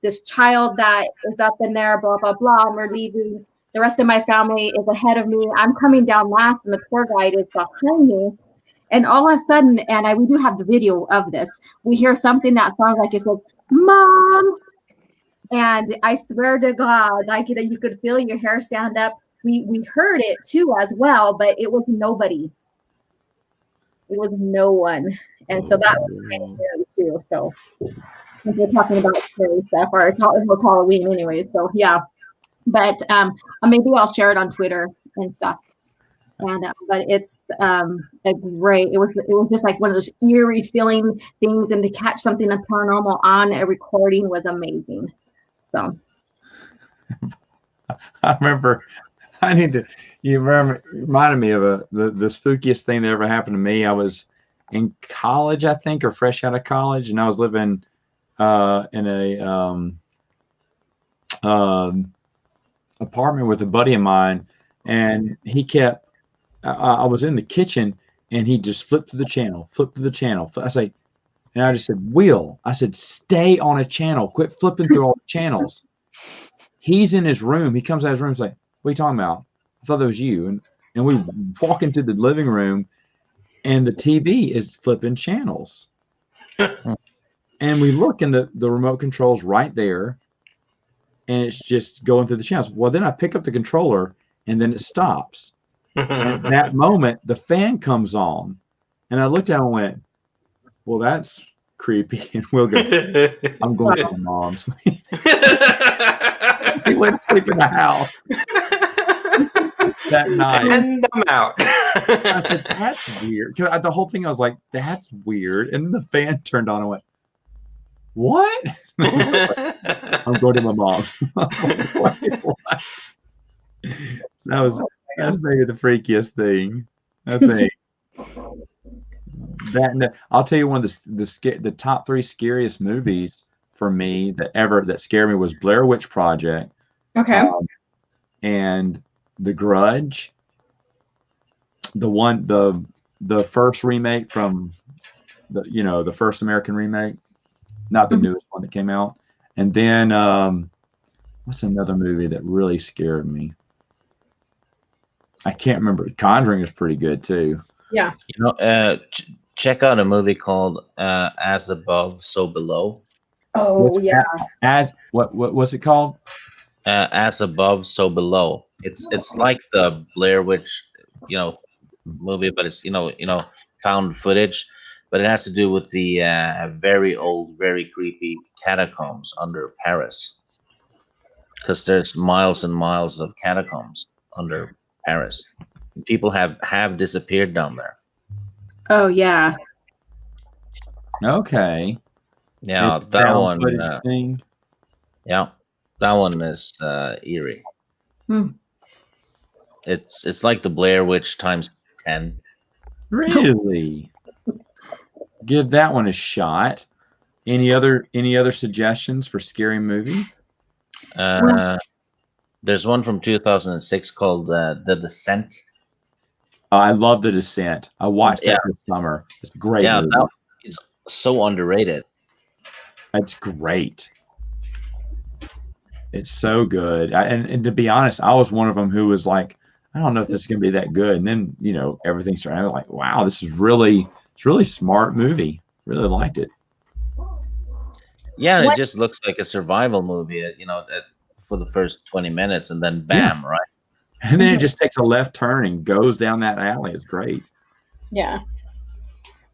this child that is up in there, blah blah blah, and we're leaving. The rest of my family is ahead of me. I'm coming down last, and the tour guide is behind me. And all of a sudden, and we do have the video of this, we hear something that sounds like it says, "Mom!" And I swear to God, like that you could feel your hair stand up. We heard it too as well, but it was nobody. It was no one. And so that was kind of scary too. So we're talking about scary stuff, or it was Halloween anyway. So yeah. But maybe I'll share it on Twitter and stuff. And but it's it was just like one of those eerie feeling things, and to catch something paranormal on a recording was amazing. So I remember you reminded me of the spookiest thing that ever happened to me. I was in college, I think, or fresh out of college, and I was living in a apartment with a buddy of mine, and he kept. I was in the kitchen, and he just flipped to the channel. I say, and I just said, "Will," I said, "stay on a channel. Quit flipping through all the channels." He's in his room. He comes out of his room. He's like, "What are you talking about? I thought that was you." And we walk into the living room, and the TV is flipping channels. And we look, and the remote control's right there, and it's just going through the channels. Well, then I pick up the controller, and then it stops. And at that moment, the fan comes on, and I looked at him and went, "Well, that's creepy." And Will goes, "I'm going to my mom's." He went to sleep in the house that night. And I'm out. I said, "That's weird." Because the whole thing, I was like, "That's weird." And then the fan turned on and went, "What?" I'm going to my mom's. That's maybe the freakiest thing, I think. I'll tell you, one of the top 3 scariest movies for me that scared me was Blair Witch Project. Okay. And The Grudge, the first remake from the first American remake, not the newest one that came out. And then what's another movie that really scared me? I can't remember. Conjuring is pretty good too. Yeah. Check out a movie called As Above, So Below. Oh, yeah. What's it called? As Above, So Below. It's like the Blair Witch, movie, but it's found footage, but it has to do with the very old, very creepy catacombs under Paris, because there's miles and miles of catacombs under Paris. People have disappeared down there. Oh yeah. Okay. Yeah, It's that found one. footage thing. Yeah, that one is eerie. It's like the Blair Witch times 10. Really? Give that one a shot. Any other suggestions for scary movies? There's one from 2006 called The Descent. I love The Descent. I watched that this summer. It's a great movie. It's so underrated. It's great. It's so good. And to be honest, I was one of them who was like, I don't know if this is going to be that good. And then, everything started. I was like, wow, it's really smart movie. Really liked it. Yeah, it just looks like a survival movie, for the first 20 minutes, and then bam, right? And then it just takes a left turn and goes down that alley. It's great. Yeah.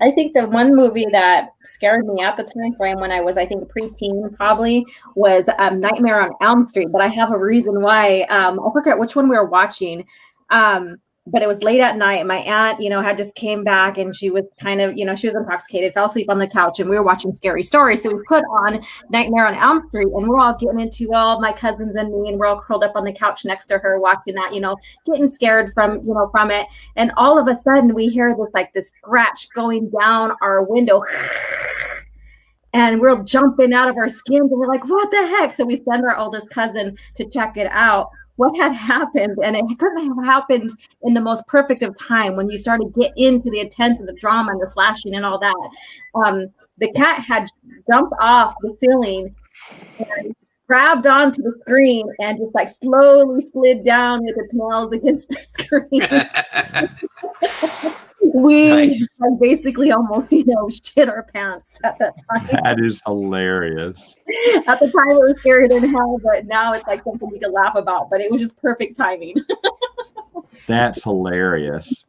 I think the one movie that scared me at the time frame when I was, I think, preteen probably was Nightmare on Elm Street. But I have a reason why. I forget which one we were watching. but it was late at night. My aunt, had just came back, and she was kind of, she was intoxicated, fell asleep on the couch, and we were watching Scary Stories. So we put on Nightmare on Elm Street, and we're all getting into, all my cousins and me, and we're all curled up on the couch next to her watching that, getting scared from it. And all of a sudden we hear this scratch going down our window. And we're jumping out of our skins, and we're like, what the heck? So we send our oldest cousin to check it out. What had happened, and it couldn't have happened in the most perfect of time, when you started to get into the intense and the drama and the slashing and all that. The cat had jumped off the ceiling and grabbed onto the screen and just slowly slid down with its nails against the screen. We basically almost, shit our pants at that time. That is hilarious. At the time, it was scarier than hell, but now it's something we can laugh about. But it was just perfect timing. That's hilarious.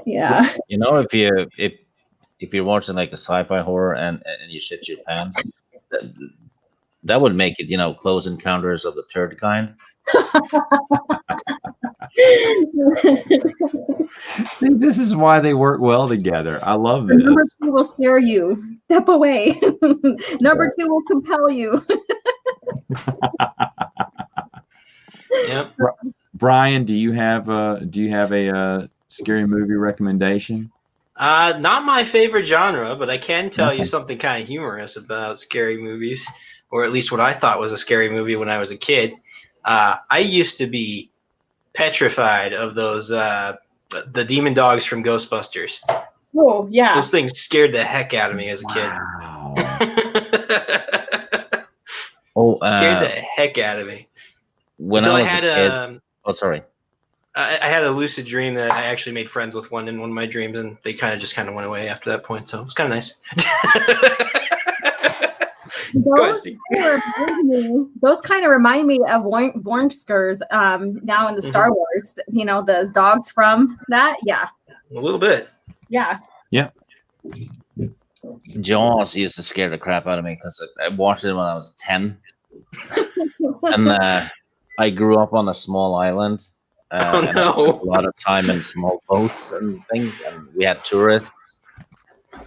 Yeah. If you're watching a sci-fi horror and you shit your pants, that would make it Close Encounters of the Third Kind. See, this is why they work well together. I love this. Number 2 will scare you. Step away. Number 2 will compel you. Yep. Brian, do you have a scary movie recommendation? Not my favorite genre, but I can tell you something kind of humorous about scary movies, or at least what I thought was a scary movie when I was a kid. I used to be petrified of those the demon dogs from Ghostbusters. Oh, yeah. Those things scared the heck out of me as a kid. Wow. Scared the heck out of me. When so I was had a kid, sorry. I had a lucid dream that I actually made friends with one in one of my dreams, and they kind of went away after that point. So it was kind of nice. Those kind of remind me of Vormskers now in the Star Wars. Those dogs from that. Yeah. A little bit. Yeah. Yeah. Jaws used to scare the crap out of me because I watched it when I was 10. And I grew up on a small island. And I had a lot of time in small boats and things, and we had tourists.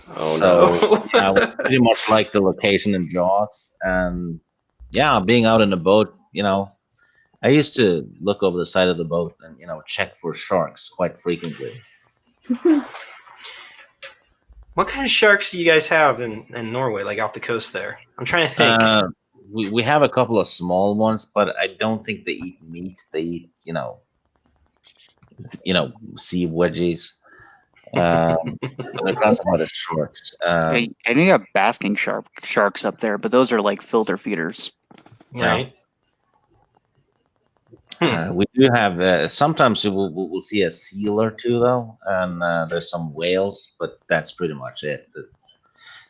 I was pretty much like the location in Jaws, and being out in the boat, I used to look over the side of the boat and check for sharks quite frequently. What kind of sharks do you guys have in Norway, off the coast there? I'm trying to think. We have a couple of small ones, but I don't think they eat meat. They eat sea wedgies. They're classified as sharks. I know you have basking sharks up there, but those are filter feeders. Right. We do have sometimes we'll see a seal or two though, and there's some whales, but that's pretty much it.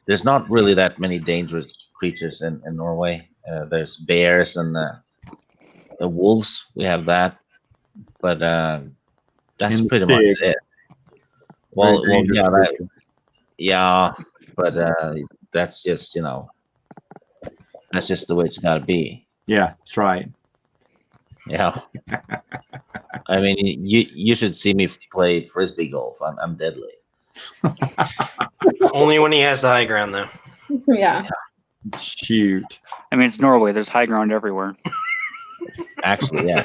There's not really that many dangerous creatures in Norway. There's bears and the wolves. We have that, but that's pretty much it. Well, but that's just that's just the way it's got to be. Yeah, that's right. Yeah. I mean, you should see me play frisbee golf. I'm deadly. Only when he has the high ground, though. Yeah. Shoot. I mean, it's Norway. There's high ground everywhere. Actually, yeah.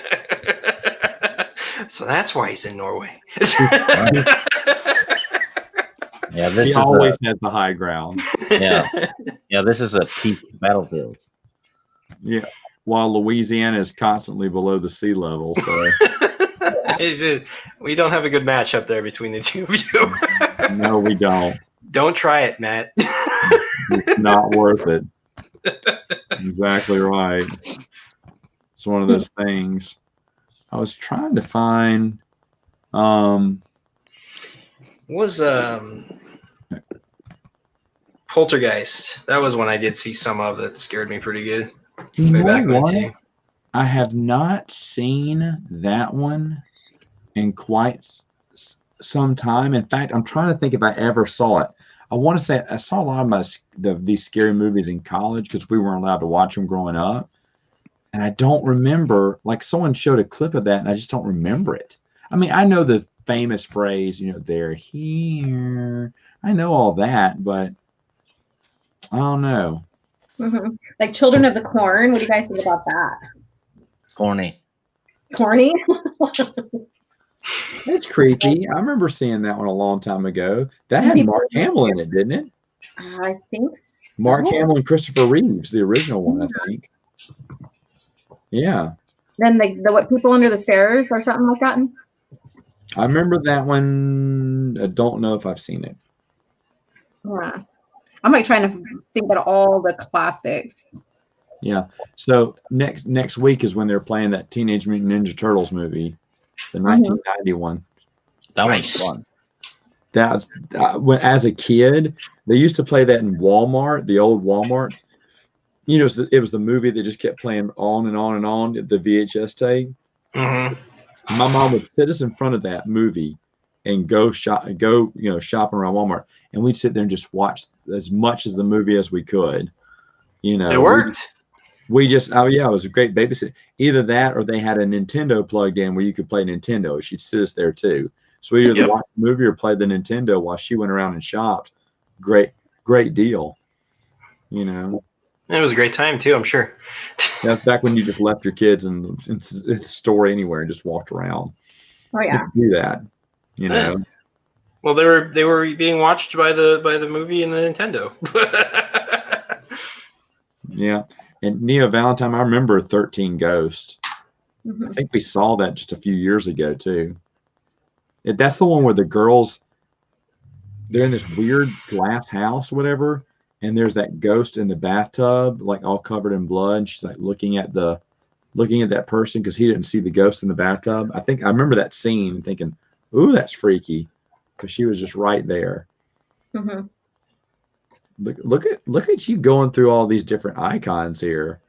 So that's why he's in Norway. Yeah, he always has the high ground. Yeah, this is a peak battlefield. Yeah, while Louisiana is constantly below the sea level, so we don't have a good match up there between the two of you. No, we don't. Don't try it, Matt. It's not worth it. Exactly right. It's one of those things. I was trying to find was Poltergeist. That was one I did see some of that scared me pretty good. Way back when too. I have not seen that one in quite some time. In fact, I'm trying to think if I ever saw it. I want to say I saw a lot of these scary movies in college because we weren't allowed to watch them growing up. And I don't remember, someone showed a clip of that and I just don't remember it. I mean, I know the famous phrase, they're here. I know all that, but I don't know. Mm-hmm. Like Children of the Corn. What do you guys think about that? Corny. Corny? It's creepy. I remember seeing that one a long time ago. That had Mark Hamill in it, didn't it? I think so. Mark Hamill and Christopher Reeves, the original one, I think. Yeah. Then the What People Under the Stairs or something like that. I remember that one. I don't know if I've seen it. Yeah. I'm like trying to think about all the classics. Yeah. So next week is when they're playing that Teenage Mutant Ninja Turtles movie, the 1991. That one's fun. That's when, as a kid, they used to play that in Walmart, the old Walmart. It was the movie that just kept playing on and on and on, the VHS tape. Mm-hmm. My mom would sit us in front of that movie and go shopping around Walmart, and we'd sit there and just watch as much as the movie as we could. It worked. We just, it was a great babysit. Either that or they had a Nintendo plugged in where you could play Nintendo. She'd sit us there too. So we either watched the movie or played the Nintendo while she went around and shopped. Great deal. It was a great time too, I'm sure. That's back when you just left your kids in the store anywhere and just walked around. Oh yeah. You could do that. Well, they were being watched by the movie and the Nintendo. Yeah. And Neo Valentine, I remember 13 Ghosts. Mm-hmm. I think we saw that just a few years ago too. That's the one where the girls, they're in this weird glass house, whatever, and there's that ghost in the bathtub, like all covered in blood. And she's like looking at that person because he didn't see the ghost in the bathtub. I remember that scene thinking, "Ooh, that's freaky," because she was just right there. Mm-hmm. Look at you going through all these different icons here.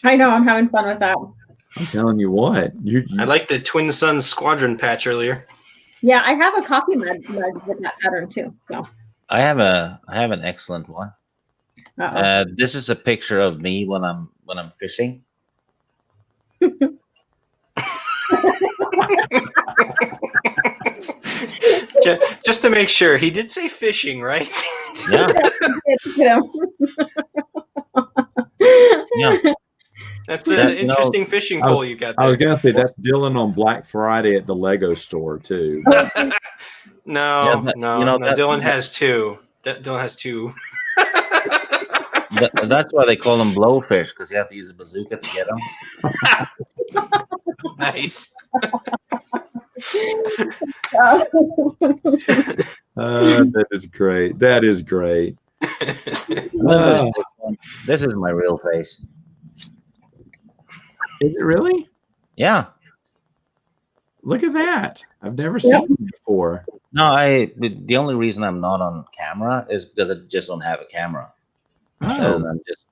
I know, I'm having fun with that. I'm telling you what. I like the Twin Suns Squadron patch earlier. Yeah, I have a coffee mug with that pattern too. So I have an excellent one. This is a picture of me when I'm fishing. Just to make sure, he did say fishing, right? Yeah. Yeah. That's an interesting fishing pole you got there. I was going to say that's Dylan on Black Friday at the Lego store too. No, Dylan has two. Dylan has two. That's why they call them blowfish, because you have to use a bazooka to get them. Nice. That is great. That is great. This is my real face. Is it really? Yeah. Look at that. I've never seen it before. No, the only reason I'm not on camera is because I just don't have a camera. Oh. And I'm just,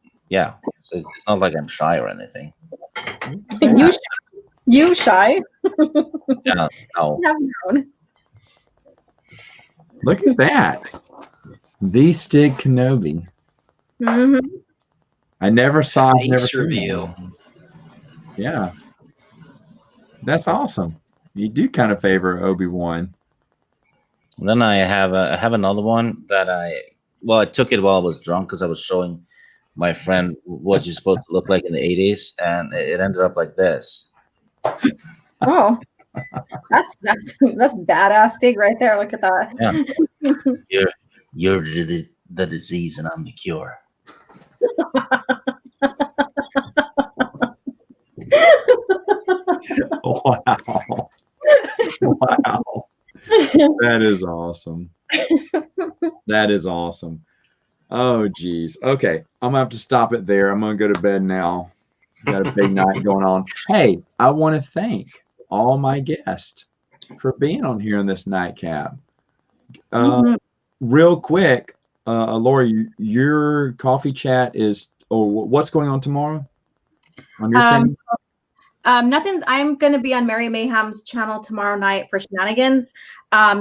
so it's not like I'm shy or anything. You shy? Yeah, no. Look at that. The Stig Kenobi. Mm-hmm. I never saw face reveal. Yeah. That's awesome. You do kind of favor Obi-Wan. Then I have another one that I took it while I was drunk because I was showing my friend what you're supposed to look like in the 80s, and it ended up like this. Oh, that's badass Stig right there. Look at that. Yeah. You're the disease and I'm the cure. Wow. Wow. That is awesome. That is awesome. Oh, geez. Okay. I'm going to have to stop it there. I'm going to go to bed now. Got a big night going on. Hey, I want to thank all my guests for being on here in this nightcap. Real quick, Lori, your coffee chat is, what's going on tomorrow on your channel? Nothing's. I'm going to be on Mary Mayhem's channel tomorrow night for shenanigans.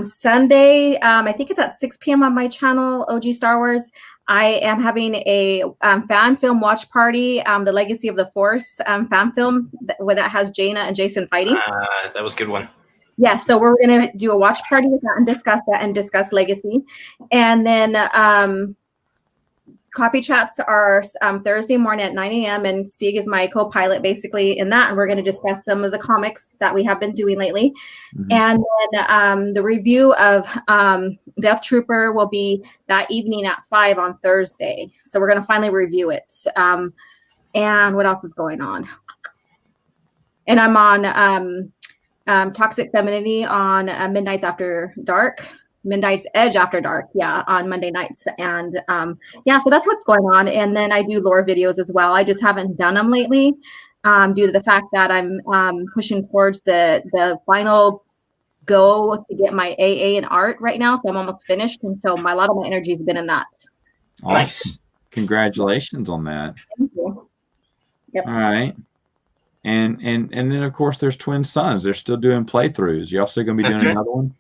Sunday, I think it's at 6 p.m. on my channel, OG Star Wars. I am having a fan film watch party, the Legacy of the Force fan film that has Jaina and Jason fighting. That was a good one. Yeah, so we're going to do a watch party with that and discuss Legacy. And then Copy chats are Thursday morning at 9 a.m. and Stieg is my co-pilot basically in that. And we're going to discuss some of the comics that we have been doing lately. Mm-hmm. And then the review of Death Trooper will be that evening at 5 on Thursday. So we're going to finally review it. And what else is going on? And I'm on Toxic Femininity on Midnight's Edge After Dark, on Monday nights. And so that's what's going on. And then I do lore videos as well. I just haven't done them lately due to the fact that I'm pushing towards the final go to get my AA in art right now. So I'm almost finished. And so a lot of my energy has been in that. Awesome. Nice. Congratulations on that. Thank you. Yep. All right. And then of course there's Twin Sons. They're still doing playthroughs. You also going to be doing another one?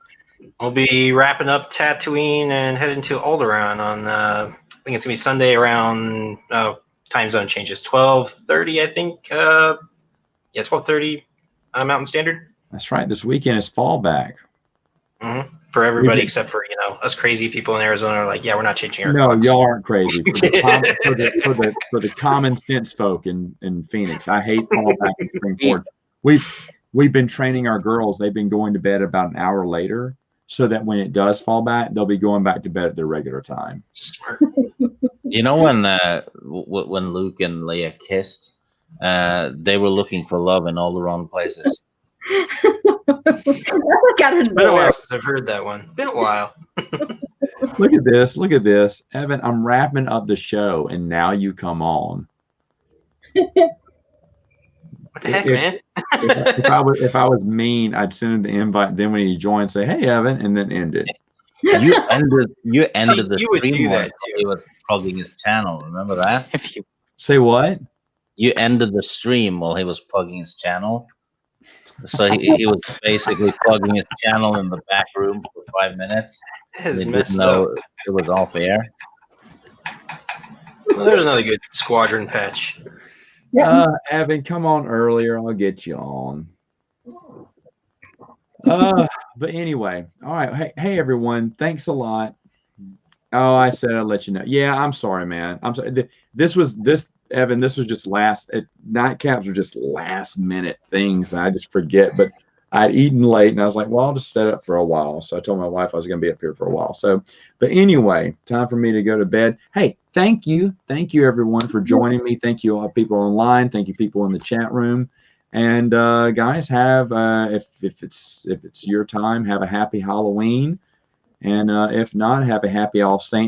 We'll be wrapping up Tatooine and heading to Alderaan on I think it's gonna be Sunday around time zone changes 12:30 I think 12:30 Mountain Standard. That's right. This weekend is fallback. Mm-hmm. For everybody except for us crazy people in Arizona are like, yeah, we're not changing our clocks. Y'all aren't crazy. For the common sense folk in Phoenix, I hate fallback and spring forward. We've been training our girls. They've been going to bed about an hour later, so that when it does fall back, they'll be going back to bed at their regular time. Smart. When Luke and Leia kissed, they were looking for love in all the wrong places. It's been a while since I've heard that one. Been a while. Look at this. Evan, I'm wrapping up the show, and now you come on. What the heck, man? if I was mean, I'd send him the invite. Then when he joined, say, "Hey, Evan," and then end it. You ended the you would stream do that too. He was plugging his channel. Remember that? Say what? You ended the stream while he was plugging his channel. So he was basically plugging his channel in the back room for 5 minutes. He didn't know it was off air. Well, there's another good squadron patch. Evan, come on earlier. I'll get you on. But anyway, all right. Hey, everyone. Thanks a lot. Oh, I said I'll let you know. Yeah, I'm sorry, man. I'm sorry. Evan, this was just nightcaps are just last minute things. I just forget, but I'd eaten late and I was like, well, I'll just set up for a while. So I told my wife I was going to be up here for a while. So, but anyway, time for me to go to bed. Hey, thank you. Thank you everyone for joining me. Thank you all people online. Thank you people in the chat room. And guys, have, if it's your time, have a happy Halloween. And if not, have a happy All Saints